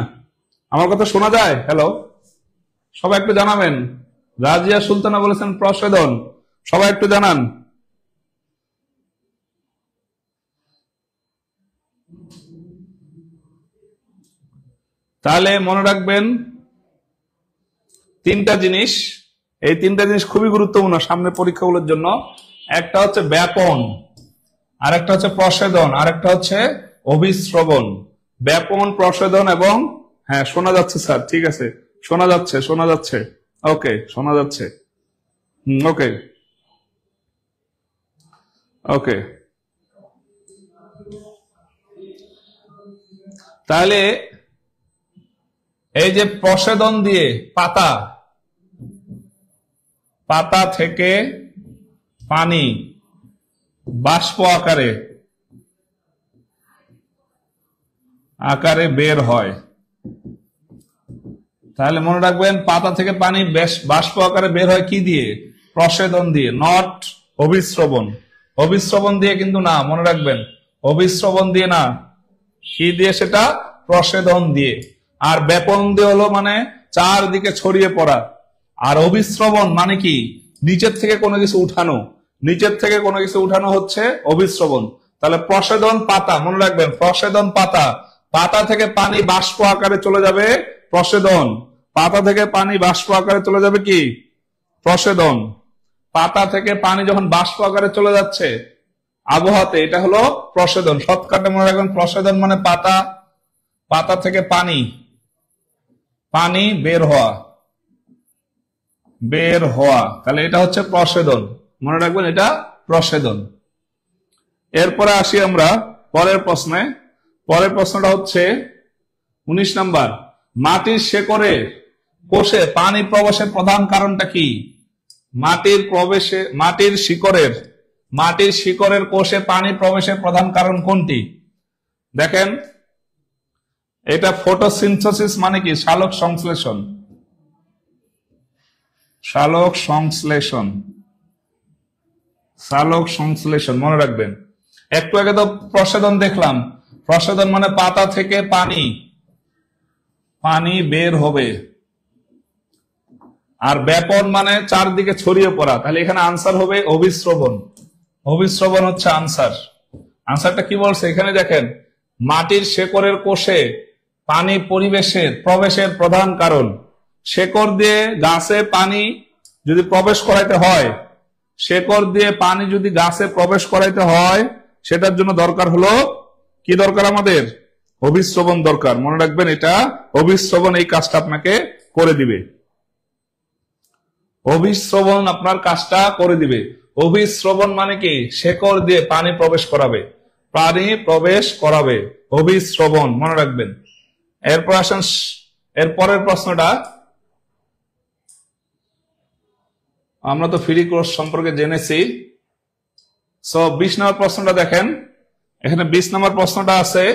S1: আমার কথা শোনা যায়? হ্যালো, সবাই একটু জানাবেন। রাজিয়া সুলতানা বলেছেন প্রসেদন, সবাই একটু জানান। তাহলে মনে রাখবেন তিনটা জিনিস, এই তিনটা জিনিস খুবই গুরুত্বপূর্ণ সামনে পরীক্ষাগুলোর জন্য। একটা হচ্ছে ব্যাপন, আরেকটা হচ্ছে প্রসেদন, আরেকটা হচ্ছে অভিস্রবণ। ব্যাপন, প্রসেদন এবং হ্যাঁ শোনা যাচ্ছে স্যার, ঠিক আছে শোনা যাচ্ছে। ওকে, শোনা যাচ্ছে। ওকে ওকে, তাহলে এই যে প্রসেদন দিয়ে পাতা থেকে পানি বাষ্প আকারে বের হয়। তাহলে মনে রাখবেন পাতা থেকে পানি বাষ্প আকারে বের হয় কি দিয়ে? প্রসেদন দিয়ে, নট অভিস্রবণ। অভিস্রবণ দিয়ে কিন্তু না, মনে রাখবেন অভিস্রবণ দিয়ে না। কি দিয়ে সেটা? প্রসেদন দিয়ে। আর ব্যাপন দিয়ে হলো মানে চারদিকে ছড়িয়ে পড়া। আর অভিস্রবণ মানে কি? নিচের থেকে কোনো কিছু উঠানো, নিচের থেকে কোনো কিছু উঠানো হচ্ছে অভিস্রবণ। তাহলে প্রসেদন পাতা, মনে রাখবেন প্রসেদন পাতা থেকে পানি বাষ্প আকারে চলে যাবে প্রসেদন। পাতা থেকে পানি বাষ্প আকারে চলে যাবে কি? প্রসেদন। পাতা থেকে পানি যখন বাষ্প আকারে চলে যাচ্ছে আবহাওয়াতে, এটা হলো প্রসেদন। শর্টকাটে মনে রাখবেন প্রসেদন মানে পাতা থেকে পানি বের হওয়া, তাহলে এটা হচ্ছে প্রসেদন। মনে রাখবেন এটা প্রসেদন। এরপরে আসি আমরা পরের প্রশ্নে। পরের প্রশ্নটা হচ্ছে 19 নাম্বার, মাটির শেকড়ে কোষে পানি প্রবেশের প্রধান কারণটা কি? মাটির শিকড়ের কোষে পানি প্রবেশের প্রধান কারণ কোনটি? দেখেন এটা ফটোসিনথেসিস মানে কি? সালোক সংশ্লেষণ, মনে রাখবেন। একটু আগে তো প্রসেদন দেখলাম, প্রসেদন মানে পাতা থেকে পানি বের হবে। আর ব্যাপন মানে চারদিকে ছড়িয়ে পড়া। তাহলে এখানে আনসার হবে অভিস্রবণ হচ্ছে আনসারটা কি বলছে এখানে দেখেন, মাটির শেকড়ের কোষে পানি প্রবেশের প্রধান কারণ। শেকড় দিয়ে গাছে পানি যদি প্রবেশ করাইতে হয়, শেকড় দিয়ে পানি যদি গাছে প্রবেশ করাইতে হয়, সেটার জন্য দরকার হলো কি? দরকার আমাদের অভিস্রবণ দরকার। মনে রাখবেন এটা অভিস্রবণ এই কাজটা আপনাকে করে দিবে। অভিস্রবণ আপনার কাজটা করে দিবে। অভিস্রবণ মানে কি? শেকড় দিয়ে পানি প্রবেশ করাবে, অভিস্রবণ, মনে রাখবেন। এরপর আসেন এর পরের প্রশ্নটা। আমরা তো ফ্রি কোর্স সম্পর্কে জেনেছি, সো 20 নম্বর প্রশ্নটা দেখেন, এখানে 20 নম্বর প্রশ্নটা আছে,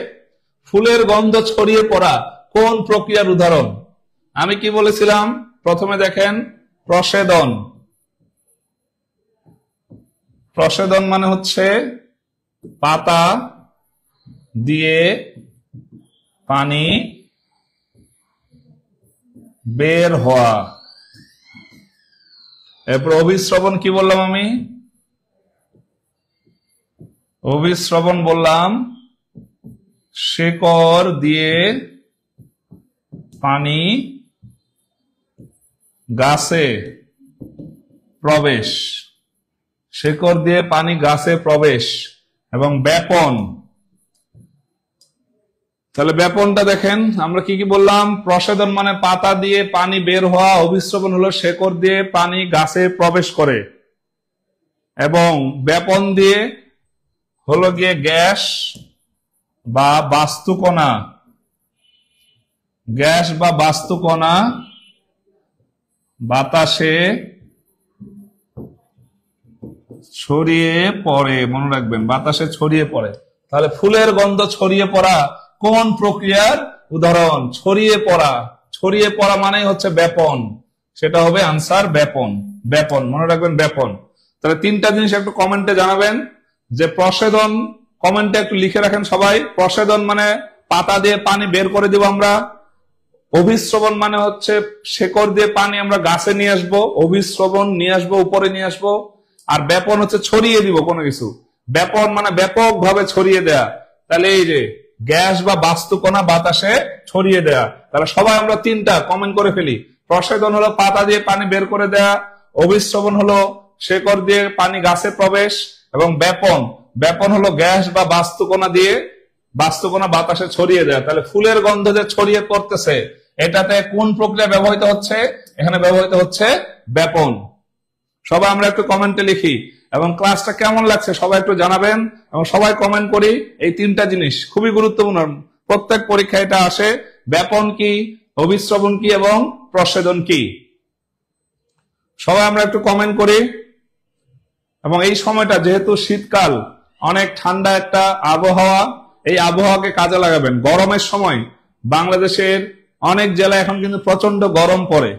S1: ফুলের গন্ধ ছড়িয়ে পড়া কোন প্রক্রিয়ার উদাহরণ? আমি কি বলেছিলাম? প্রথমে দেখেন প্রসেদন। প্রসেদন মানে হচ্ছে পাতা দিয়ে পানি বের হওয়া। এরপর অভিস্রবণ কি বললাম আমি? অভিস্রবণ বললাম শেকড় দিয়ে পানি গাছে প্রবেশ, শেকড় দিয়ে পানি গাছে প্রবেশ। এবং ব্যাপন, তাহলে ব্যাপনটা দেখেন আমরা কি কি বললাম? প্রসেদন মানে পাতা দিয়ে পানি বের হওয়া, অভিস্রবণ হলো শেকড় দিয়ে পানি গাছে প্রবেশ করে, এবং ব্যাপন দিয়ে হলো গিয়ে গ্যাস বা বাস্তুকণা, গ্যাস বা বাস্তুকণা বাতাসে ছড়িয়ে পড়ে। মনে রাখবেন, বাতাসে ছড়িয়ে পড়ে। তাহলে ফুলের গন্ধ ছড়িয়ে পড়া কোন প্রক্রিয়ার উদাহরণ? ছড়িয়ে পড়া। ছড়িয়ে পড়া মানে হচ্ছে ব্যাপন, সেটা হবে আনসার ব্যাপন। ব্যাপন মনে রাখবেন, ব্যাপন। তাহলে তিনটা জিনিস একটু কমেন্টে জানাবেন। যে প্রসেদন, কমেন্টে একটু লিখে রাখেন সবাই। প্রসেদন মানে পাতা দিয়ে পানি বের করে দিব আমরা। অভিস্রবণ মানে হচ্ছে শেকড় দিয়ে পানি আমরা গাছে নিয়ে আসবো, অভিস্রবণ নিয়ে আসবো, উপরে নিয়ে আসবো। আর ব্যাপন হচ্ছে ছড়িয়ে দিব কোনো কিছু। ব্যাপন মানে ব্যাপকভাবে ছড়িয়ে দেয়া। তাহলে এই যে গ্যাস বা বাস্তুকণা বাতাসে ছড়িয়ে দেয়া। তাহলে সবাই আমরা তিনটা কমেন্ট করে ফেলি। প্রসেদন হলো পাতা দিয়ে পানি বের করে দেয়া, অভিস্রবণ হলো শেকড় দিয়ে পানি গাছে প্রবেশ, এবং ব্যাপন, ব্যাপন হলো গ্যাস বা বাস্তুকণা দিয়ে বাস্তুকণা বাতাসে ছড়িয়ে দেয়া। তাহলে ফুলের গন্ধ যে ছড়িয়ে পড়তেছে, এটাতে কোন প্রক্রিয়া ব্যবহৃত হচ্ছে? এখানে ব্যবহৃত হচ্ছে ব্যাপন। সবাই আমরা একটু কমেন্টে লিখি। এবং ক্লাসটা কেমন লাগছে সবাই একটু জানাবেন, এবং সবাই কমেন্ট করি। এই তিনটা জিনিস খুবই গুরুত্বপূর্ণ, প্রত্যেক পরীক্ষায় এটা আসে। ব্যাপন কি, অভিস্রবণ কি, এবং প্রসেদন কি? সবাই আমরা একটু কমেন্ট করি। এবং এই সময়টা যেহেতু শীতকাল, অনেক ঠান্ডা একটা আবহাওয়া, এই আবহাওয়াকে কাজে লাগাবেন। গরমের সময় বাংলাদেশের অনেক জেলায় এখন কিন্তু প্রচন্ড গরম পড়ে,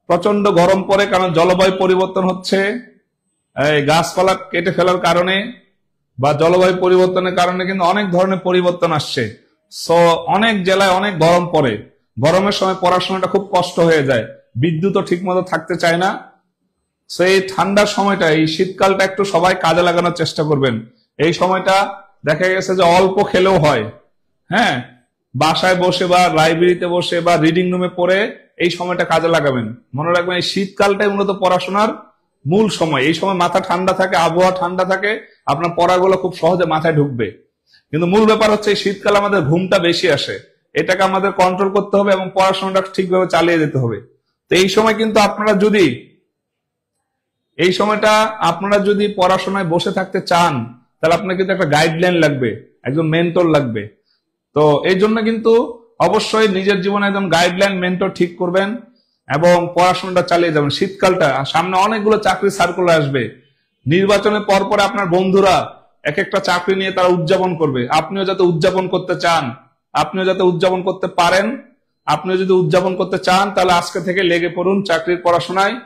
S1: প্রচন্ড গরম পড়ে, কারণ জলবায়ু পরিবর্তন হচ্ছে। এই গাছপালা কেটে ফেলার কারণে বা জলবায়ু পরিবর্তনের কারণে কিন্তু অনেক ধরনের পরিবর্তন আসছে। সো অনেক জেলায় অনেক গরম পড়ে। গরমের সময় পড়াশোনাটা খুব কষ্ট হয়ে যায়, বিদ্যুৎও ঠিক মতো থাকতে চায় না। সেই ঠান্ডার সময়টা, এই শীতকালটা একটু সবাই কাজে লাগানোর চেষ্টা করবেন। এই সময়টা দেখা গেছে যে অল্প খেলেও হয়। হ্যাঁ, বাসায় বসে বা লাইব্রেরিতে বসে বা রিডিং রুমে পড়ে এই সময়টা কাজে লাগাবেন। মনে রাখবেন, এই শীতকালটাই মূলত পড়াশোনার মূল সময়। এই সময় মাথা ঠান্ডা থাকে, আবহাওয়া ঠান্ডা থাকে, আপনার পড়াগুলো খুব সহজে মাথায় ঢুকবে। কিন্তু মূল ব্যাপার হচ্ছে এই শীতকালে আমাদের ঘুমটা বেশি আসে, এটাকে আমাদের কন্ট্রোল করতে হবে এবং পড়াশোনাটা ঠিকভাবে চালিয়ে যেতে হবে। তো এই সময় কিন্তু আপনারা যদি এই সময়টা আপনারা যদি পড়াশোনায় বসে থাকতে চান, তাহলে আপনার কিন্তু একটা গাইডলাইন লাগবে, একজন মেন্টর লাগবে। তো এই জন্য কিন্তু অবশ্যই নিজের জীবনে একজন গাইডলাইন মেন্টর ঠিক করবেন এবং পড়াশোনাটা চালিয়ে যাবেন। শীতকালটা সামনে, অনেকগুলো চাকরি সার্কুলার আসবে। নির্বাচনের পর পরে আপনার বন্ধুরা এক একটা চাকরি নিয়ে তারা উদযাপন করবে। আপনিও যাতে উদযাপন করতে চান, আপনিও যাতে উদযাপন করতে পারেন, আপনিও যদি উদযাপন করতে চান, তাহলে আজকে থেকে লেগে পড়ুন চাকরির পড়াশোনায়।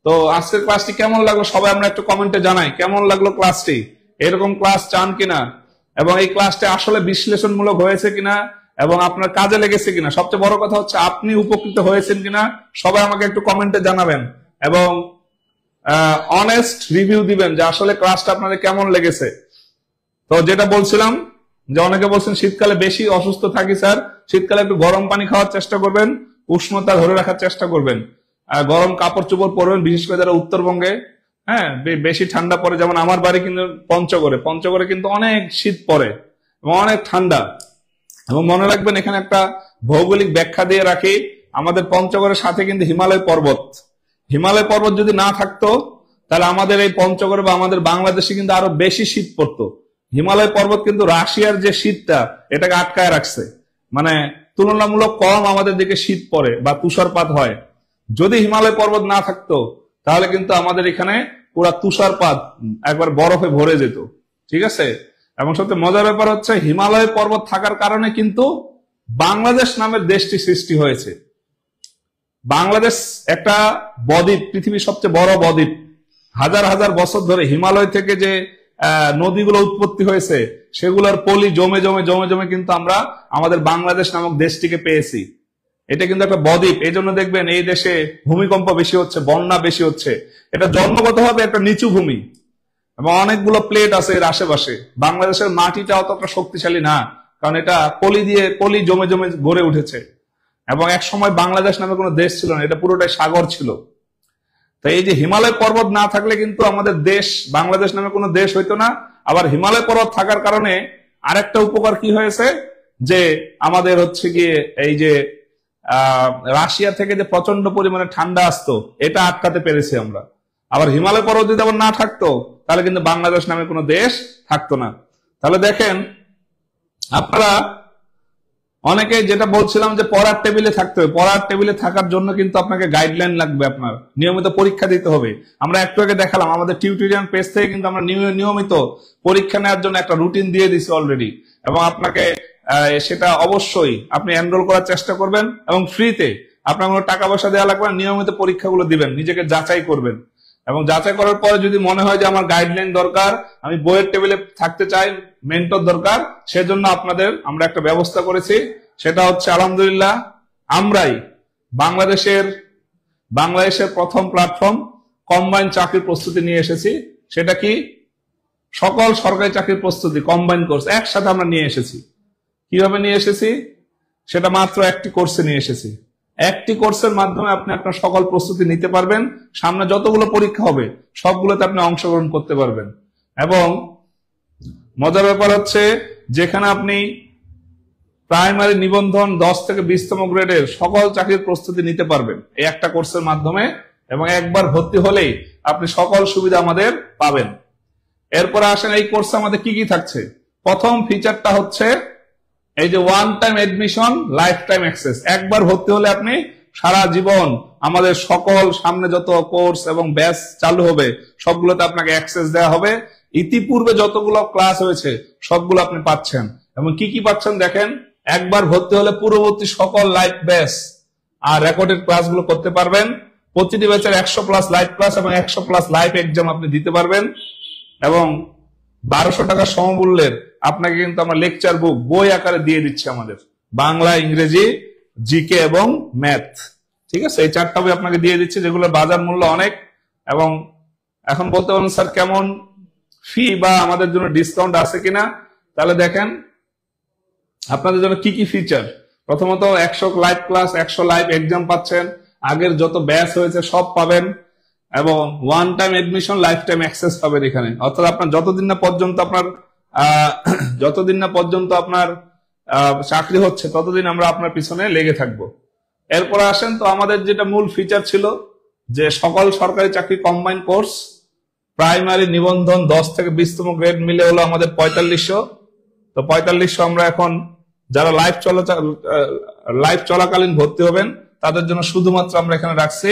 S1: তো আজকের ক্লাসটি কেমন লাগলো সবাই আমরা একটু কমেন্টে জানাই। কেমন লাগলো ক্লাসটি? এরকম ক্লাস চান কিনা, এবং এই ক্লাসটি আসলে বিশ্লেষণমূলক হয়েছে কিনা, এবং আপনার কাজে লেগেছে কিনা। সবচেয়ে বড় কথা হচ্ছে আপনি উপকৃত হয়েছেন কিনা, সবাই আমাকে একটু কমেন্টে জানাবেন। এবং অনেস্ট রিভিউ দিবেন যে আসলে ক্লাসটা আপনাদের কেমন লেগেছে। তো যেটা বলছিলাম, যে অনেকে বলছেন শীতকালে বেশি অসুস্থ থাকি স্যার, শীতকালে একটু গরম পানি খাওয়ার চেষ্টা করবেন, উষ্ণতা ধরে রাখার চেষ্টা করবেন, গরম কাপড় চোপড় পরবেন, বিশেষ করে যারা উত্তরবঙ্গে হ্যাঁ বেশি ঠান্ডা পড়ে। যেমন আমার বাড়ি কিন্তু পঞ্চগড়ে, পঞ্চগড়ে কিন্তু অনেক শীত পড়ে এবং অনেক ঠান্ডা। এবং মনে রাখবেন, এখানে একটা ভৌগোলিক ব্যাখ্যা দিয়ে রাখি, আমাদের পঞ্চগড়ের সাথে কিন্তু হিমালয় পর্বত। হিমালয় পর্বত যদি না থাকতো, তাহলে আমাদের এই পঞ্চগড়ে বা আমাদের বাংলাদেশে কিন্তু আরো বেশি শীত পড়তো। হিমালয় পর্বত কিন্তু রাশিয়ার যে শীতটা, এটাকে আটকায় রাখছে। মানে তুলনামূলক কম আমাদের দিকে শীত পড়ে বা তুষারপাত হয়। যদি হিমালয় পর্বত না থাকতো, তাহলে কিন্তু আমাদের এখানে পুরা তুষারপাত একবার বরফে ভরে যেত, ঠিক আছে। এবং সবচেয়ে মজার ব্যাপার হচ্ছে হিমালয় পর্বত থাকার কারণে কিন্তু বাংলাদেশ নামের দেশটি সৃষ্টি হয়েছে। বাংলাদেশ একটা বদ্বীপ, পৃথিবীর সবচেয়ে বড় বদ্বীপ। হাজার হাজার বছর ধরে হিমালয় থেকে যে নদীগুলো উৎপত্তি হয়েছে সেগুলোর পলি জমে জমে জমে জমে কিন্তু আমরা আমাদের বাংলাদেশ নামক দেশটিকে পেয়েছি। এটা কিন্তু একটা বদ্বীপ, এই জন্য দেখবেন এই দেশে ভূমিকম্প বেশি হচ্ছে, বন্যা বেশি হচ্ছে। এটা জন্মগতভাবে একটা নিচু ভূমি এবং অনেকগুলো প্লেট আছে এর আশেপাশে। বাংলাদেশের মাটিটা অতটা শক্তিশালী না, কারণ এটা পলি জমে জমে গড়ে উঠেছে। এবং এক সময় বাংলাদেশ নামে কোনো দেশ ছিল না, এটা পুরোটাই সাগর ছিল। তাই এই যে হিমালয় পর্বত না থাকলে কিন্তু আমাদের দেশ বাংলাদেশ নামে কোনো দেশ হইতো না। আবার হিমালয় পর্বত থাকার কারণে আরেকটা উপকার কি হয়েছে, যে আমাদের হচ্ছে গিয়ে এই যে রাশিয়া থেকে যে প্রচন্ড পরিমাণে ঠান্ডা আসতো এটা আটকাতে পেরেছি আমরা। আবার হিমালয় পর্বত যদি আবার না থাকতো তাহলে কিন্তু বাংলাদেশ নামে কোনো দেশ থাকতো না। তাহলে দেখেন আপনারা অনেকে যেটা বলছিলাম যে পড়ার টেবিলে থাকতে হবে, পড়ার টেবিলে থাকার জন্য কিন্তু আপনাকে গাইডলাইন লাগবে, আপনার নিয়মিত পরীক্ষা দিতে হবে। আমরা একটু আগে দেখালাম আমাদের টিউটোরিয়াল পেজ থেকে কিন্তু আমরা নিয়মিত পরীক্ষা নেওয়ার জন্য একটা রুটিন দিয়ে দিছি অলরেডি, এবং আপনাকে সেটা অবশ্যই আপনি এনরোল করার চেষ্টা করবেন এবং ফ্রিতে, আপনার কোনো টাকা পয়সা দেওয়া লাগবে না। নিয়মিত পরীক্ষাগুলো দিবেন, নিজেকে যাচাই করবেন, এবং যাচাই করার পরে যদি মনে হয় যে আমার গাইডলাইন দরকার, আমি বইয়ের টেবিলে থাকতে চাই, মেন্টর দরকার, সেজন্য আমরা একটা ব্যবস্থা করেছি। সেটা হচ্ছে আলহামদুলিল্লাহ আমরাই বাংলাদেশের প্রথম প্ল্যাটফর্ম কম্বাইন চাকরির প্রস্তুতি নিয়ে এসেছি। সেটা কি, সকল সরকারি চাকরির প্রস্তুতি কম্বাইন কোর্স একসাথে আমরা নিয়ে এসেছি। কিভাবে নিয়ে এসেছি, সেটা মাত্র একটি কোর্সে নিয়ে এসেছি। একটি কোর্সের মাধ্যমে আপনি আপনার সকল প্রস্তুতি নিতে পারবেন। সামনে যতগুলো পরীক্ষা হবে সবগুলোতে আপনি অংশগ্রহণ করতে পারবেন। এবং মজার ব্যাপার হচ্ছে যেখানে আপনি প্রাইমারি নিবন্ধন 10 থেকে 20তম গ্রেডের সকল চাকরির প্রস্তুতি নিতে পারবেন এই একটা কোর্সের মাধ্যমে, এবং একবার ভর্তি হলেই আপনি সকল সুবিধা আমাদের পাবেন। এরপরে আসেন এই কোর্সে আমাদের কি কি থাকছে। প্রথম ফিচারটা হচ্ছে এই যে one time admission, life time access. একবার ভর্তি হলে আপনি সারা জীবন আমাদের সকল সামনে যত কোর্স এবং ব্যাচ চালু হবে সবগুলোতে আপনাকে অ্যাক্সেস দেওয়া হবে। ইতিপূর্বে যতগুলো ক্লাস হয়েছে সবগুলো আপনি পাচ্ছেন। এবং কি কি পাচ্ছেন দেখেন, একবার ভর্তি হলে পূর্ববর্তী সকল লাইভ ব্যাচ আর রেকর্ডেড ক্লাসগুলো করতে পারবেন। প্রতিটি ব্যাচের 100+ লাইভ ক্লাস এবং 100+ লাইভ এক্সাম আপনি দিতে পারবেন। এবং 1200 টাকা সমমূল্যের আপনাকে কিন্তু আমরা লেকচার বুক বই আকারে দিয়ে দিচ্ছি, আমাদের বাংলা, ইংরেজি, জিকে এবং ম্যাথ। ঠিক আছে, এই 4টা বই আপনাকে দিয়ে দিচ্ছি, যেগুলোর বাজার মূল্য অনেক। এবং এখন বলতে পারেন স্যার কেমন ফি বা আমাদের জন্য ডিসকাউন্ট আছে কিনা, তাহলে দেখেন আপনাদের জন্য কি কি ফিচার। প্রথমত 100 লাইভ ক্লাস, 100 লাইভ এক্সাম পাচ্ছেন, আগের যত ব্যাচ হয়েছে সব পাবেন, এবং one time admission, life time access পাবেন এখানে। অর্থাৎ আপনার যতদিন না পর্যন্ত আপনার চাকরি হচ্ছে ততদিন আমরা আপনার পিছনে লেগে থাকবো। এরপরে আসেন তো আমাদের যেটা মূল ফিচার ছিল যে সকল সরকারি চাকরি কম্বাইন কোর্স, প্রাইমারি নিবন্ধন 10 থেকে 20তম গ্রেড মিলে হলো আমাদের 4500। তো 4500 আমরা এখন যারা লাইভ চলাকালীন ভর্তি হবেন তাদের জন্য শুধুমাত্র আমরা এখানে রাখছি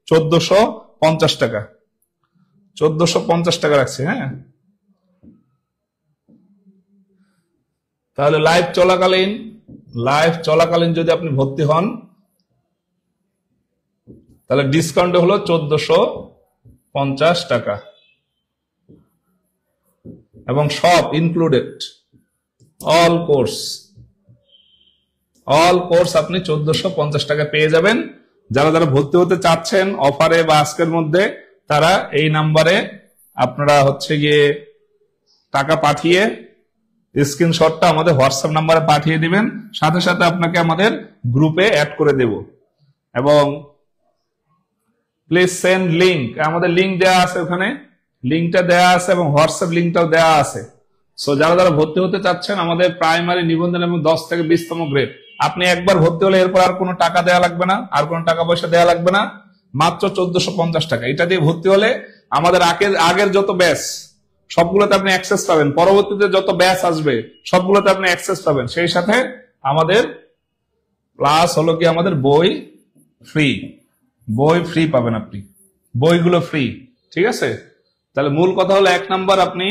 S1: 1450 টাকা। 1450 টাকা রাখছি। হ্যাঁ, তাহলে লাইভ চলাকালীন যদি আপনি ভর্তি হন তাহলে ডিসকাউন্ট হলো 1450 টাকা, এবং সব ইনক্লুডেড, অল কোর্স আপনি 1450 টাকা পেয়ে যাবেন। যারা ভর্তি হতে চাচ্ছেন অফারে বা আজকের মধ্যে, তারা এই নাম্বারে আপনারা হচ্ছে গিয়ে টাকা পাঠিয়ে স্ক্রিনশটটা আমাদের হোয়াটসঅ্যাপ নাম্বারে পাঠিয়ে দিবেন, সাথে সাথে আপনাকে আমাদের গ্রুপে অ্যাড করে দেব। এবং প্লিজ সেন্ড লিংক, আমাদের লিংক দেওয়া আছে, ওখানে লিংকটা দেওয়া আছে এবং হোয়াটসঅ্যাপ লিংকটাও দেওয়া আছে। সো যারা ভর্তি হতে চাচ্ছেন আমাদের প্রাইমারি নিবন্ধন এবং 10 থেকে 20তম গ্রেড, আপনি একবার ভর্তি হলে এরপর আর কোনো টাকা দেওয়া লাগবে না, আর কোনো টাকা পয়সা দেওয়া লাগবে না, মাত্র 1450 টাকা। এটা দিয়ে ভর্তি হলে আমাদের আগের যত ব্যাচ সবগুলোতে আপনি অ্যাক্সেস পাবেন, পরবর্তীতে যত ব্যাচ আসবে সবগুলোতে আপনি অ্যাক্সেস পাবেন। সেই সাথে আমাদের প্লাস হলো কি আমাদের বই ফ্রি পাবেন, আপনি বইগুলো ফ্রি। ঠিক আছে, তাহলে মূল কথা হলো 1 নাম্বার, আপনি